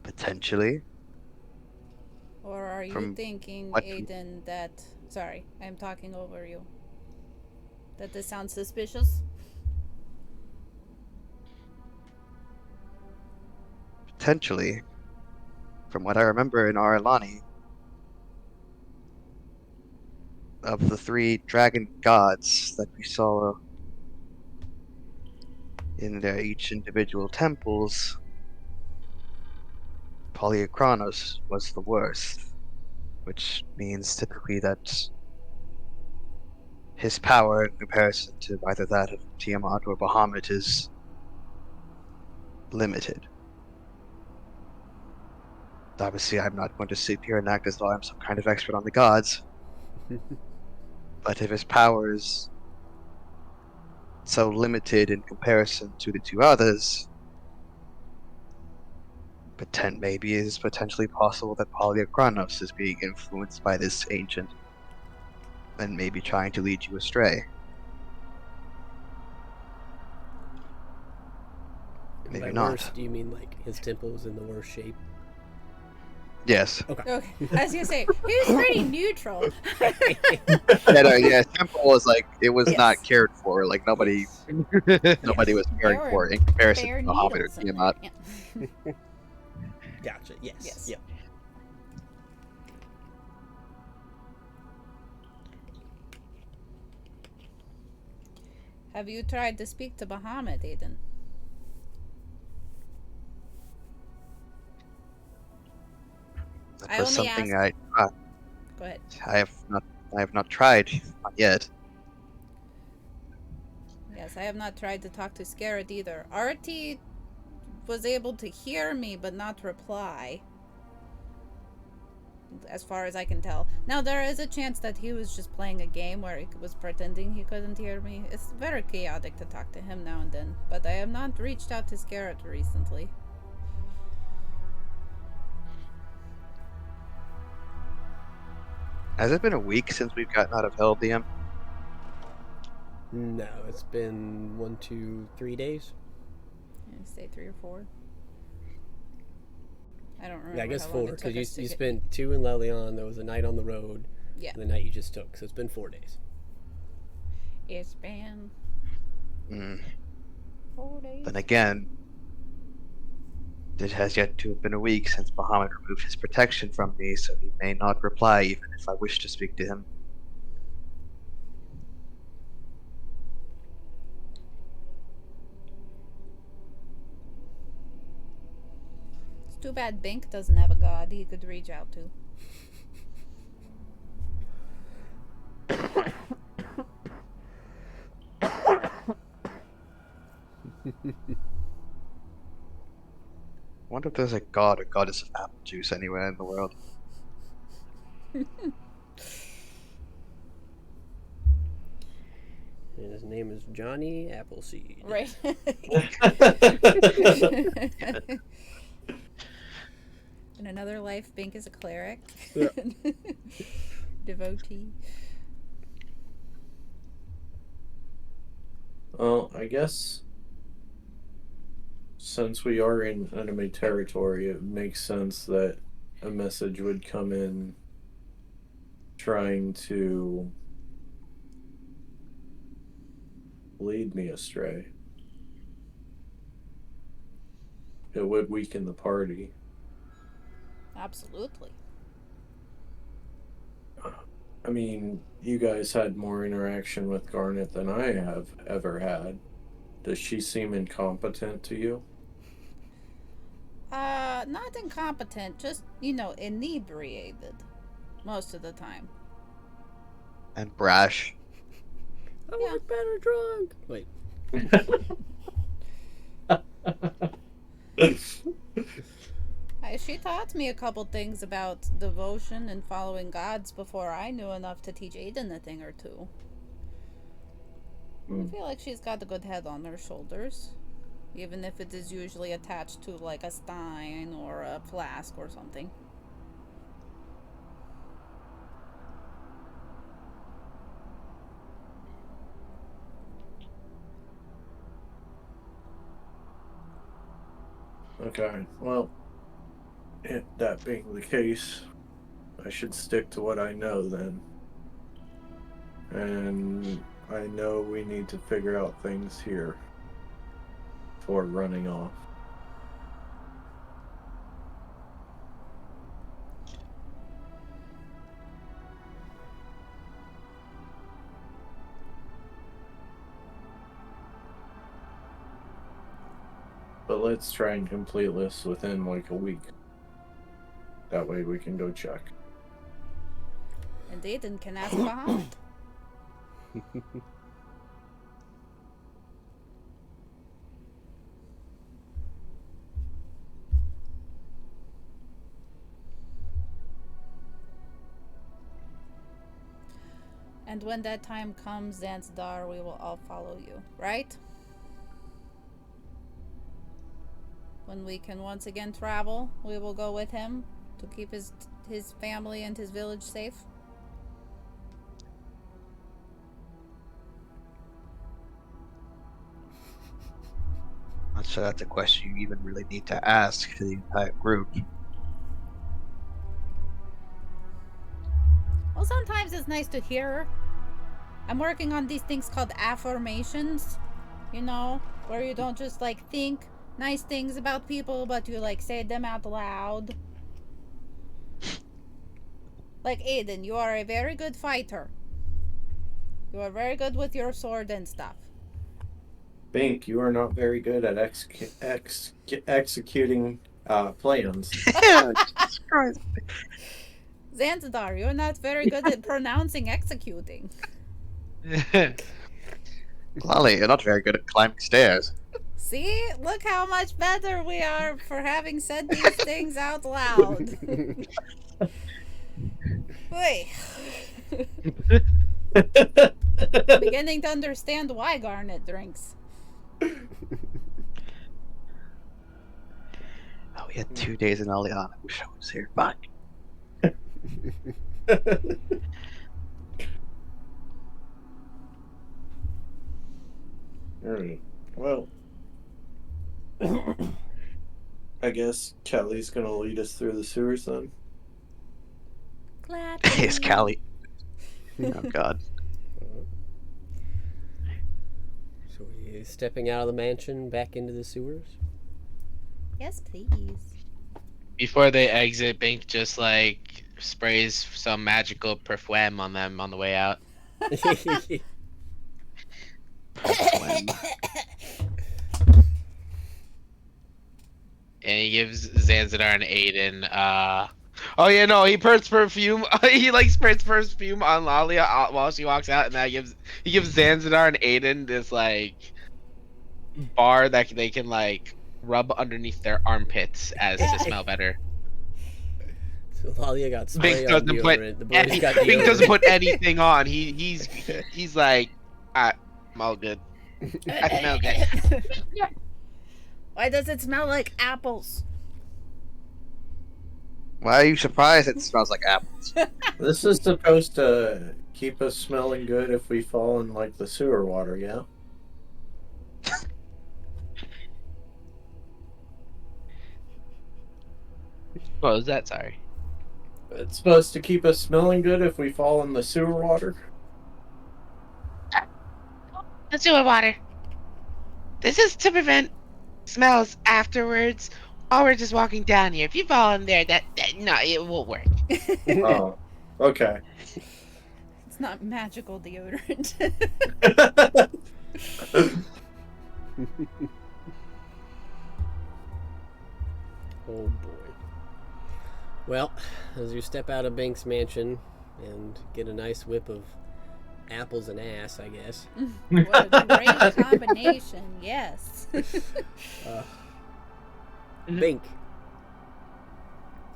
Potentially. Or are you From thinking, what- Aiden, that. Sorry, I'm talking over you. That this sounds suspicious? Potentially. From what I remember in Aralani, of the 3 dragon gods that we saw in their each individual temples, Polychronos was the worst, which means typically that his power in comparison to either that of Tiamat or Bahamut is limited. Obviously, I'm not going to sit here and act as though I'm some kind of expert on the gods, but if his power is so limited in comparison to the 2 others, maybe it is potentially possible that Polychronos is being influenced by this ancient and maybe trying to lead you astray. Maybe By not. worse, do you mean like his temple was in the worst shape? Yes. Okay. I was gonna say, he was pretty neutral. Yeah, temple was like, it was Yes. not cared for. Like nobody was caring There for were it in comparison bare to Bahamut or needles in there. Tiamat. Yeah. Gotcha. Yes. Yes. Yep. Have you tried to speak to Bahamut, Aiden? That I was only something Go ahead. I have not tried, not yet. Yes, I have not tried to talk to Scarret either. Artie was able to hear me but not reply. As far as I can tell. Now, there is a chance that he was just playing a game where he was pretending he couldn't hear me. It's very chaotic to talk to him now and then, but I have not reached out to Scarret recently. Has it been a week since we've gotten out of Heldium? No, it's been 1, 2, 3 days. Say 3 or 4. I don't remember. Yeah, I guess how long 4 it took because us to you get- spent 2 in Lelion. There was a night on the road. Yeah. And the night you just took, so it's been 4 days. It's been Mm. 4 days. Then again, it has yet to have been a week since Bahamut removed his protection from me, so he may not reply even if I wish to speak to him. It's too bad Bink doesn't have a god he could reach out to. I wonder if there's a god or goddess of apple juice anywhere in the world. And his name is Johnny Appleseed. Right. In another life, Bink is a cleric. Yeah. Devotee. Well, I guess since we are in enemy territory, it makes sense that a message would come in trying to lead me astray. It would weaken the party. Absolutely. I mean, you guys had more interaction with Garnet than I have ever had. Does she seem incompetent to you? Not incompetent, just, inebriated. Most of the time. And brash. I Yeah. want better drunk. Wait. She taught me a couple things about devotion and following gods before I knew enough to teach Aiden a thing or two. I feel like she's got a good head on her shoulders. Even if it is usually attached to like a stein or a flask or something. Okay, well, that being the case, I should stick to what I know then. And I know we need to figure out things here before running off. But let's try and complete this within like a week. That way we can go check. And Aiden can ask Bahamut. And when that time comes, Zanzibar, we will all follow you, right? When we can once again travel, we will go with him to keep his family and his village safe. Not sure that's a question you even really need to ask to the entire group. Well, sometimes it's nice to hear. I'm working on these things called affirmations, where you don't just like think nice things about people, but you like say them out loud. Like Aiden, you are a very good fighter. You are very good with your sword and stuff. Bink, you are not very good at executing plans. Jesus Christ. Zanzibar, you're not very good at pronouncing executing. Lolly, you're not very good at climbing stairs. See? Look how much better we are for having said these things out loud. Wait. Beginning to understand why Garnet drinks. Oh, we had 2 days in Aliana. I wish I was here. Fuck. Alright. Well, I guess Kelly's gonna lead us through the sewers then. Glad. Yes, Callie. Oh, God. So we stepping out of the mansion back into the sewers? Yes, please. Before they exit, Bink just like sprays some magical perfume on them on the way out. And he gives Zanzibar and Aiden, oh yeah, no, he puts perfume, he like sprays perfume on Lalia while she walks out, and he gives Zanzibar and Aiden this like bar that they can like rub underneath their armpits as to smell better. So Lalia got spray Bink on doesn't put deodorant. The boys got deodorant. Bink doesn't put anything on. He's like, I'm all good. I smell good. Why does it smell like apples? Why are you surprised it smells like apples? This is supposed to keep us smelling good if we fall in like the sewer water, yeah? What was that? Sorry. It's supposed to keep us smelling good if we fall in the sewer water. The sewer water. This is to prevent smells afterwards while we're just walking down here. If you fall in there, that no, it won't work. Oh, okay. It's not magical deodorant. as you step out of Bink's mansion and get a nice whip of apples and ass, I guess. What a great combination, yes. Bink,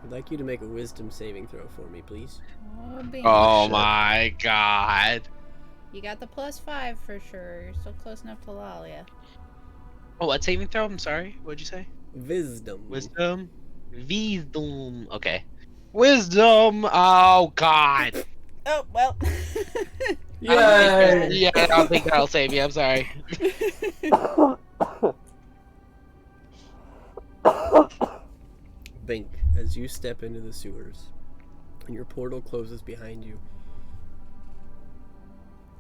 I'd like you to make a wisdom saving throw for me, please. Oh, Bink. Oh shit. my god. You got the +5 for sure. You're still close enough to Lalia. Oh, what saving throw? I'm sorry. What'd you say? Wisdom. Wisdom? Wisdom. Okay. Wisdom. Oh god. Oh, well. Yay! Yeah, I don't think that'll save me. I'm sorry. Bink, as you step into the sewers and your portal closes behind you,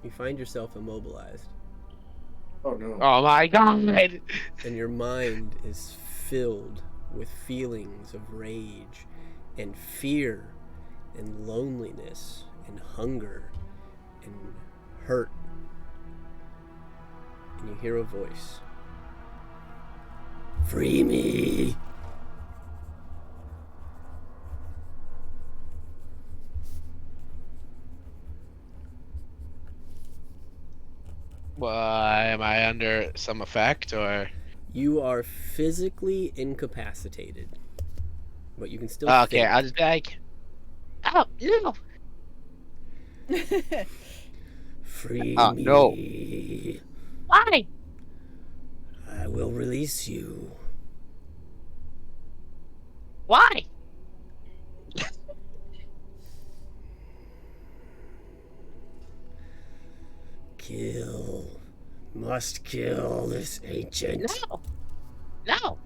you find yourself immobilized, Oh no. Oh my god. and your mind is filled with feelings of rage and fear and loneliness and hunger and hurt. And you hear a voice. Free me! Am I under some effect or? You are physically incapacitated, but you can still Okay, think. I'll just be like, oh no. Free Ah, me. no. Why? I will release you. Why? Kill. Must kill this ancient. No. No.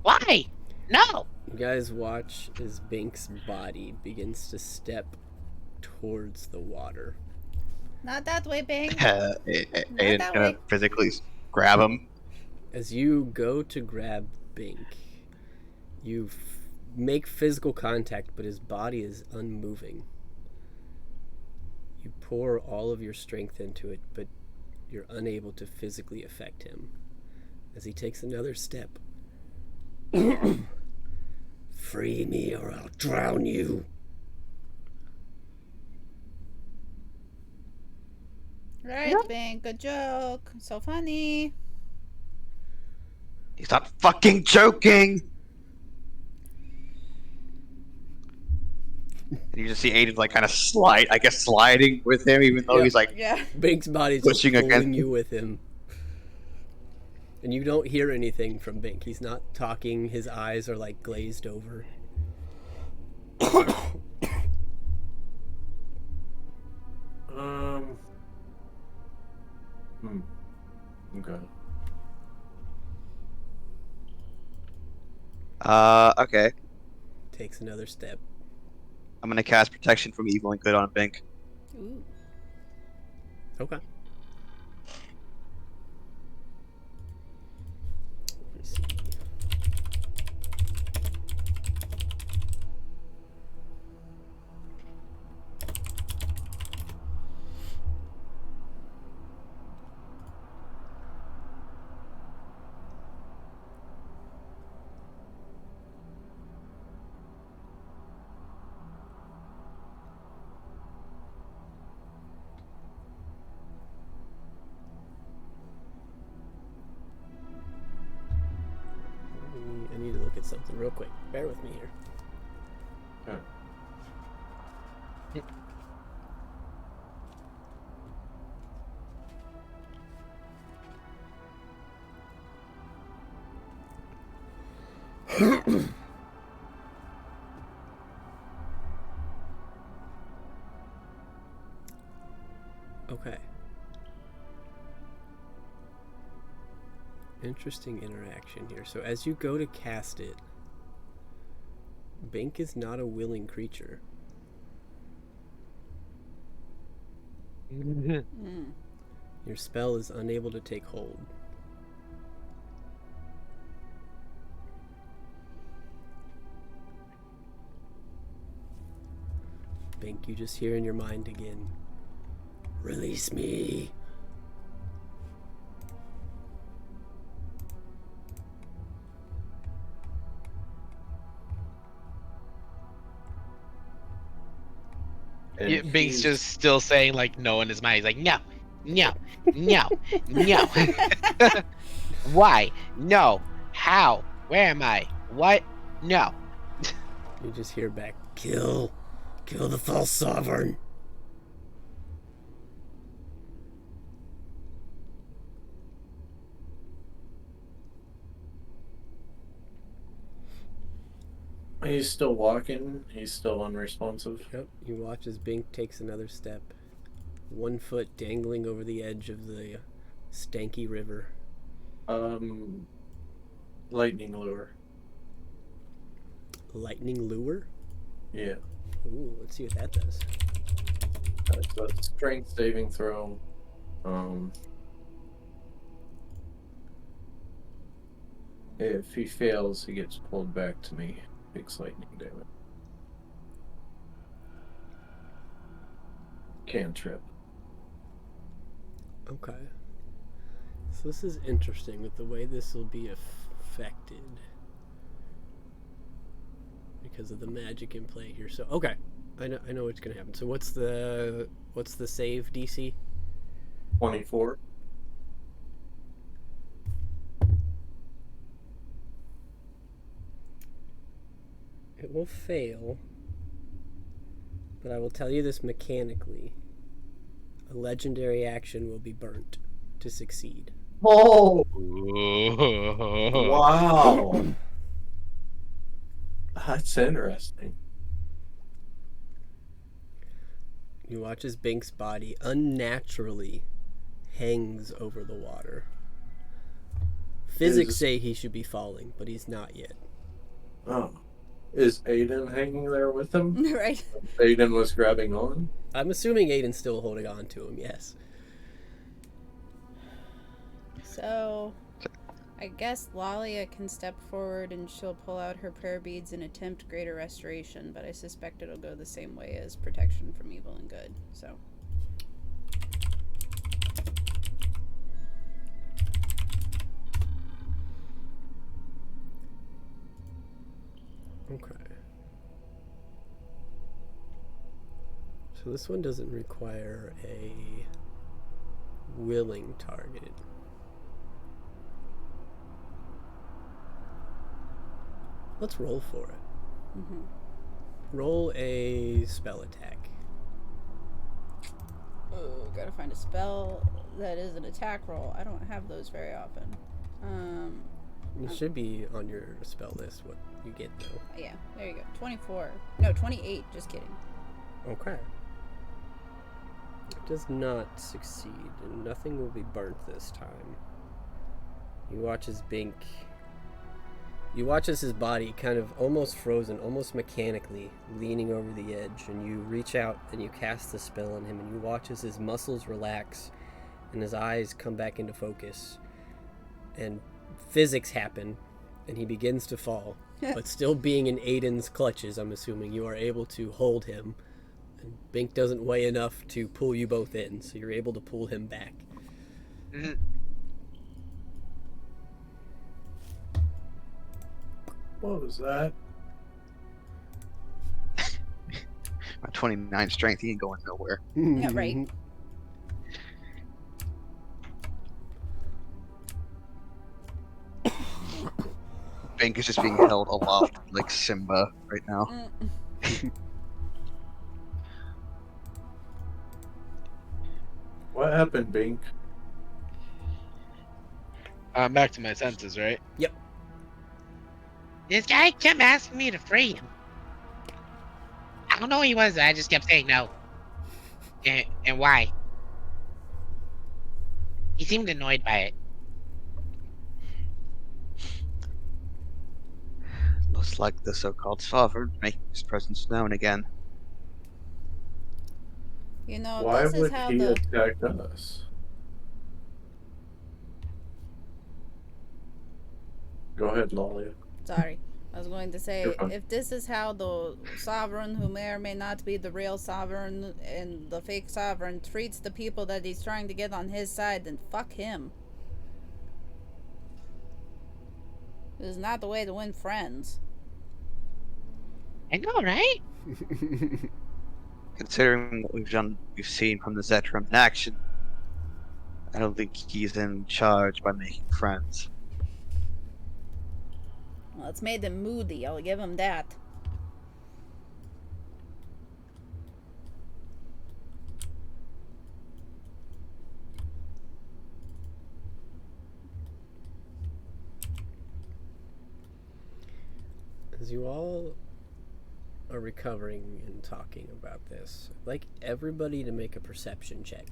Why? No. You guys watch as Bink's body begins to step towards the water. Not that way, Bink. Aiden's that gonna way. physically grab him. As you go to grab Bink, you make physical contact, but his body is unmoving. You pour all of your strength into it, but you're unable to physically affect him. As he takes another step. Free me or I'll drown you. Right, Bink. Good joke. So funny. He's not fucking joking. And you just see Aiden like kind of sliding with him, even though Yeah. he's like, Yeah. Bink's body's just Pushing pulling against- you with him. And you don't hear anything from Bink. He's not talking. His eyes are like glazed over. Okay. okay. Takes another step. I'm gonna cast protection from evil and good on Bink. Ooh. Okay. Let's see. I need to look at something real quick. Bear with me here. Okay. Okay. Interesting interaction here. So as you go to cast it, Bink is not a willing creature. Mm. Your spell is unable to take hold. Bink, you just hear in your mind again, release me. And Bink's he's- just still saying like no in his mind. He's like, no, no, no, no. Why? No. How? Where am I? What? No. You just hear back, kill the false sovereign. He's still walking. He's still unresponsive. Yep, you watch as Bink takes another step, 1 foot dangling over the edge of the stanky river. Lightning lure. Lightning lure? Yeah. Ooh, let's see what that does. It's a strength saving throw. If he fails, he gets pulled back to me. Takes lightning damage. Cantrip. Okay. So this is interesting with the way this will be affected. Because of the magic in play here. So okay. I know what's gonna happen. So what's the save DC? 24. It will fail. But I will tell you this mechanically. A legendary action will be burnt to succeed. Oh! Wow. Wow! That's interesting. You watch as Bink's body unnaturally hangs over the water. Physics Is- say he should be falling, but he's not yet. Oh. Is Aiden hanging there with him? Right. Aiden was grabbing on? I'm assuming Aiden's still holding on to him, yes. So, I guess Lalia can step forward and she'll pull out her prayer beads and attempt greater restoration, but I suspect it'll go the same way as protection from evil and good, so. Okay. So this one doesn't require a willing target. Let's roll for it. Mm-hmm. Roll a spell attack. Oh, gotta find a spell that is an attack roll. I don't have those very often. It should be on your spell list what you get though. Yeah, there you go. 24. No, 28. Just kidding. Okay. It does not succeed, and nothing will be burnt this time. You watch as Bink. You watch as his body kind of almost frozen, almost mechanically, leaning over the edge, and you reach out and you cast the spell on him, and you watch as his muscles relax and his eyes come back into focus, and physics happen, and he begins to fall. But still being in Aiden's clutches, I'm assuming, you are able to hold him. And Bink doesn't weigh enough to pull you both in, so you're able to pull him back. Mhm. What was that? My 29 strength, he ain't going nowhere. Yeah, right. Bink is just being held aloft like Simba right now. What happened, Bink? I'm back to my senses, right? Yep. This guy kept asking me to free him. I don't know who he was. I just kept saying no. And why? He seemed annoyed by it. Looks like the so-called sovereign making his presence known again. You know, Why this is would how he the attack us? Go ahead, Lalia. Sorry. I was going to say, You're fine. if this is how the sovereign, who may or may not be the real sovereign, and the fake sovereign, treats the people that he's trying to get on his side, then fuck him. This is not the way to win friends. I know, right? Considering what we've seen from the Zetram in action, I don't think he's in charge by making friends. Well, it's made them moody, I'll give him that. As you all are recovering and talking about this, I'd like everybody to make a perception check.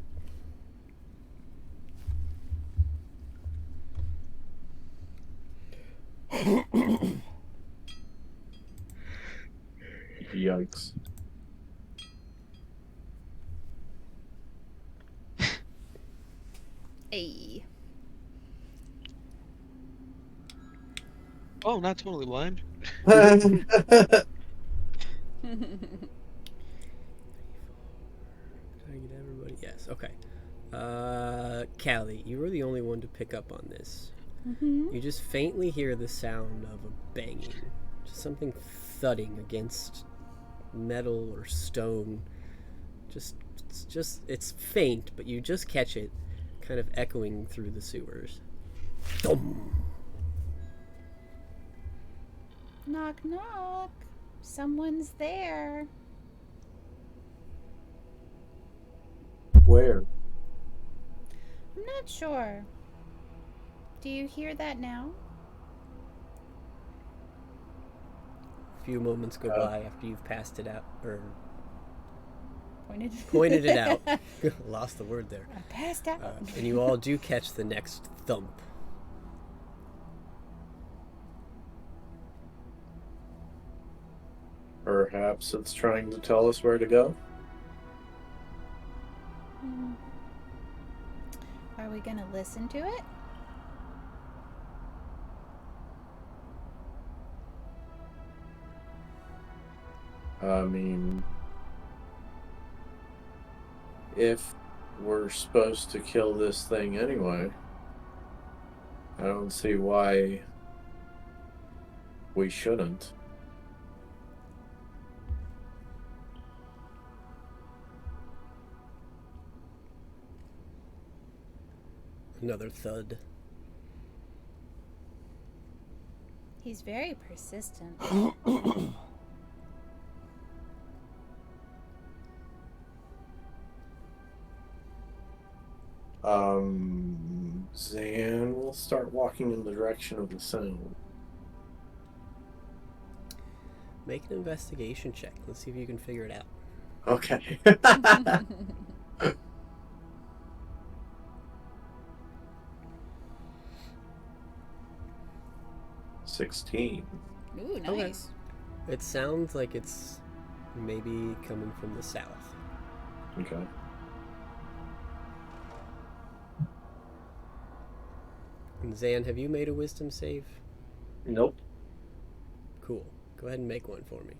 Yikes. Hey. Oh, not totally blind. Trying to get everybody. Yes. Okay. Callie, you were the only one to pick up on this. You just faintly hear the sound of a banging, just something thudding against metal or stone. It's faint, but you just catch it, kind of echoing through the sewers. Dum. Knock, knock. Someone's there. Where? I'm not sure. Do you hear that now? A few moments go by after you've passed it out, or Pointed it out. Lost the word there. I passed out. And you all do catch the next thump. Perhaps it's trying to tell us where to go? Are we gonna listen to it? I mean, if we're supposed to kill this thing anyway, I don't see why we shouldn't. Another thud. He's very persistent. Zan will start walking in the direction of the sound. Make an investigation check. Let's see if you can figure it out. Okay. 16. Ooh, nice. Okay. It sounds like it's maybe coming from the south. Okay. And Zan, have you made a wisdom save? Nope. Cool. Go ahead and make one for me.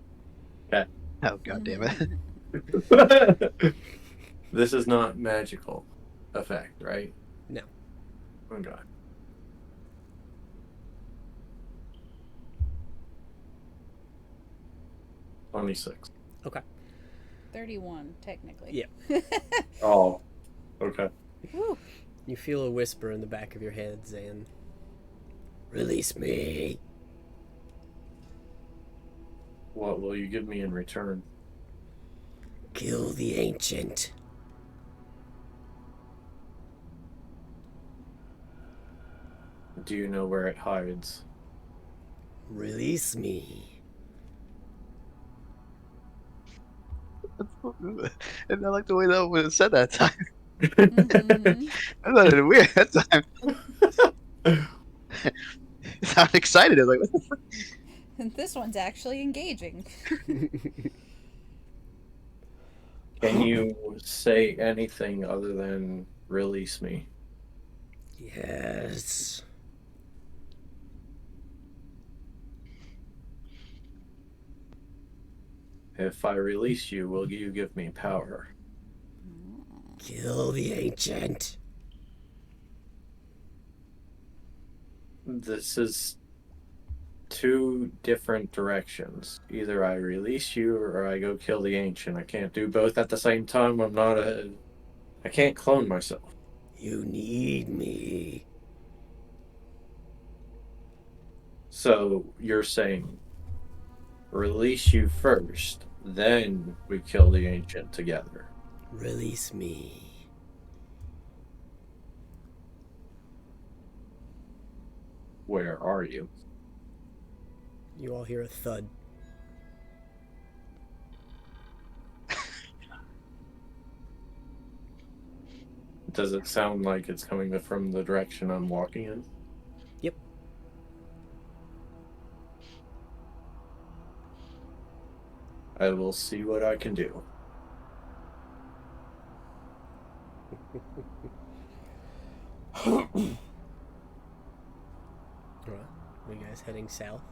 Oh, god damn it. This is not magical effect, right? No. Oh god. $26. 31, technically. Yeah. Oh. Okay. Woo. You feel a whisper in the back of your head, Zan. Release me. What will you give me in return? Kill the ancient. Do you know where it hides? Release me. And I like the way that was said that time. Mhm. I thought it was weird that time. It sounded excited. I was like, what the fuck? This one's actually engaging. Can you say anything other than release me? Yes. If I release you, will you give me power? Kill the ancient. This is two different directions. Either I release you or I go kill the ancient. I can't do both at the same time. I can't clone myself. You need me. So you're saying release you first, then we kill the ancient together. Release me. Where are you? You all hear a thud. Does it sound like it's coming from the direction I'm walking in? Yep. I will see what I can do. Alright. Are you guys heading south?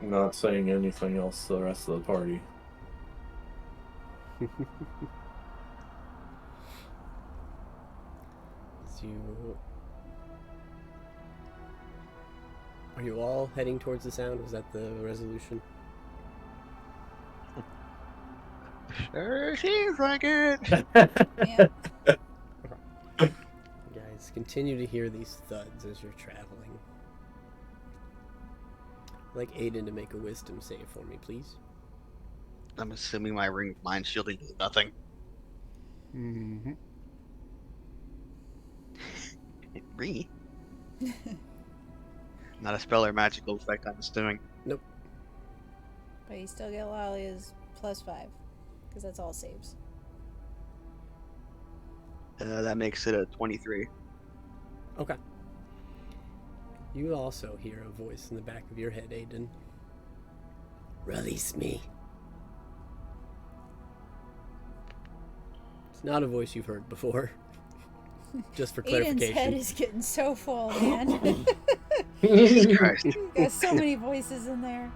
I'm not saying anything else to the rest of the party. Are you all heading towards the sound? Was that the resolution? Sure seems like it. Yeah. You guys continue to hear these thuds as you're traveling. I'd like Aiden to make a wisdom save for me, please. I'm assuming my ring of mind shielding does nothing. Mm-hmm. Me? Not a spell or magical effect, I'm assuming. But you still get Lalia's +5, because that's all saves. That makes it a 23. Okay. You also hear a voice in the back of your head, Aiden. Release me. It's not a voice you've heard before. Just for clarification. Aiden's head is getting so full, man. Jesus Christ. There's so many voices in there.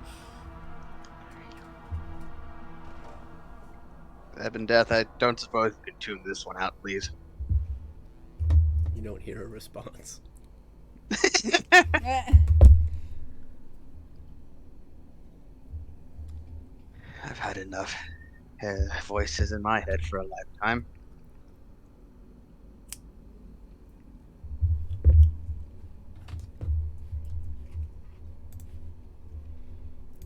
Eben Death, I don't suppose you could tune this one out, please. You don't hear a response. I've had enough voices in my head for a lifetime.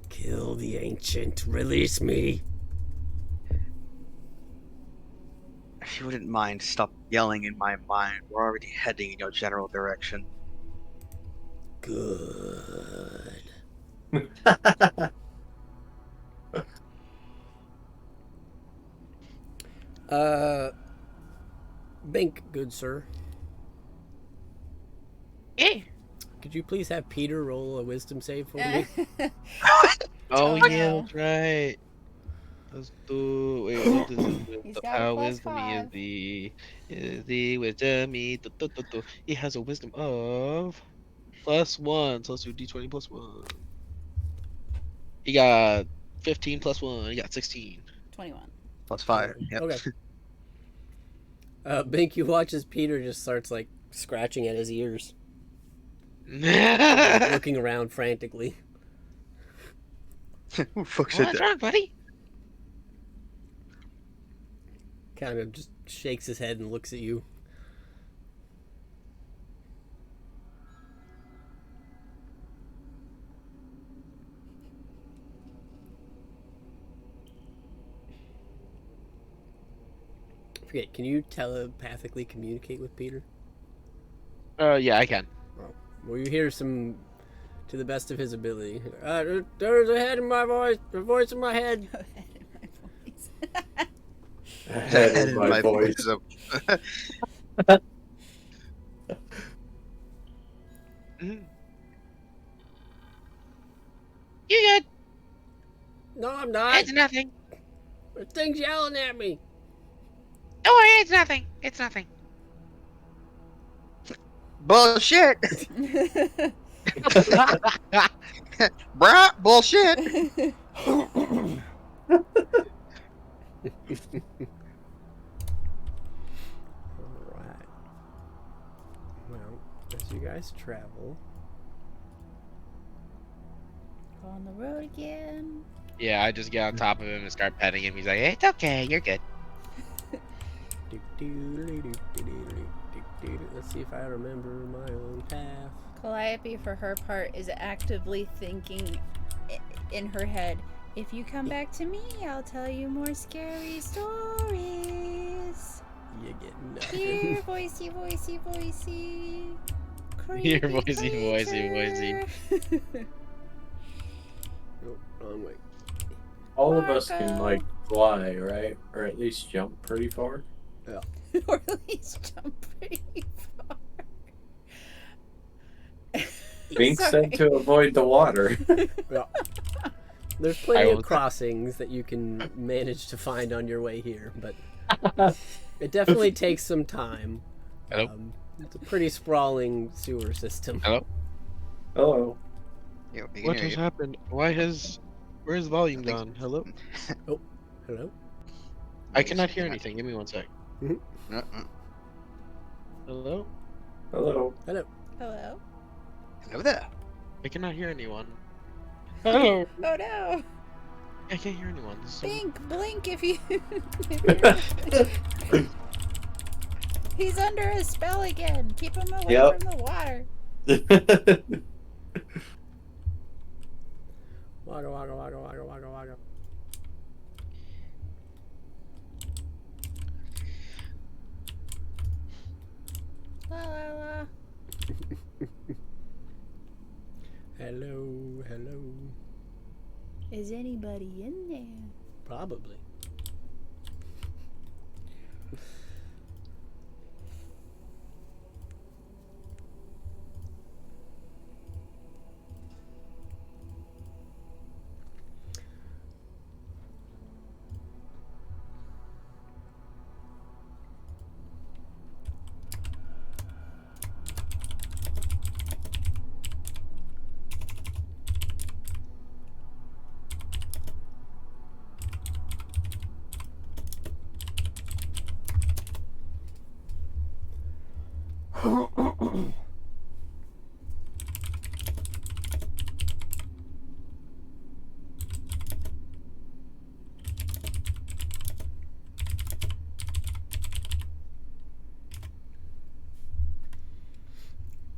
Kill the ancient. Release me. If you wouldn't mind, stop yelling in my mind. We're already heading in your general direction. Good. Bink, good sir. Yeah. Could you please have Peter roll a wisdom save for me? Oh, Oh, yeah, no. that's right. Let's do. Wait, what does it do? He's got a How plus wisdom five. is the wisdom He has a wisdom of +1. So let's do D20 +1. He got 15 +1. He got 16. 21. +5. Yep. Okay. Bink, you watch as Peter just starts like scratching at his ears, looking around frantically. Who fucks it? What's wrong, buddy? Kind of just shakes his head and looks at you. Forget, can you telepathically communicate with Peter? Yeah, I can. Well, you hear some, to the best of his ability. There's a head in my voice, a voice in my head. Head in my voice. Mhm. You good? No, I'm not. It's nothing. There's things yelling at me. Don't worry, it's nothing. It's nothing. Bullshit! Bruh, bullshit! guys travel. On the road again. Yeah, I just get on top of him and start petting him. He's like, "It's okay, you're good." Let's see if I remember my own path. Calliope, for her part, is actively thinking in her head, if you come back to me, I'll tell you more scary stories. You get Here, nothing. voicey, voicey, voicey. Here, Creepy voicey, voicey, voicey. creature. Oh, wrong way. All of us can Marco. like fly, right? Or at least jump pretty far. Or at least jump pretty far. Bink Sorry. said to avoid the water. There's plenty I of will- crossings that you can manage to find on your way here, but it definitely takes some time. Hello? It's a pretty sprawling sewer system. Hello? Hello. Yeah, we can What hear has you. happened? Where's volume Nothing's- gone? Hello? Hello? I cannot hear anything. Give me one sec. Hello? Hello. Hello? Hello there. I cannot hear anyone. Hello? Oh no! I can't hear anyone. This is so... Blink if you. He's under a spell again. Keep him away Yep. from the water. Wagga, wagga, wagga, wagga, wagga, wagga. La la la. Hello, hello. Is anybody in there? Probably.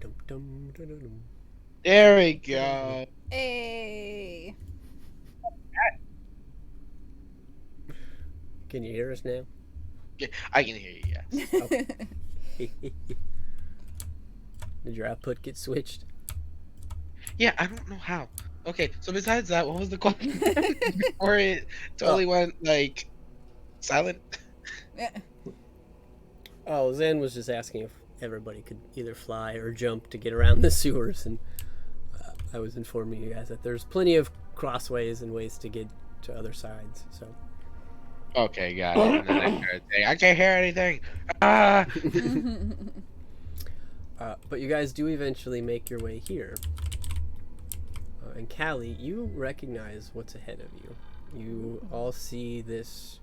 Dum, dum, dum, dum, dum. There we go. Hey. Can you hear us now? Yeah, I can hear you, yes. Did your output get switched? Yeah, I don't know how. Okay, so besides that, what was the question? Before it totally went, like, silent? Oh, Zen was just asking if everybody could either fly or jump to get around the sewers, and I was informing you guys that there's plenty of crossways and ways to get to other sides. So Okay, got it. And then I started saying, I can't hear anything. Ah! but you guys do eventually make your way here. And Callie, you recognize what's ahead of you. You all see this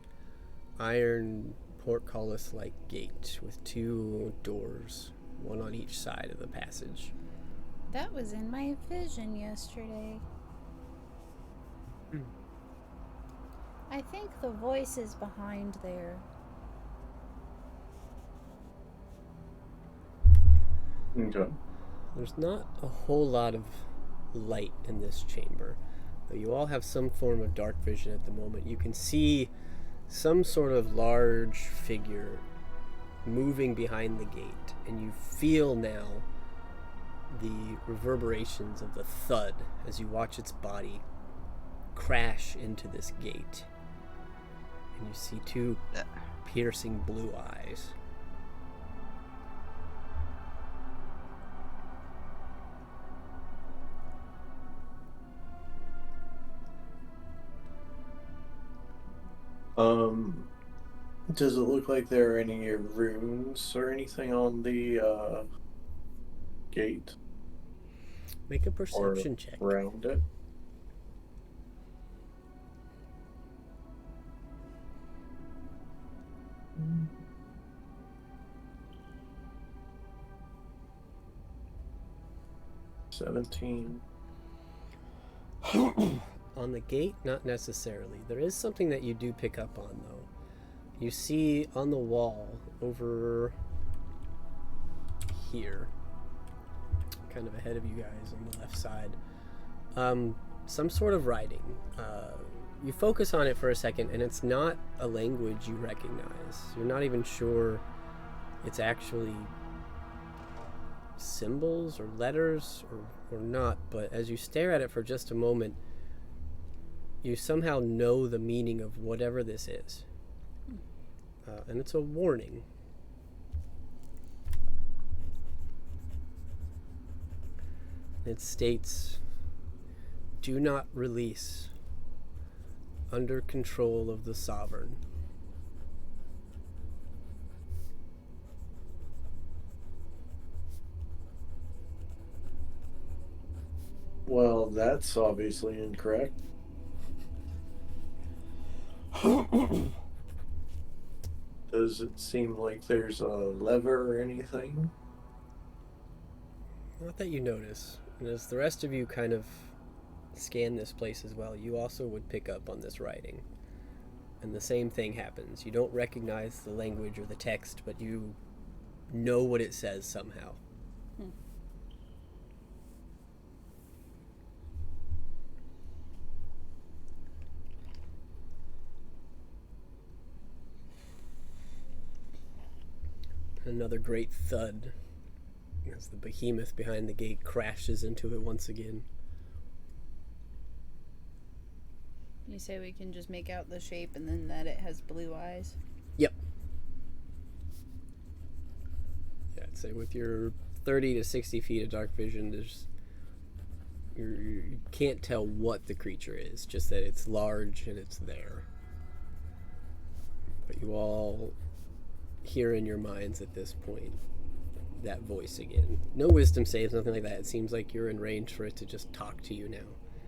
iron portcullis-like gate with two doors, one on each side of the passage. That was in my vision yesterday. I think the voice is behind there. Okay. There's not a whole lot of light in this chamber, though you all have some form of dark vision at the moment. You can see some sort of large figure moving behind the gate, and you feel now the reverberations of the thud as you watch its body crash into this gate. And you see two piercing blue eyes. Does it look like there are any runes or anything on the gate Make a or perception check. around it? 17. On the gate, not necessarily. There is something that you do pick up on, though. You see on the wall over here, kind of ahead of you guys on the left side, some sort of writing. You focus on it for a second, and it's not a language you recognize. You're not even sure it's actually symbols or letters or not, but as you stare at it for just a moment, you somehow know the meaning of whatever this is. And it's a warning. It states, "Do not release. Under control of the sovereign." Well, that's obviously incorrect. Does it seem like there's a lever or anything? Not that you notice. And as the rest of you kind of scan this place as well, you also would pick up on this writing. And the same thing happens. You don't recognize the language or the text, but you know what it says somehow. Another great thud as the behemoth behind the gate crashes into it once again. You say we can just make out the shape and then that it has blue eyes? Yep. Yeah, I'd say with your 30 to 60 feet of dark vision, you can't tell what the creature is, just that it's large and it's there. But you all hear in your minds at this point that voice again. No wisdom saves, nothing like that. It seems like you're in range for it to just talk to you now.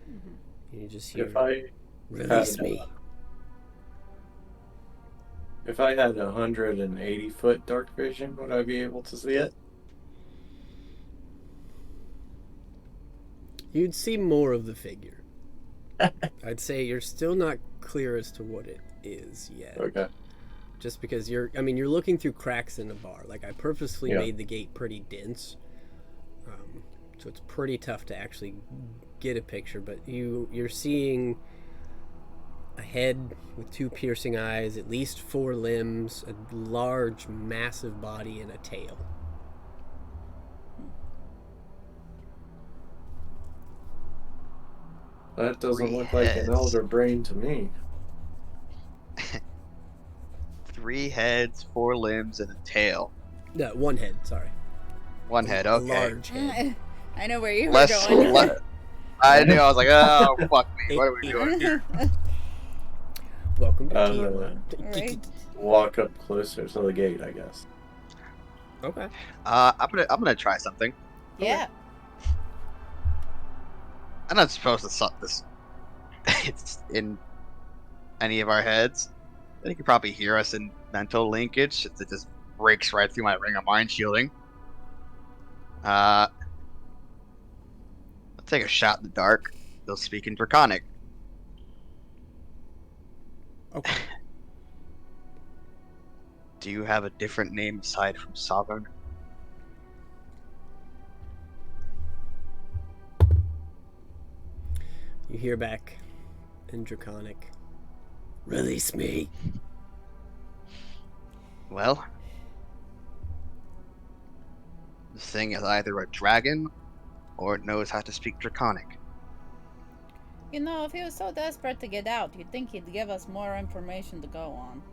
Mm-hmm. You just hear, "Release me." If I had 180-foot dark vision, would I be able to see it? You'd see more of the figure. I'd say you're still not clear as to what it is yet. Okay. Just because you're looking through cracks in the bar. Like, I purposefully made the gate pretty dense. So it's pretty tough to actually get a picture, but you're seeing a head with 2 piercing eyes, at least 4 limbs, a large, massive body, and a tail. That doesn't 3 look like heads. an elder brain to me. 3 heads, 4 limbs, and a tail. No, 1 head, sorry. 1 head, A okay. large head. I know where you were Less, going. I knew, I was like, oh, fuck me, what are we doing? Welcome to Uh, Tiamat. Right. Walk up closer to the gate, I guess. Okay. I'm gonna try something. Yeah. I'm not supposed to suck this. It's in any of our heads. They could probably hear us in mental linkage. It just breaks right through my ring of mind shielding. I'll take a shot in the dark. They'll speak in Draconic. Okay. Do you have a different name aside from Sovereign? You hear back in Draconic, "Release me." Well, this thing is either a dragon or it knows how to speak Draconic. You know, if he was so desperate to get out, you'd think he'd give us more information to go on.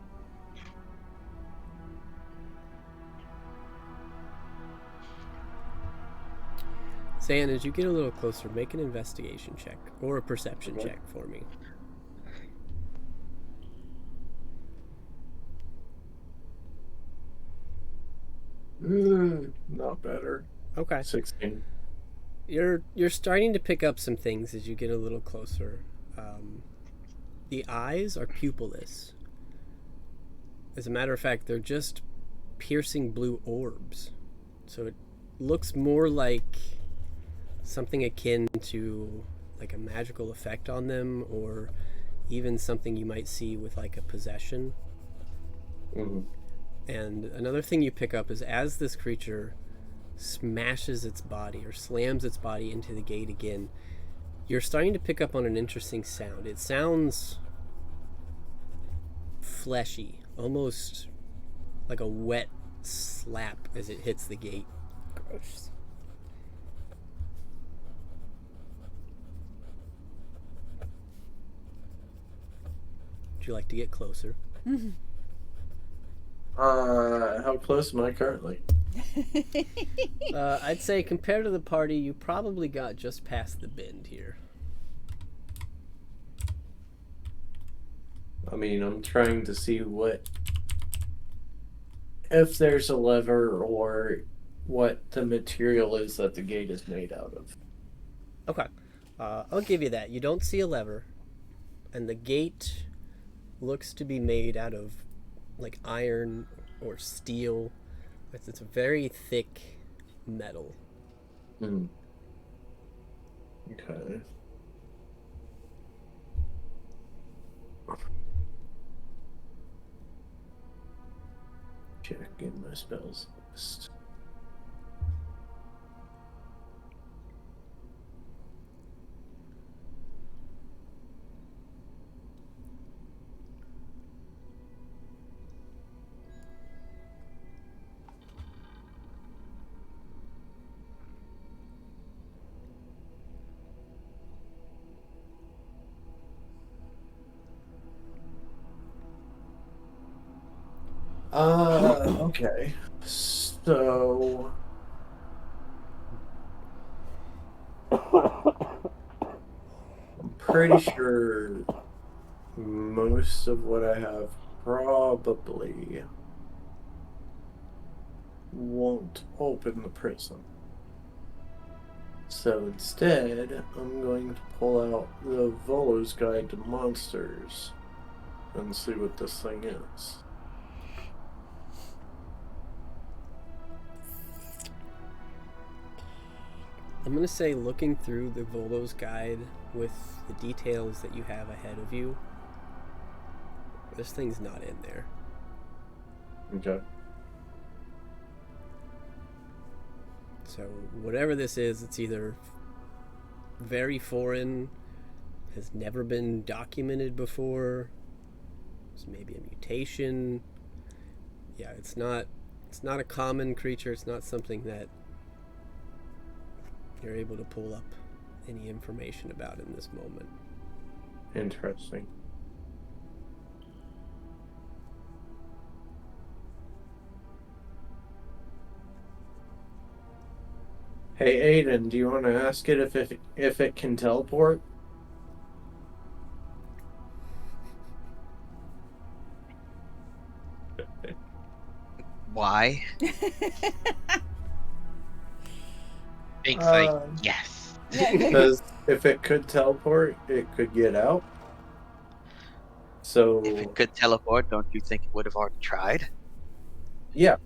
Zan, as you get a little closer, make an investigation check or a perception Okay. check for me. Not better. Okay. 16. You're starting to pick up some things as you get a little closer. The eyes are pupilless. As a matter of fact, they're just piercing blue orbs. So it looks more like something akin to like a magical effect on them, or even something you might see with like a possession. Mhm. And another thing you pick up is as this creature smashes its body or slams its body into the gate again, you're starting to pick up on an interesting sound. It sounds fleshy, almost like a wet slap as it hits the gate. Gross. Would you like to get closer? How close am I currently? I'd say compared to the party, you probably got just past the bend here. I mean, I'm trying to see if there's a lever or what the material is that the gate is made out of. Okay. I'll give you that. You don't see a lever, and the gate looks to be made out of like iron or steel. It's a very thick metal. Hmm. Okay. Check in my spells list. Okay. So I'm pretty sure most of what I have probably won't open the prison. So instead, I'm going to pull out the Volo's Guide to Monsters and see what this thing is. I'm going to say looking through the Volo's Guide with the details that you have ahead of you, this thing's not in there. Okay. So whatever this is, it's either very foreign, has never been documented before, it's maybe a mutation. Yeah, it's not a common creature. It's not something that you're able to pull up any information about in this moment. Interesting. Hey Aiden, do you want to ask it if it can teleport? Why? Big's like, yes. Because if it could teleport, it could get out. So If it could teleport, don't you think it would have already tried? yeah,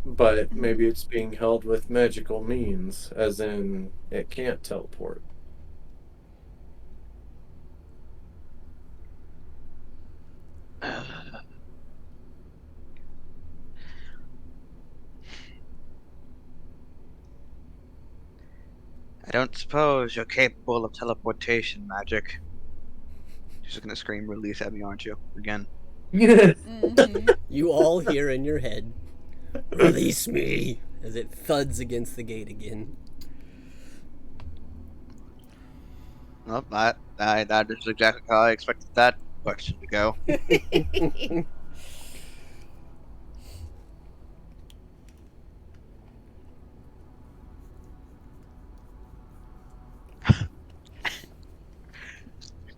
but maybe it's being held with magical means, as in it can't teleport. I don't suppose you're capable of teleportation magic. She's just gonna scream release at me, aren't you? Again. Mhm. You all hear in your head, "Release me," as it thuds against the gate again. Well, that is exactly how I expected that question to go.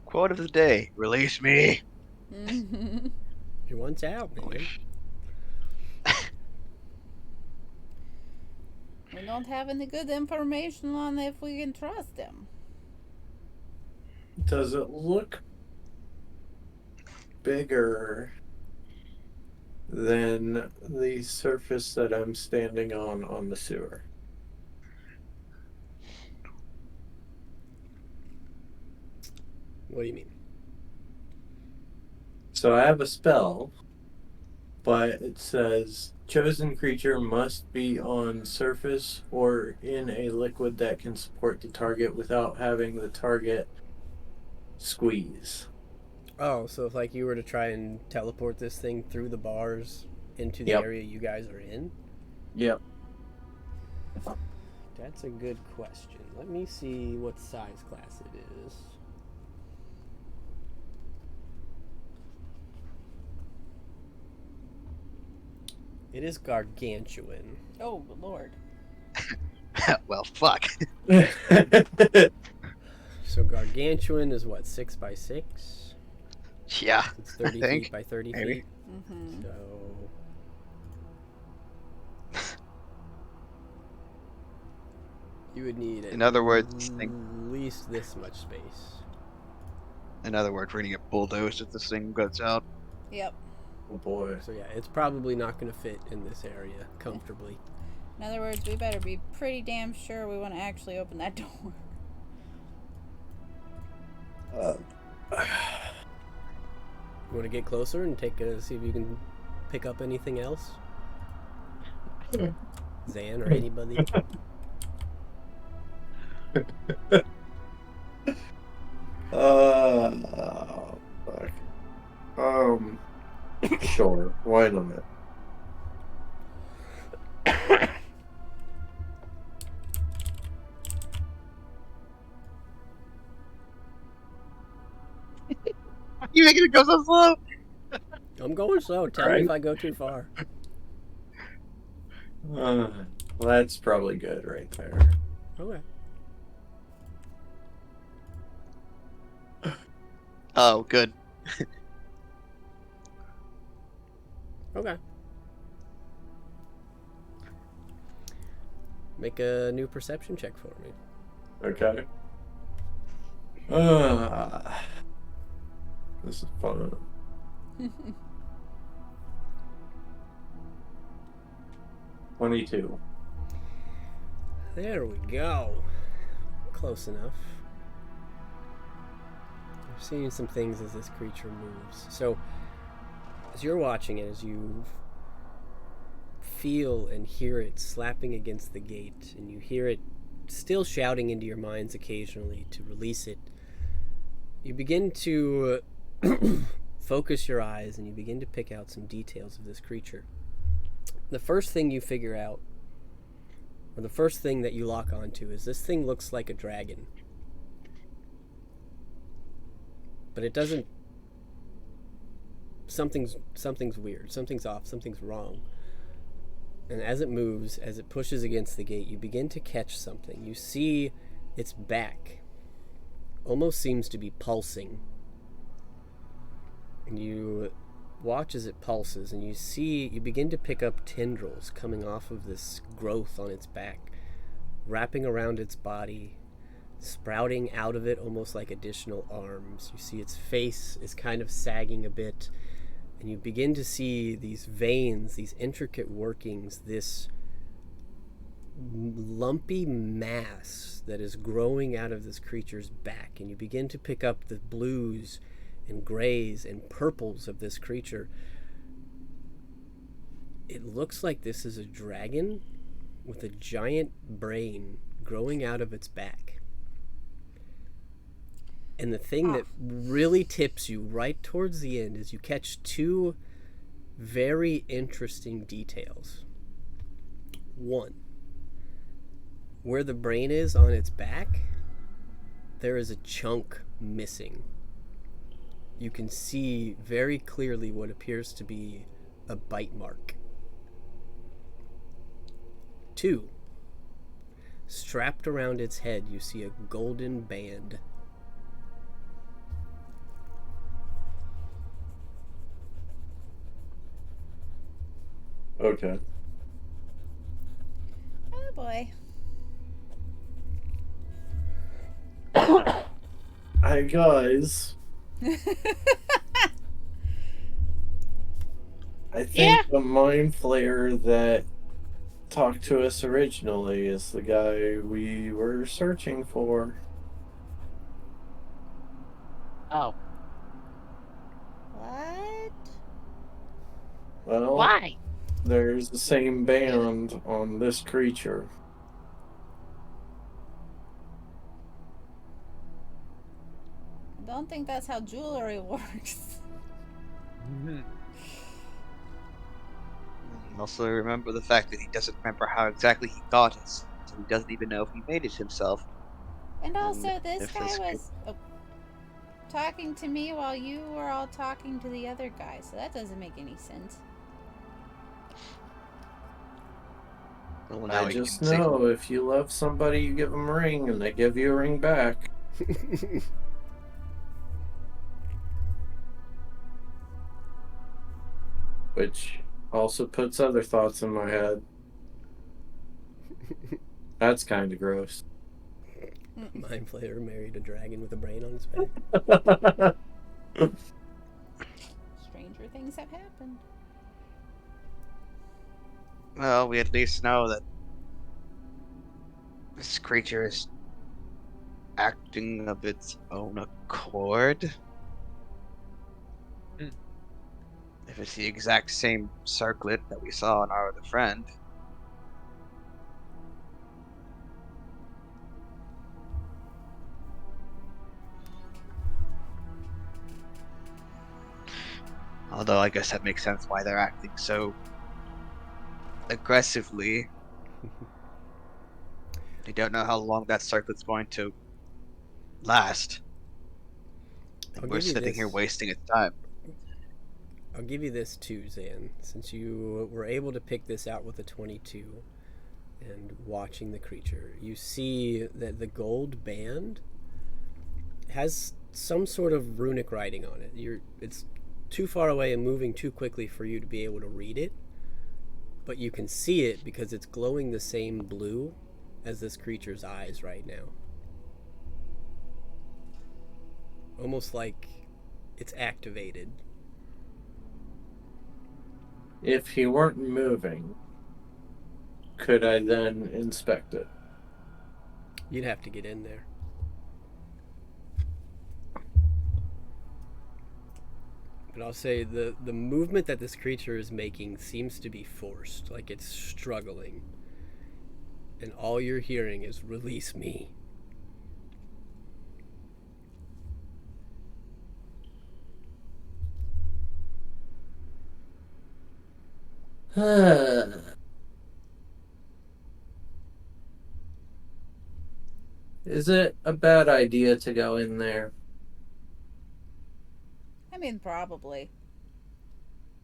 Quote of the day: release me. Mhm. You're once out, man. We don't have any good information on if we can trust him. Does it look bigger than the surface that I'm standing on the sewer? What do you mean? So I have a spell, but it says chosen creature must be on surface or in a liquid that can support the target without having the target squeeze. Oh, so if like you were to try and teleport this thing through the bars into the Yep. area you guys are in? Yep. That's a good question. Let me see what size class it is. It is gargantuan. Oh, Lord. Well, fuck. So gargantuan is what, 6 by 6? Yeah. It's 30 think. feet by 30 Maybe. feet. Mm-hmm. So you would need In other words, this at thing- least this much space. In other words, we're gonna get bulldozed if this thing gets out. Yep. Oh boy. So yeah, it's probably not going to fit in this area comfortably. In other words, we better be pretty damn sure we want to actually open that door. You want to get closer and take a see if you can pick up anything else? Zan or anybody? Fuck. Sure. Why not? You making it go so slow? I'm going slow. Tell me Right. if I go too far. Well, that's probably good right there. Okay. Oh, good. Okay. Make a new perception check for me. Okay. This is fun. 22. There we go. Close enough. You're seeing some things as this creature moves. So, as you're watching it, as you feel and hear it slapping against the gate, and you hear it still shouting into your minds occasionally to release it, you begin to focus your eyes and you begin to pick out some details of this creature. The first thing you figure out, or the first thing that you lock onto, is this thing looks like a dragon. But it doesn't. Something's weird. Something's off. Something's wrong. And as it moves, as it pushes against the gate, you begin to catch something. You see its back almost seems to be pulsing. And you watch as it pulses, and you begin to pick up tendrils coming off of this growth on its back, wrapping around its body, sprouting out of it almost like additional arms. You see its face is kind of sagging a bit, and you begin to see these veins, these intricate workings, this lumpy mass that is growing out of this creature's back, and you begin to pick up the blues and grays and purples of this creature. It looks like this is a dragon with a giant brain growing out of its back. And the thing that really tips you right towards the end is you catch two very interesting details. One, where the brain is on its back, there is a chunk missing. You can see very clearly what appears to be a bite mark. Two, strapped around its head, you see a golden band. Okay. Oh boy. Hi, guys. I think Yeah. the mind flayer that talked to us originally is the guy we were searching for. Oh, What? Well, why? there's the same band on this creature. I don't think that's how jewelry works. Also, remember the fact that he doesn't remember how exactly he got it, so he doesn't even know if he made it himself. And also, And this if guy this was talking to me while you were all talking to the other guy, so that doesn't make any sense. Well, now I we just can see know if you love somebody, you give them a ring, and they give you a ring back. Which also puts other thoughts in my head. That's kind of gross. Mind Flayer married a dragon with a brain on its back. Stranger things have happened. Well, we at least know that this creature is acting of its own accord. Hmm. If it's the exact same circlet that we saw in our other friend. Although I guess that makes sense why they're acting so aggressively. They don't know how long that circlet's going to last. I'll We're give you sitting here this. wasting its time. I'll give you this too, Zan, since you were able to pick this out with a 22 and watching the creature. You see that the gold band has some sort of runic writing on it. It's too far away and moving too quickly for you to be able to read it, but you can see it because it's glowing the same blue as this creature's eyes right now. Almost like it's activated. If he weren't moving, could I then inspect it? You'd have to get in there. But I'll say the movement that this creature is making seems to be forced, like it's struggling. And all you're hearing is, "Release me." Is it a bad idea to go in there? I mean, probably.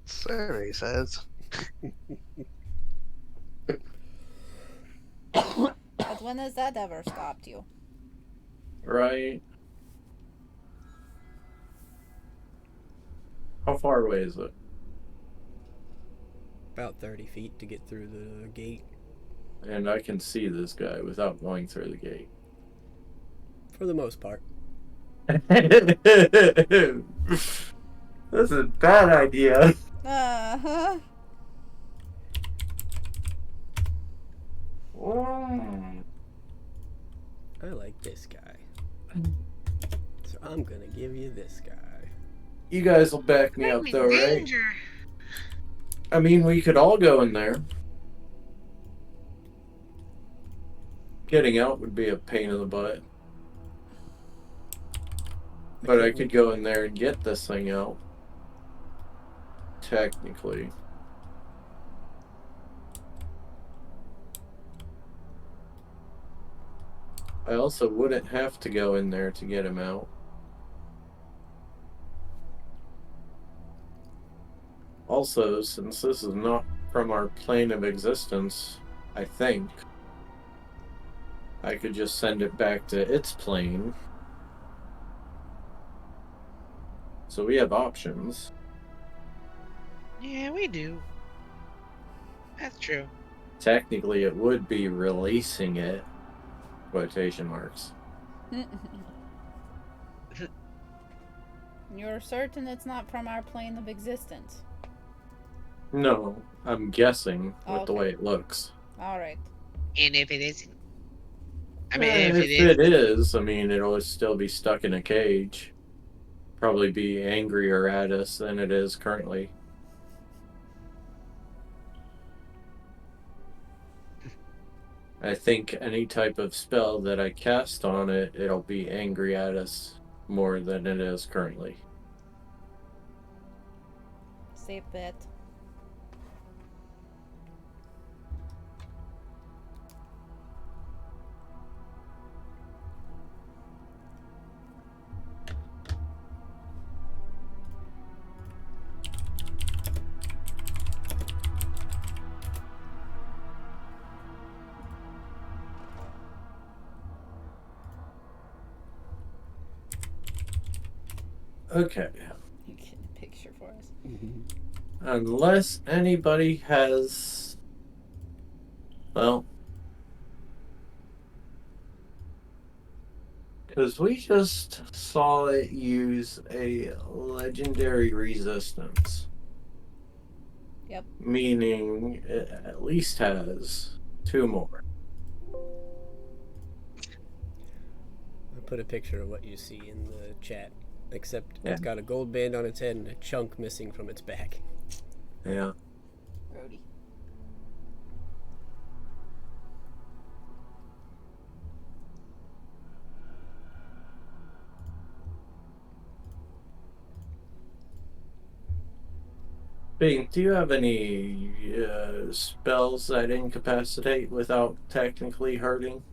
Sir, he says. But when has that ever stopped you? Right? How far away is it? About 30 feet to get through the gate. And I can see this guy without going through the gate. For the most part. This is a bad idea. Uh-huh. I like this guy. So I'm gonna give you this guy. You guys will back me I'm up in though, right? danger. I mean, we could all go in there. Getting out would be a pain in the butt. But I could go in there and get this thing out. Technically. I also wouldn't have to go in there to get him out. Also, since this is not from our plane of existence, I think I could just send it back to its plane. So we have options. Yeah, we do. That's true. Technically, it would be releasing it. Quotation marks. You're certain it's not from our plane of existence? No, I'm guessing with the Okay. way it looks. Alright. And if it isn't, I mean, If if it is, it is, I mean, it'll still be stuck in a cage. probably be angrier at us than it is currently. I think any type of spell that I cast on it, it'll be angry at us more than it is currently. Safe bet. Okay. You get a picture for us. Unless anybody has... Well... Because we just saw it use a legendary resistance. Yep. Meaning it at least has 2 more. I put a picture of what you see in the chat, except Yeah. it's got a gold band on its head and a chunk missing from its back. Yeah. Brody. Bing, do you have any spells that incapacitate without technically hurting?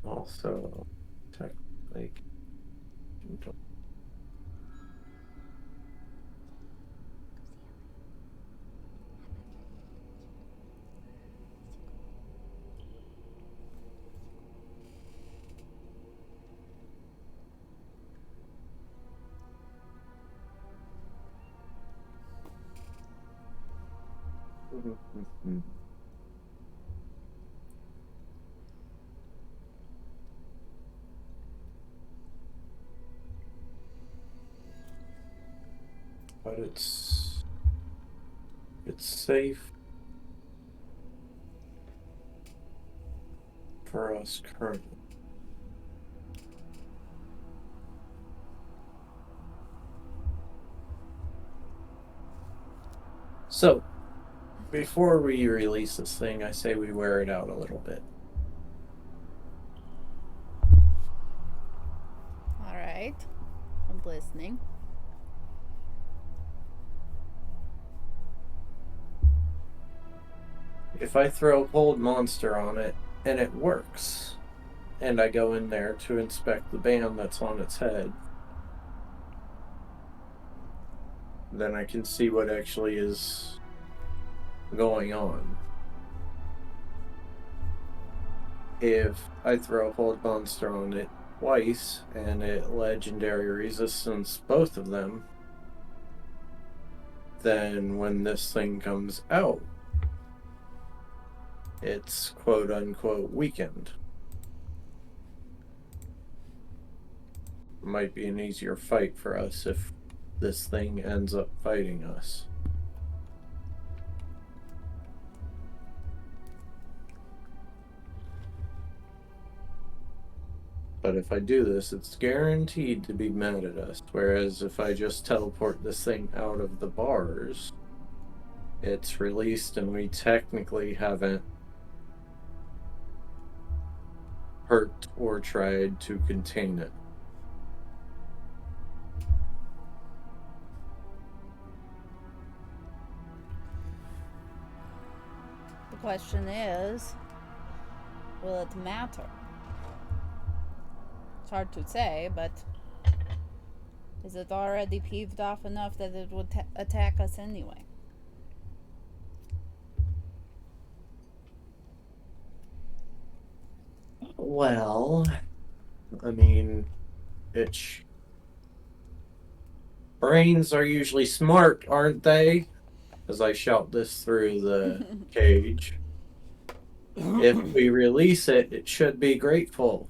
Also, technically, but it's safe for us currently. So, before we release this thing, I say we wear it out a little bit. Alright. I'm listening. If I throw Hold Monster on it and it works, and I go in there to inspect the band that's on its head, then I can see what actually is going on. If I throw Hold Monster on it twice and it legendary resistance both of them, then when this thing comes out, it's quote unquote weakened. Might be an easier fight for us if this thing ends up fighting us. But if I do this, it's guaranteed to be mad at us. Whereas if I just teleport this thing out of the bars, it's released and we technically haven't hurt or tried to contain it. The question is, will it matter? It's hard to say, but is it already peeved off enough that it would attack us anyway? Well, I mean, itch. Brains are usually smart, aren't they? As I shout this through the cage. If we release it, it should be grateful.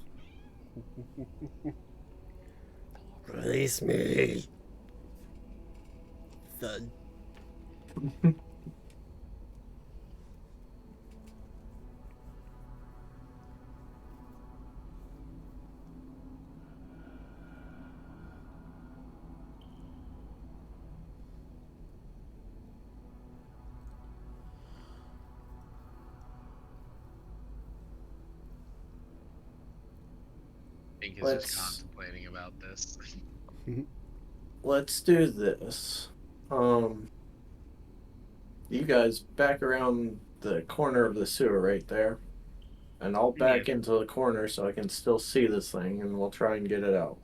Release me. Thud. Pink is Let's- just contemplating about this. Let's do this. You guys back around the corner of the sewer right there. And I'll back into the corner so I can still see this thing, and we'll try and get it out.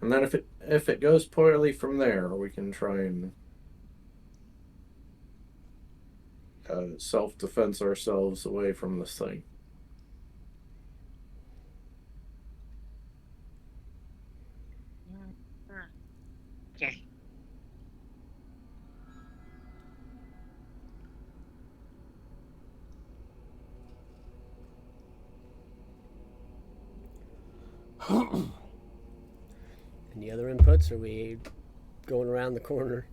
And then if it goes poorly from there, we can try and self-defense ourselves away from this thing. Okay. Any other inputs? Are we going around the corner?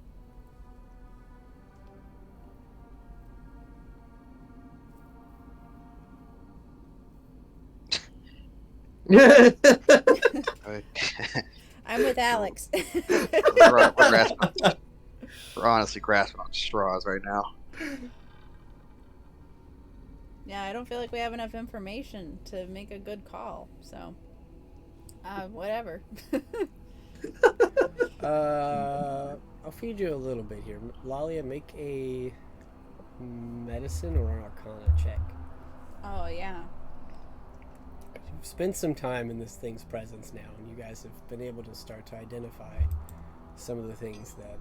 I'm with Alex. We're honestly grasping on straws right now. Yeah, I don't feel like we have enough information to make a good call. So, whatever. I'll feed you a little bit here. Lalia, make a medicine or an arcana check. Oh, yeah. You've spent some time in this thing's presence now, and you guys have been able to start to identify some of the things that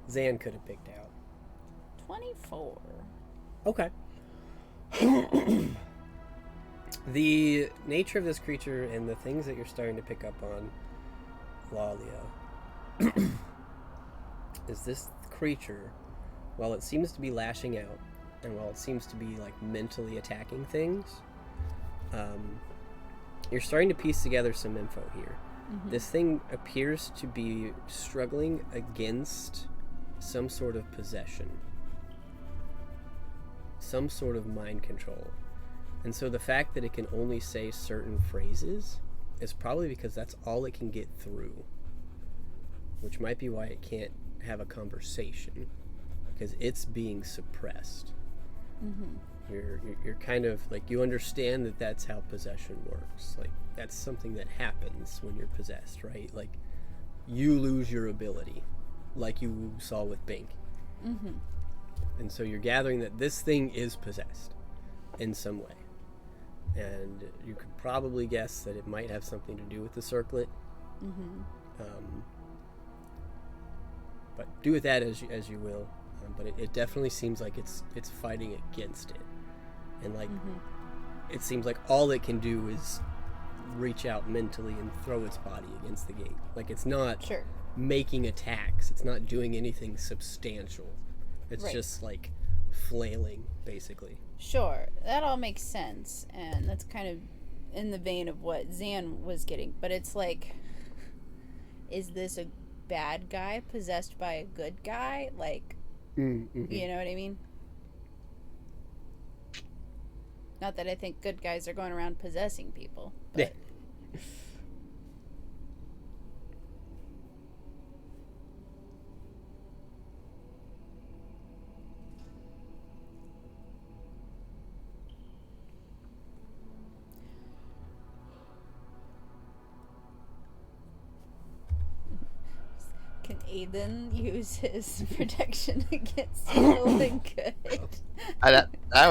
Zan could have picked out. 24. Okay. The nature of this creature and the things that you're starting to pick up on, Lalia, is this creature, while it seems to be lashing out, and while it seems to be like mentally attacking things, you're starting to piece together some info here. Mm-hmm. This thing appears to be struggling against some sort of possession, some sort of mind control. And so the fact that it can only say certain phrases is probably because that's all it can get through, which might be why it can't have a conversation, because it's being suppressed. Mm-hmm. You're kind of like, you understand that that's how possession works. Like, that's something that happens when you're possessed, right? Like, you lose your ability, like you saw with Bink. Mm-hmm. And so you're gathering that this thing is possessed in some way. And you could probably guess that it might have something to do with the circlet. Mm-hmm. But do with that as you will. But it definitely seems like it's fighting against it. And like, it seems like all it can do is reach out mentally and throw its body against the gate. Like, it's not Sure. making attacks. It's not doing anything substantial. It's Right. just like flailing, basically. Sure, that all makes sense, and that's kind of in the vein of what Zan was getting. But it's like, is this a bad guy possessed by a good guy? Like, Mm-hmm. you know what I mean? Not that I think good guys are going around possessing people. But can Aiden use his protection against evil and good? I would. I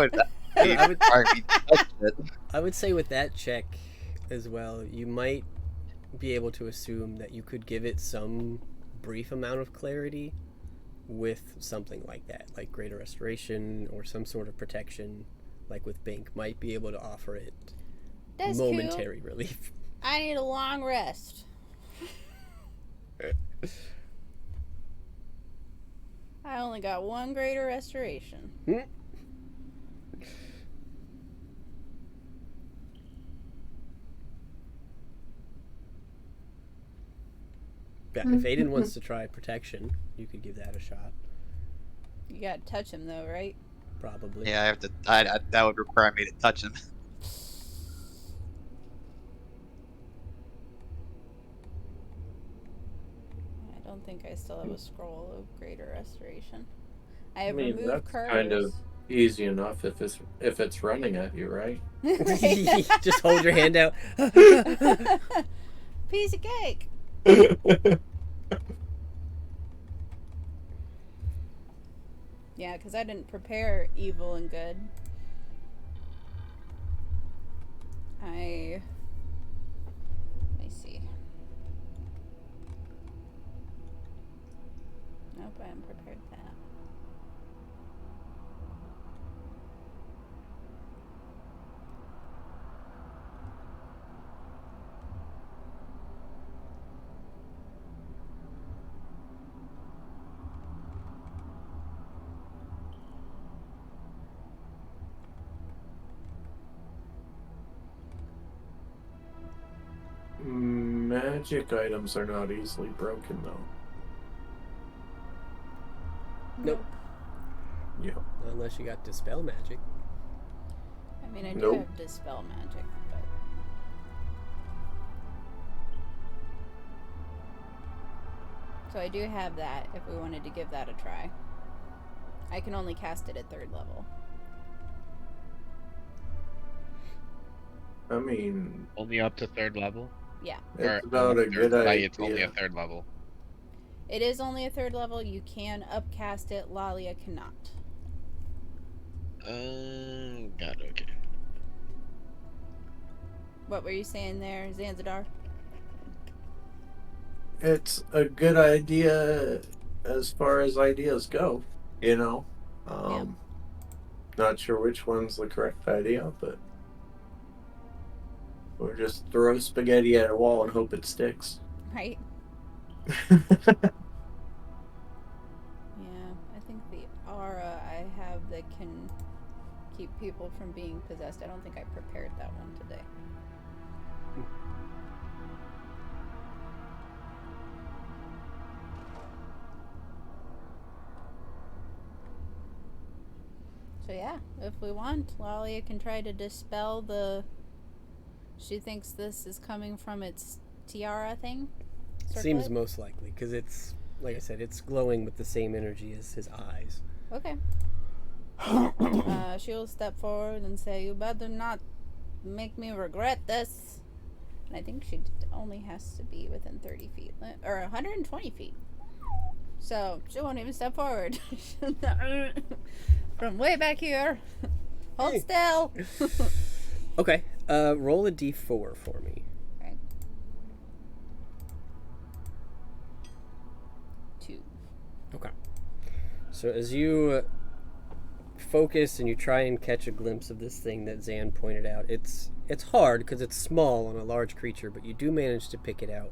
would- argue against it. I would say with that check as well, you might be able to assume that you could give it some brief amount of clarity with something like that, like greater restoration or some sort of protection, like with Bink, might be able to offer it That's momentary relief. I need a long rest. I only got one greater restoration. Yeah, if Aiden wants to try protection, you could give that a shot. You gotta touch him though, right? Probably. Yeah, I have to. That would require me to touch him. I don't think I still have a scroll of greater restoration. I have I mean, removed that's curse. kind of easy enough if it's running at you, right? Just hold your hand out. Piece of cake. Yeah, because I didn't prepare evil and good. Let me see. Nope, I haven't prepared that. Magic items are not easily broken, though. Nope. Yeah. Unless you got Dispel Magic. I mean, I do Nope. have Dispel Magic, but... So I do have that if we wanted to give that a try. I can only cast it at 3rd level. I mean, Only up to 3rd level? Yeah. it's about a good idea. It's only a 3rd level. It is only a 3rd level. You can upcast it. Lalia cannot. Got it, okay. What were you saying there, Zanzadar? It's a good idea as far as ideas go, you know. Not sure which one's the correct idea, but or just throw spaghetti at a wall and hope it sticks. Right? Yeah, I think the aura I have that can keep people from being possessed. I don't think I prepared that one today. So yeah, if we want, Lalia can try to dispel the... She thinks this is coming from its tiara thing? Seems Circlet? most likely, because it's, like I said, it's glowing with the same energy as his eyes. Okay. She'll step forward and say, "You better not make me regret this." And I think she only has to be within 30 feet, or 120 feet. So she won't even step forward. From way back here. Hold still. Okay, roll a d4 for me. Okay. 2. Okay. So as you focus and you try and catch a glimpse of this thing that Zan pointed out, it's hard because it's small on a large creature, but you do manage to pick it out.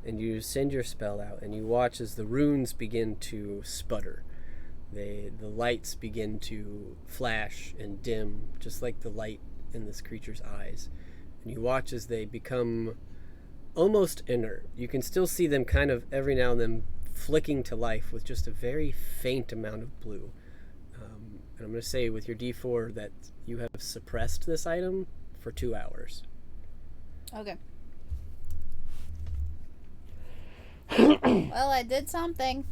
And you send your spell out, and you watch as the runes begin to sputter. The lights begin to flash and dim, just like the light in this creature's eyes. And you watch as they become almost inert. You can still see them kind of every now and then flicking to life with just a very faint amount of blue. And I'm going to say with your d4 that you have suppressed this item for 2 hours. Okay. Well, I did something.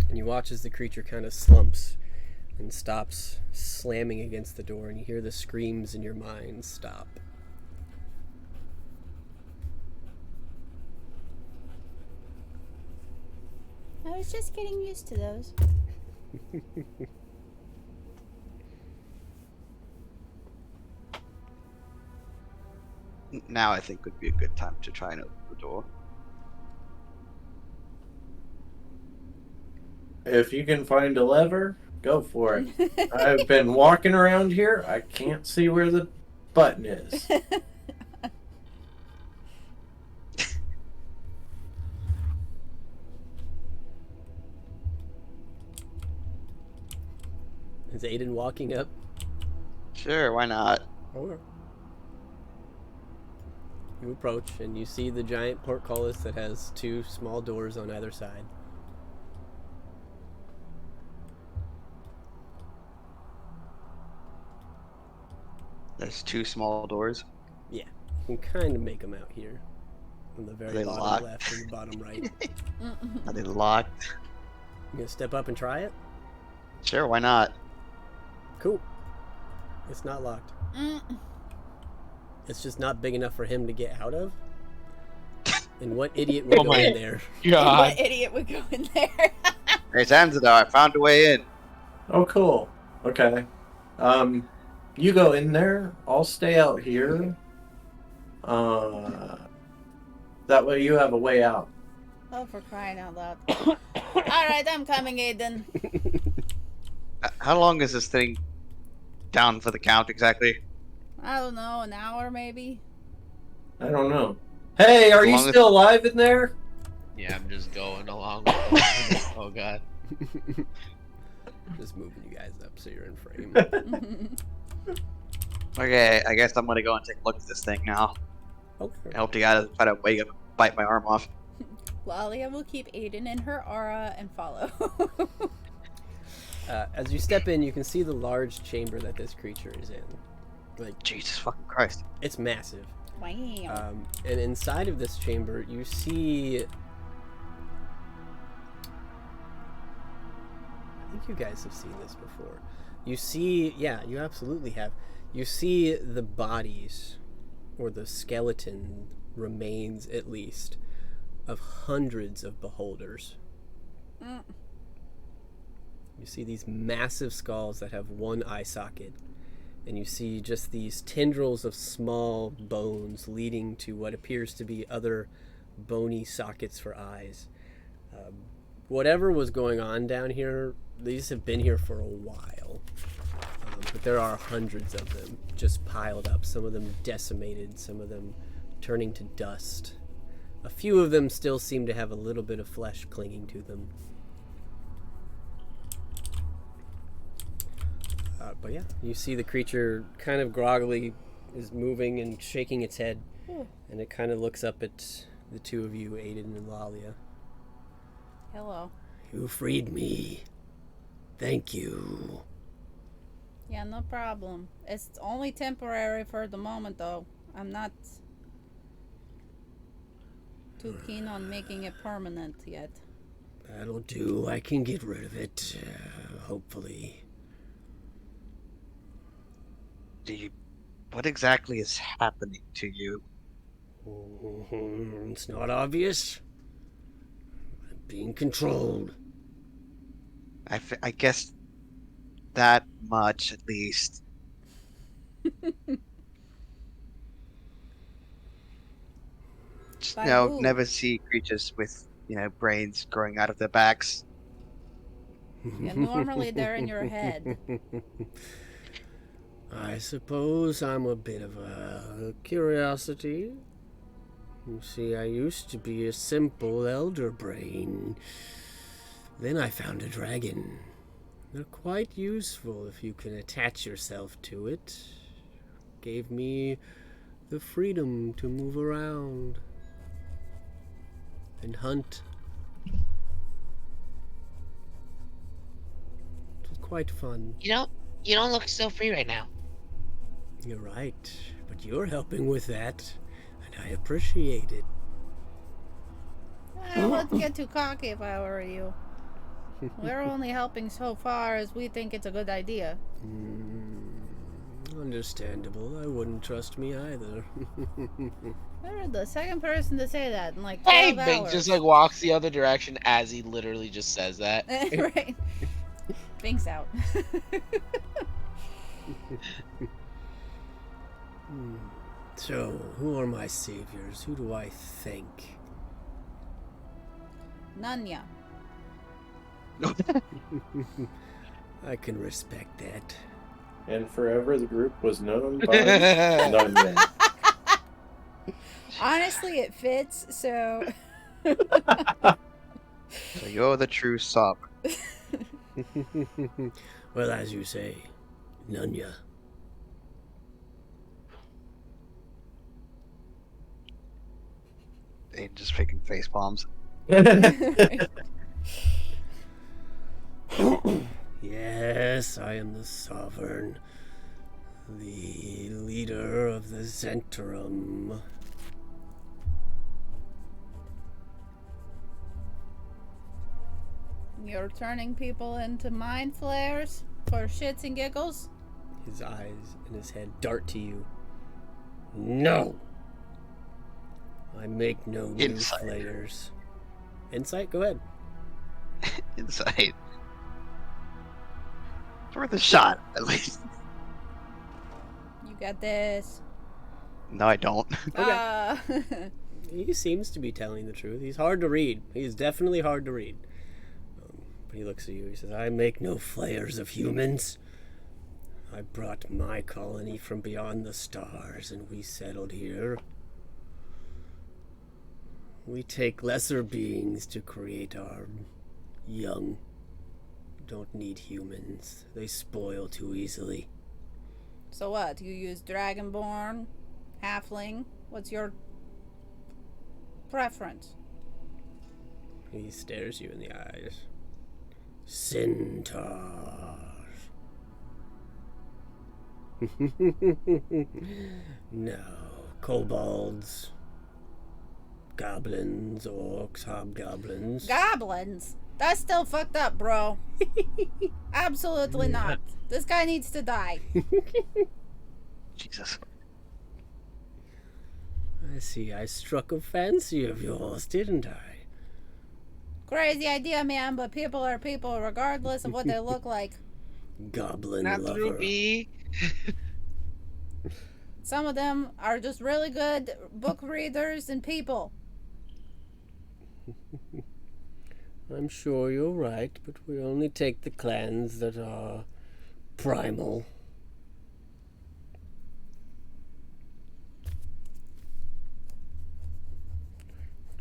And you watch as the creature kind of slumps and stops slamming against the door, and you hear the screams in your mind stop. I was just getting used to those. Now I think would be a good time to try and open the door. If you can find a lever, go for it. I've been walking around here. I can't see where the button is. Is Aiden walking up? Sure, why not? Or you approach and you see the giant portcullis that has 2 small doors on either side. There's 2 small doors. You can kind of make them out here. On the very Are they bottom locked? left and the bottom right. Are they locked? You gonna step up and try it? Sure, why not? Cool. It's not locked. It's just not big enough for him to get out of. And what idiot would Oh go my in there? God. What idiot would go in there? There's Anzadar. I found a way in. Oh, cool. Okay. You go in there. I'll stay out here. That way you have a way out. Oh, for crying out loud. Alright, I'm coming, Aiden. How long is this thing down for the count exactly? I don't know, an hour maybe? I don't know. Hey, are you As long as- still alive in there? Yeah, I'm just going along with it. Oh god. Just moving you guys up so you're in frame. Okay, I guess I'm gonna go and take a look at this thing now. Okay. I hope the guy doesn't try to wake up and bite my arm off. Lalia will keep Aiden in her aura and follow. As you step in, you can see the large chamber that this creature is in. Like, Jesus fucking Christ. it's massive. Wow. And inside of this chamber, you see... I think you guys have seen this before. You see... Yeah, you absolutely have. You see the bodies, or the skeleton remains at least, of hundreds of beholders. You see these massive skulls that have 1 eye socket. And you see just these tendrils of small bones leading to what appears to be other bony sockets for eyes. Whatever was going on down here, these have been here for a while. But there are hundreds of them just piled up, some of them decimated, some of them turning to dust. A few of them still seem to have a little bit of flesh clinging to them. But yeah, you see the creature kind of groggily is moving and shaking its head. And it kind of looks up at the 2 of you, Aiden and Lalia. Hello. You freed me. Thank you. Yeah, no problem. It's only temporary for the moment, though. I'm not too keen on making it permanent yet. That'll do. I can get rid of it, hopefully. What exactly is happening to you? It's not obvious. I'm being controlled. I guess that much at least. Just, By who? never see creatures with, brains growing out of their backs. Yeah, normally they're in your head. I suppose I'm a bit of a curiosity. You see, I used to be a simple elder brain. Then I found a dragon. They're quite useful if you can attach yourself to it. Gave me the freedom to move around and hunt. It was quite fun. You don't look so free right now. You're right, but you're helping with that, and I appreciate it. I wouldn't get too cocky if I were you. We're only helping so far as we think it's a good idea. Understandable. I wouldn't trust me either. You're the second person to say that in like 12 Hey, Bing hours. just like walks the other direction as he literally just says that. Right. Bing's out. So, who are my saviors? Who do I thank? Nanya. I can respect that. And forever the group was known by Nanya. Honestly, it fits, so... So you're the true sovereign. Well, as you say, Nunya. They just making face palms. Yes, I am the Sovereign, the leader of the Zentrum. You're turning people into mind flayers for shits and giggles? His eyes and his head dart to you. No! I make no new Insight. flayers. Insight? Go ahead. Insight. It's worth a shot, at least. You got this. No, I don't. He seems to be telling the truth. He's hard to read. He's definitely hard to read. But he looks at you. He says, I make no flayers of humans. I brought my colony from beyond the stars, and we settled here. We take lesser beings to create our young. Don't need humans. They spoil too easily. So what? You use Dragonborn? Halfling? What's your preference? He stares you in the eyes. Centaurs. No. Kobolds. Goblins, orcs, hobgoblins. Goblins? That's still fucked up, bro. Absolutely not. This guy needs to die. Jesus. I see I struck a fancy of yours, didn't I? Crazy idea, man, but people are people regardless of what they look like. Goblin Not lover. Ruby. Some of them are just really good book readers and people. I'm sure you're right, but we only take the clans that are primal.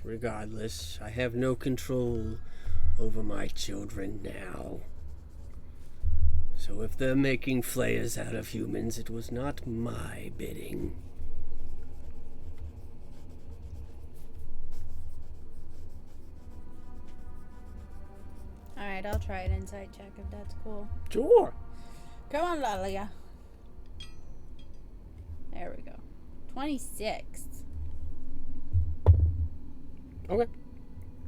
Regardless, I have no control over my children now. So if they're making flayers out of humans, it was not my bidding. Alright, I'll try an insight check if that's cool. Sure. Come on, Lalia. There we go. 26. Okay.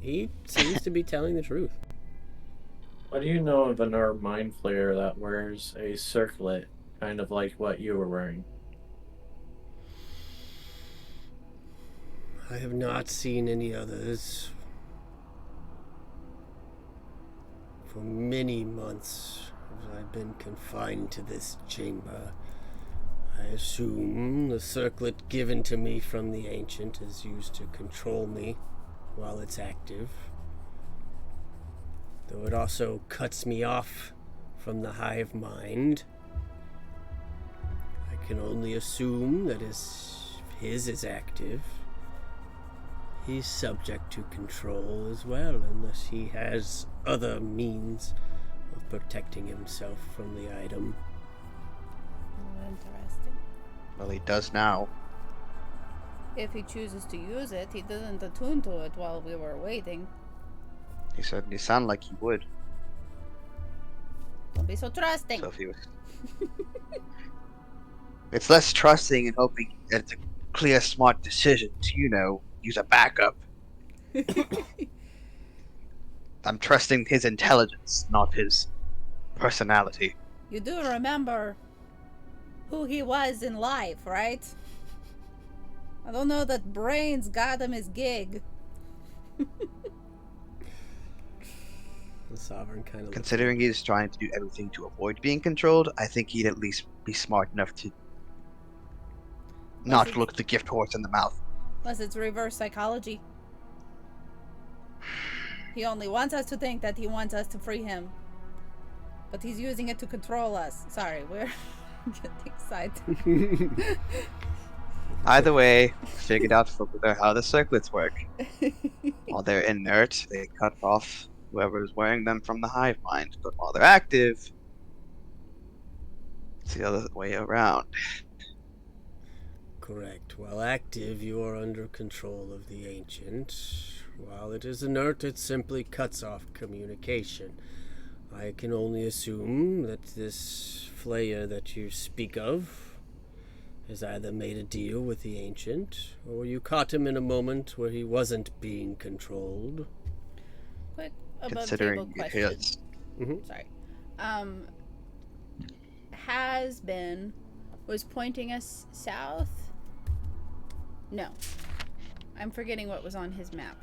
He seems to be telling the truth. What do you know of an herb mind flayer that wears a circlet, kind of like what you were wearing? I have not seen any others. For many months as I've been confined to this chamber, I assume the circlet given to me from the ancient is used to control me while it's active. Though it also cuts me off from the hive mind. I can only assume that as his is active, he's subject to control as well, unless he has other means of protecting himself from the item. Oh, interesting. Well, he does now. If he chooses to use it, he didn't attune to it while we were waiting. He certainly sounded like he would. Don't be so trusting. So if he was... It's less trusting and hoping that it's a clear, smart decision to, use a backup. I'm trusting his intelligence, not his personality. You do remember who he was in life, right? I don't know that brains got him his gig. The Sovereign kind of Considering he's trying to do everything to avoid being controlled, I think he'd at least be smart enough to not look the gift horse in the mouth. Unless it's reverse psychology. He only wants us to think that he wants us to free him. But he's using it to control us. Sorry, we're getting excited. Either way, figured out how the circlets work. While they're inert, they cut off whoever's wearing them from the hive mind. But while they're active, It's the other way around. Correct. While active, you are under control of the Ancient. While it is inert, it simply cuts off communication. I can only assume that this Flayer that you speak of has either made a deal with the Ancient, or you caught him in a moment where he wasn't being controlled. Quick above table Considering question. his Sorry. Was pointing us south? No. I'm forgetting what was on his map.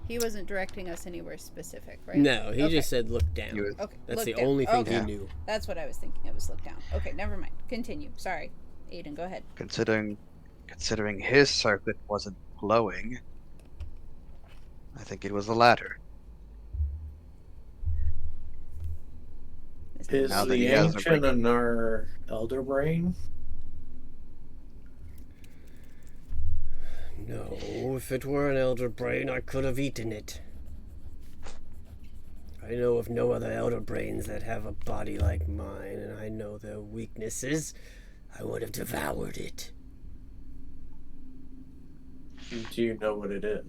He wasn't directing us anywhere specific, right? No, he Okay. just said look down. Okay. That's look the down. only thing Okay. he knew. That's what I was thinking. It was look down. Okay, never mind. Continue. Sorry. Aiden, go ahead. considering his circuit wasn't glowing, I think it was the latter. Is Now that the he has a Ancient break- in our Elder Brain? No, if it were an Elder Brain, I could have eaten it. I know of no other Elder Brains that have a body like mine, and I know their weaknesses. I would have devoured it. Do you know what it is?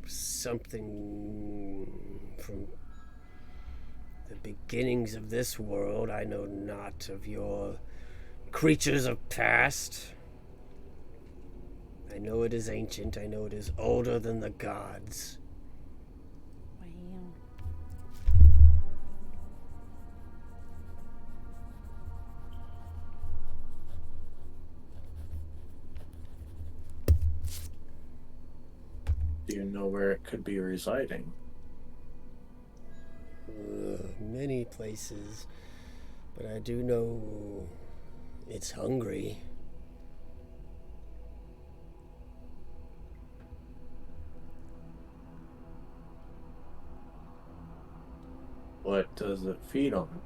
Something from the beginnings of this world. I know not of your creatures of past. I know it is ancient. I know it is older than the gods. Wow. Do you know where it could be residing? Many places, but I do know it's hungry. What does it feed on?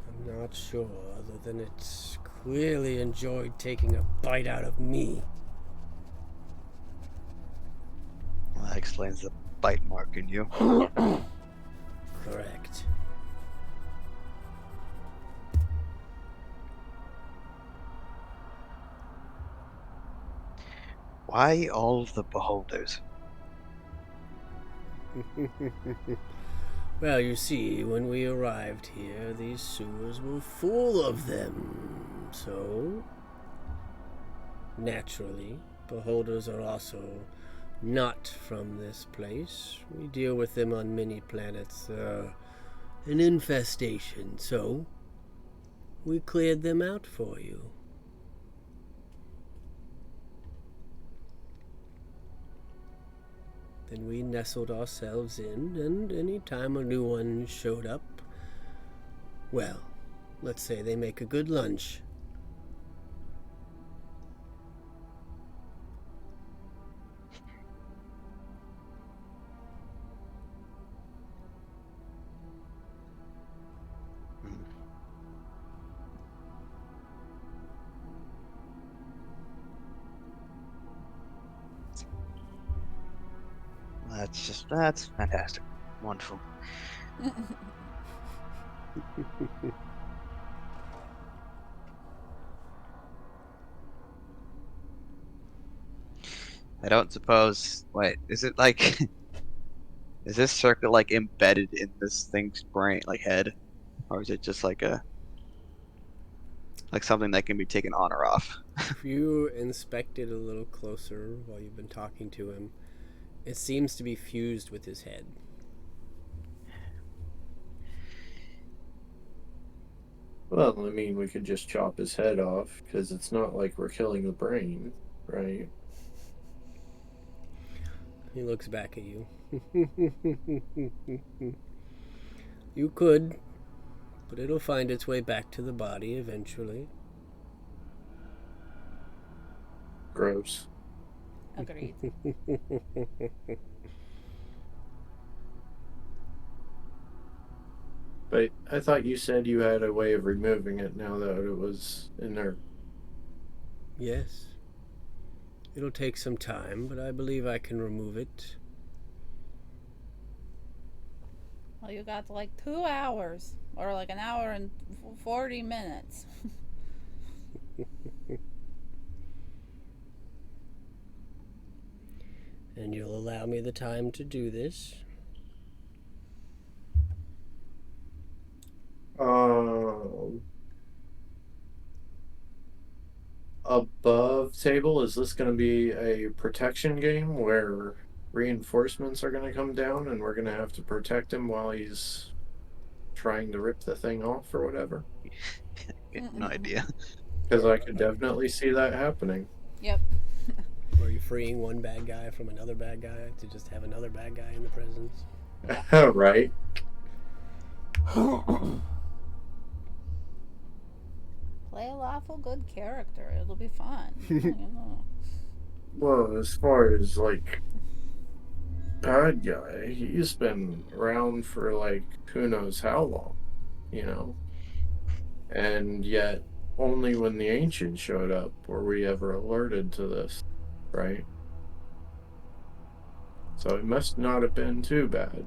I'm not sure, other than it's clearly enjoyed taking a bite out of me. Well, that explains the bite mark in you. Correct. Why all the beholders? Well, you see, when we arrived here, these sewers were full of them. So, naturally, beholders are also not from this place. We deal with them on many planets. An infestation, so we cleared them out for you. Then we nestled ourselves in, and any time a new one showed up, well, let's say they make a good lunch. That's fantastic. Wonderful. I don't suppose. Wait, is it like? Is this circuit like embedded in this thing's brain, like head, or is it just like something that can be taken on or off? If you inspect it a little closer while you've been talking to him, it seems to be fused with his head. Well, I mean, we could just chop his head off, because it's not like we're killing the brain, right? He looks back at you. You could, but it'll find its way back to the body eventually. Gross. Agreed. But I thought you said you had a way of removing it now that it was in there. Yes. It'll take some time, but I believe I can remove it. Well, you got like 2 hours, or like an hour and 40 minutes. And you'll allow me the time to do this? Above table, is this going to be a protection game where reinforcements are going to come down and we're going to have to protect him while he's trying to rip the thing off or whatever? No idea. Because I could definitely see that happening. Yep. Or are you freeing one bad guy from another bad guy to just have another bad guy in the presence? Right. Play a lawful good character. It'll be fun. You know. Well, as far as, like, bad guy, he's been around for, like, who knows how long, you know? And yet, only when the Ancient showed up were we ever alerted to this, right? So it must not have been too bad.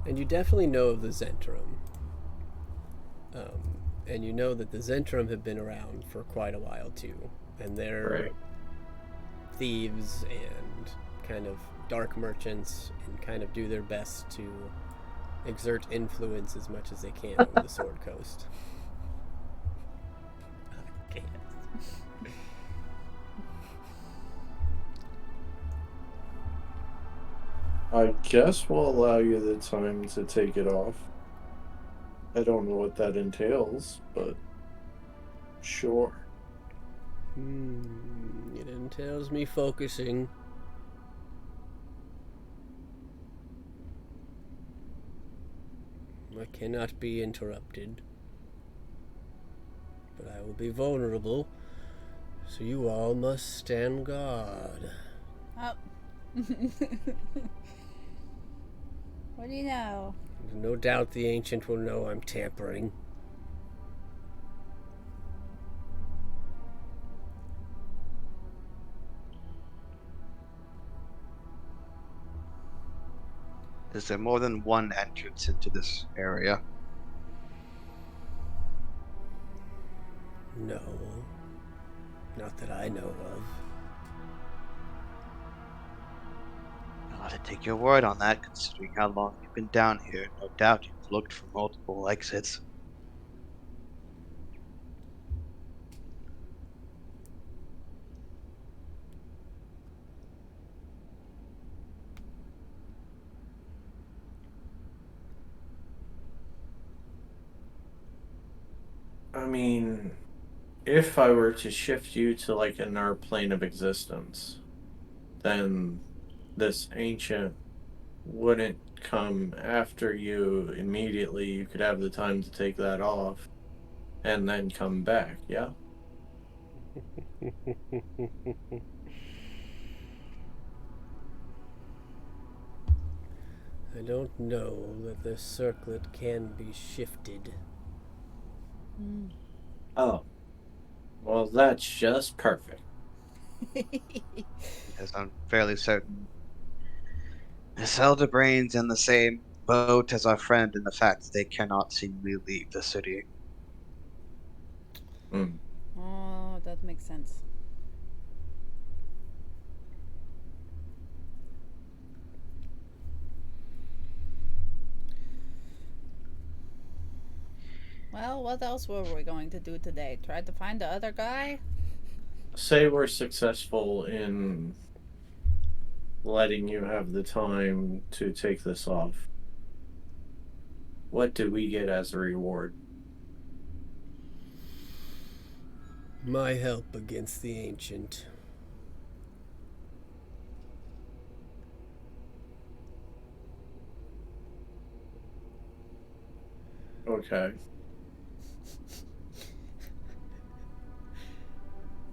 And you definitely know of the Zentrum. And you know that the Zentrum have been around for quite a while too. And they're Right. thieves and kind of dark merchants and kind of do their best to exert influence as much as they can over the Sword Coast. I guess. I guess we'll allow you the time to take it off. I don't know what that entails, but sure. It entails me focusing. I cannot be interrupted. But I will be vulnerable, so you all must stand guard. Oh. What do you know? There's no doubt the Ancient will know I'm tampering. Is there more than one entrance into this area? No. Not that I know of. I'll have to take your word on that, considering how long you've been down here. No doubt you've looked for multiple exits. I mean, if I were to shift you to like another plane of existence, then this Ancient wouldn't come after you immediately. You could have the time to take that off and then come back, yeah? I don't know that the circlet can be shifted. Oh. Well, that's just perfect. Because I'm fairly certain Miss Elderbrain's in the same boat as our friend in the fact that they cannot seemingly leave the city. Oh, that makes sense. Well, what else were we going to do today? Try to find the other guy? Say we're successful in letting you have the time to take this off. What do we get as a reward? My help against the Ancient. Okay.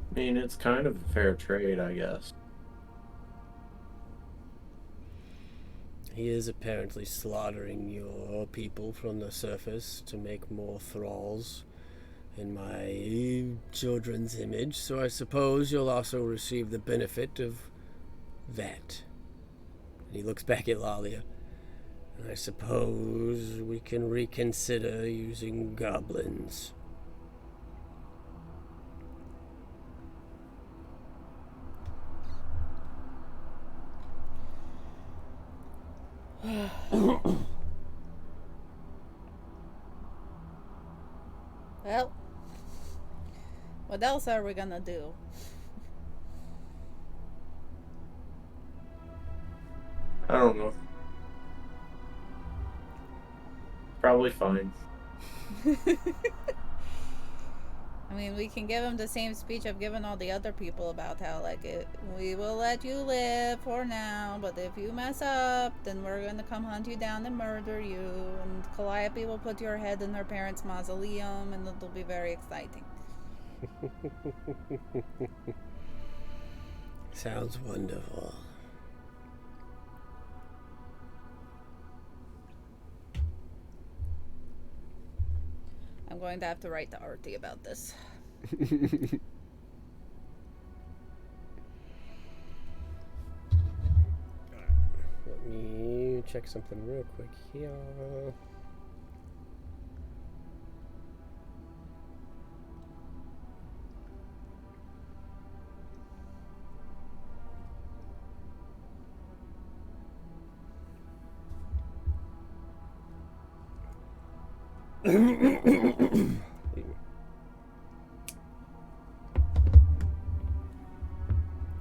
I mean, it's kind of a fair trade, I guess. He is apparently slaughtering your people from the surface to make more thralls in my children's image, so I suppose you'll also receive the benefit of that. And he looks back at Lalia. I suppose we can reconsider using goblins. Well, what else are we gonna do? I don't know. Probably fine. I mean, we can give him the same speech I've given all the other people about how, like, we will let you live for now, but if you mess up, then we're gonna come hunt you down and murder you, and Calliope will put your head in her parents' mausoleum, and it'll be very exciting. Sounds wonderful. I'm going to have to write to Artie about this. Let me check something real quick here.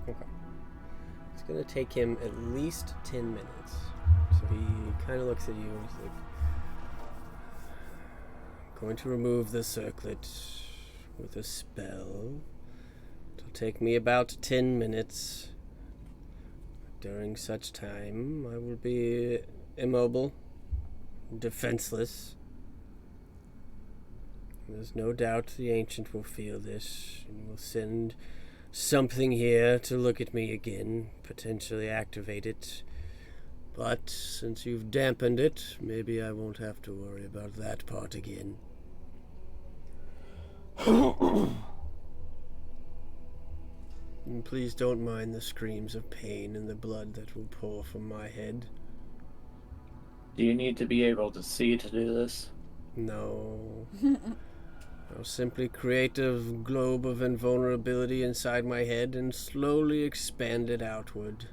Okay. It's gonna take him at least 10 minutes. So he kind of looks at you and he's like, I'm going to remove the circlet with a spell. It'll take me about 10 minutes. During such time, I will be immobile, defenseless. There's no doubt the Ancient will feel this and will send something here to look at me again, potentially activate it. But since you've dampened it, maybe I won't have to worry about that part again. And please don't mind the screams of pain and the blood that will pour from my head. Do you need to be able to see to do this? No. I'll simply create a globe of invulnerability inside my head and slowly expand it outward.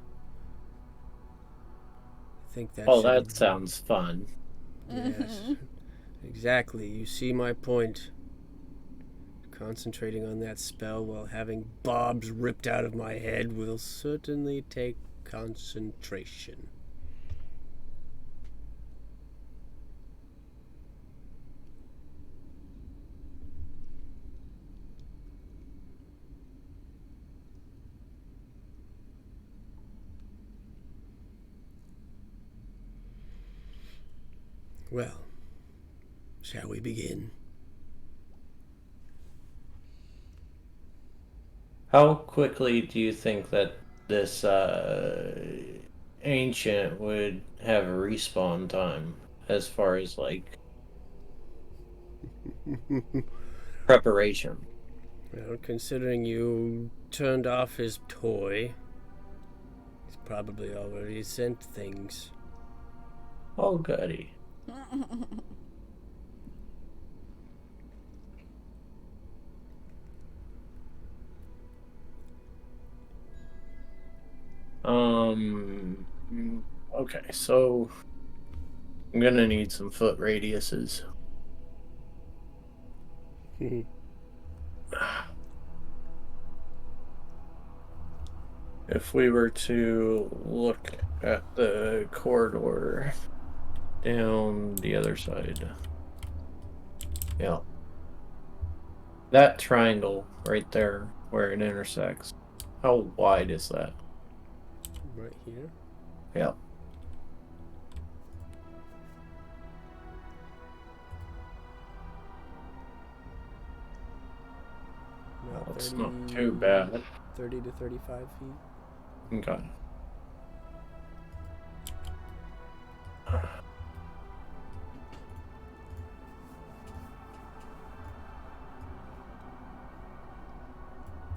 I think that Oh, should... that sounds fun. Yes. Exactly. You see my point. Concentrating on that spell while having bobs ripped out of my head will certainly take concentration. Well, shall we begin? How quickly do you think that this ancient would have a respawn time as far as like preparation? Well, considering you turned off his toy, he's probably already sent things. Oh, goody. Okay, so I'm gonna need some foot radiuses. If we were to look at the corridor down the other side. Yeah. That triangle right there where it intersects. How wide is that? Right here? Yeah. About Well, it's 30 not too bad. 30 to 35 feet. Okay.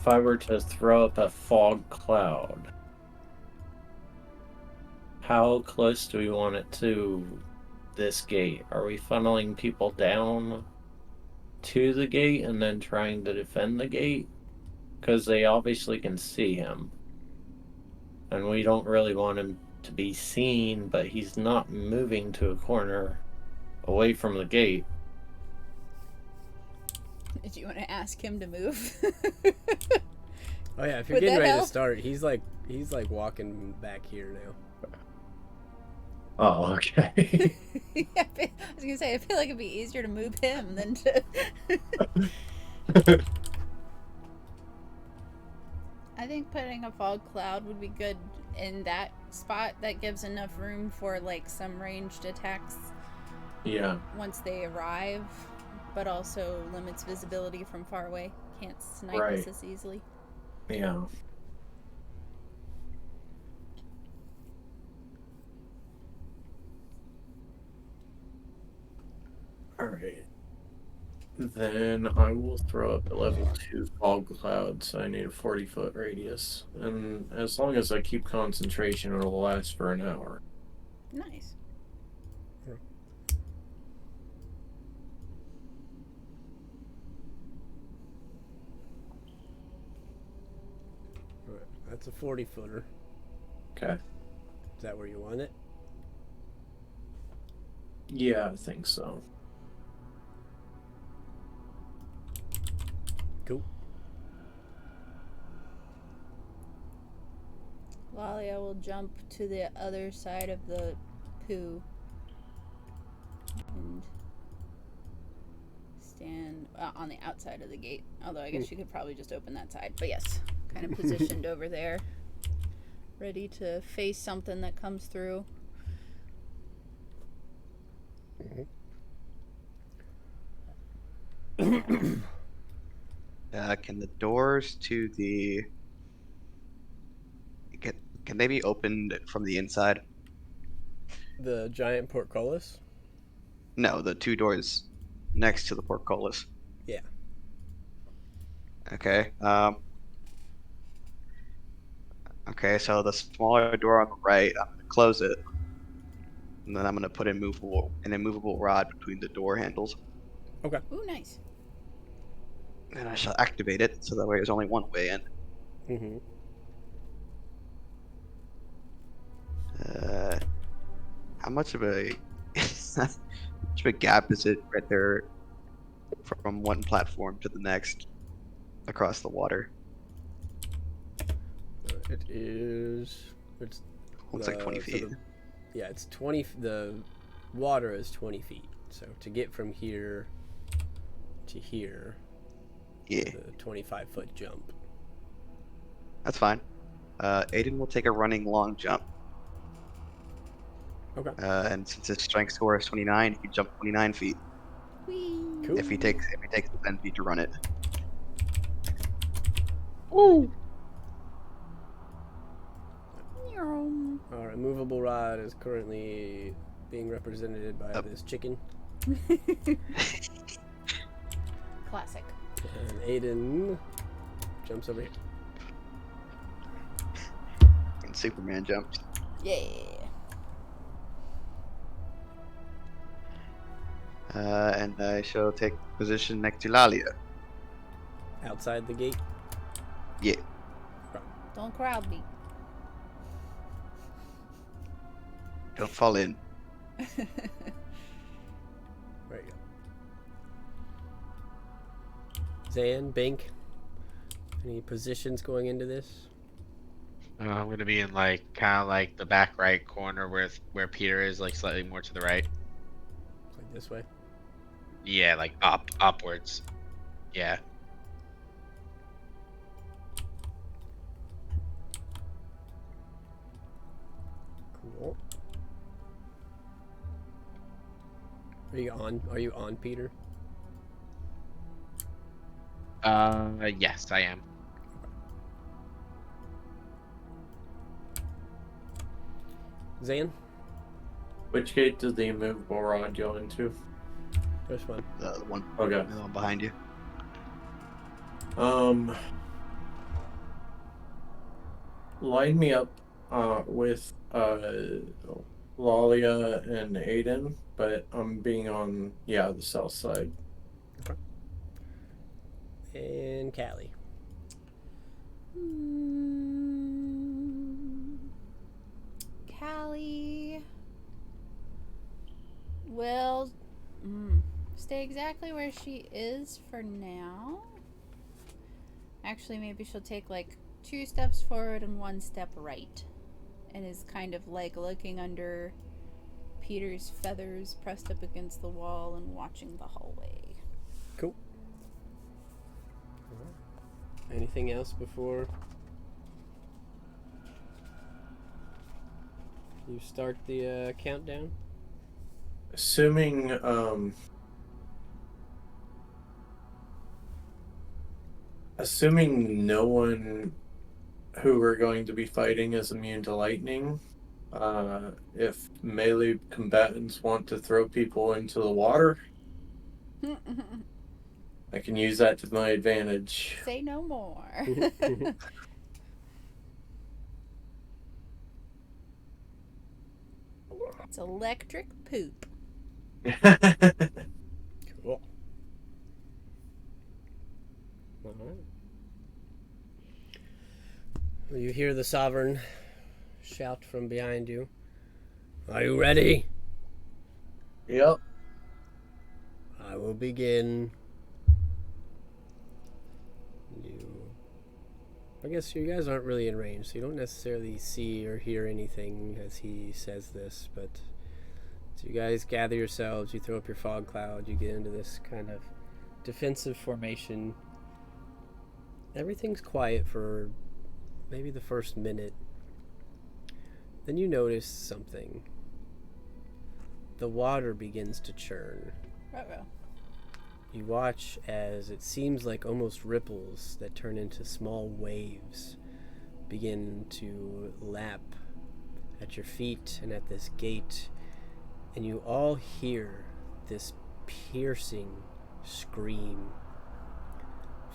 if I were to throw up a fog cloud, how close do we want it to this gate? Are we funneling people down to the gate and then trying to defend the gate? Because they obviously can see him. And we don't really want him to be seen, but he's not moving to a corner away from the gate. Do you want to ask him to move? Oh yeah, if you're Would getting that ready help? to start, he's like walking back here now. Oh, okay. Yeah, I was gonna say I feel like it'd be easier to move him than to. I think putting a fog cloud would be good in that spot. That gives enough room for like some ranged attacks Yeah. once they arrive, but also limits visibility from far away. Can't snipe Right. us as easily. Yeah. Alright. Then I will throw up a level 2 fog cloud, so I need a 40-foot radius. And as long as I keep concentration, it'll last for an hour. Nice. Alright, that's a 40-footer. Okay. Is that where you want it? Yeah, I think so. Cool. Lalia will jump to the other side of the poo and stand on the outside of the gate. Although I guess you could probably just open that side. But yes, kind of positioned over there, ready to face something that comes through. Can the doors to the can they be opened from the inside? The giant portcullis? No, the two doors next to the portcullis. Yeah. Okay. Okay, so the smaller door on the right, I'm gonna close it, and then I'm gonna put an immovable rod between the door handles, Ooh, nice. and I shall activate it so that way there's only one way in. Mm-hmm. How much of a gap is it right there from one platform to the next across the water? It is. It's Looks like 20 so feet. yeah, it's 20. The water is 20 feet. So to get from here to here, Yeah, the 25-foot jump. that's fine. Aiden will take a running long jump. Okay. And since his strength score is 29, he can jump 29 feet Whee! Cool. if he takes the 10 feet to run it. Ooh. Meow. Our immovable rod is currently being represented by Yep. this chicken, Classic. and Aiden jumps over here. And Superman jumps. Yeah. And I shall take position next to Lalia. Outside the gate. Yeah. Don't crowd me. Don't fall in. There you go. Zan, Bink, any positions going into this? I'm gonna be in like kind of like the back right corner where Peter is, like slightly more to the right. Like this way? Yeah, like upwards. Yeah. Cool. Are you on, Peter? Yes, I am. Zan? Which gate does the immovable rod go into? First one. The one Okay. behind you. line me up with Lalia and Aiden, but I'm being on the south side. And Callie. Callie will stay exactly where she is for now. Actually, maybe she'll take like 2 steps forward and 1 step right, and is kind of like looking under Peter's feathers pressed up against the wall and watching the hallway. Cool. Anything else before you start the countdown? Assuming no one who we're going to be fighting is immune to lightning, if melee combatants want to throw people into the water, I can use that to my advantage. Say no more. It's electric poop. Cool. All right. Well, you hear the Sovereign shout from behind you. Are you ready? Yep. I will begin. I guess you guys aren't really in range, so you don't necessarily see or hear anything as he says this, but so you guys gather yourselves, you throw up your fog cloud, you get into this kind of defensive formation. Everything's quiet for maybe the first minute. Then you notice something. The water begins to churn. Uh-oh. You watch as it seems like almost ripples that turn into small waves begin to lap at your feet and at this gate, and you all hear this piercing scream,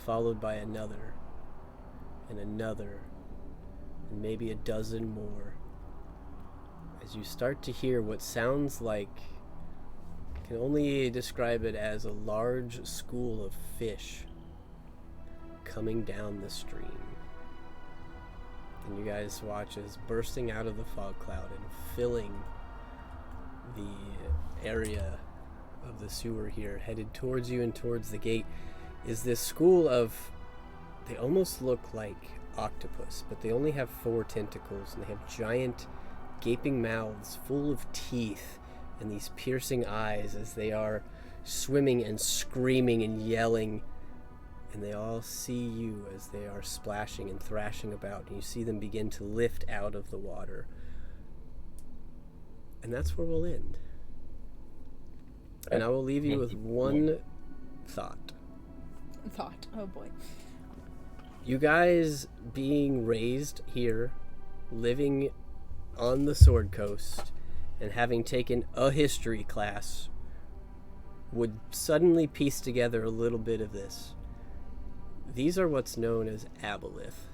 followed by another and another, and maybe a dozen more, as you start to hear what sounds like, can only describe it as a large school of fish coming down the stream. And you guys watch as bursting out of the fog cloud and filling the area of the sewer here, headed towards you and towards the gate, is this school of, they almost look like octopus, but they only have 4 tentacles, and they have giant gaping mouths full of teeth and these piercing eyes as they are swimming and screaming and yelling, and they all see you as they are splashing and thrashing about, and you see them begin to lift out of the water. And that's where we'll end. And I will leave you with one thought. Oh boy. You guys being raised here, living on the Sword Coast, and having taken a history class, would suddenly piece together a little bit of this. These are what's known as aboleth.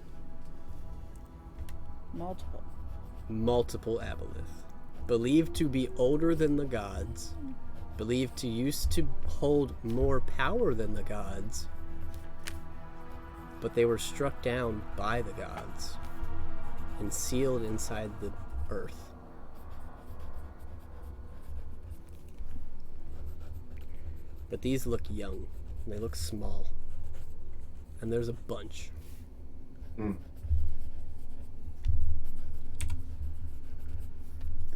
Multiple aboleth. Believed to be older than the gods, believed to used to hold more power than the gods, but they were struck down by the gods and sealed inside the earth. But these look young, and they look small. And there's a bunch. And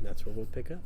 that's where we'll pick up.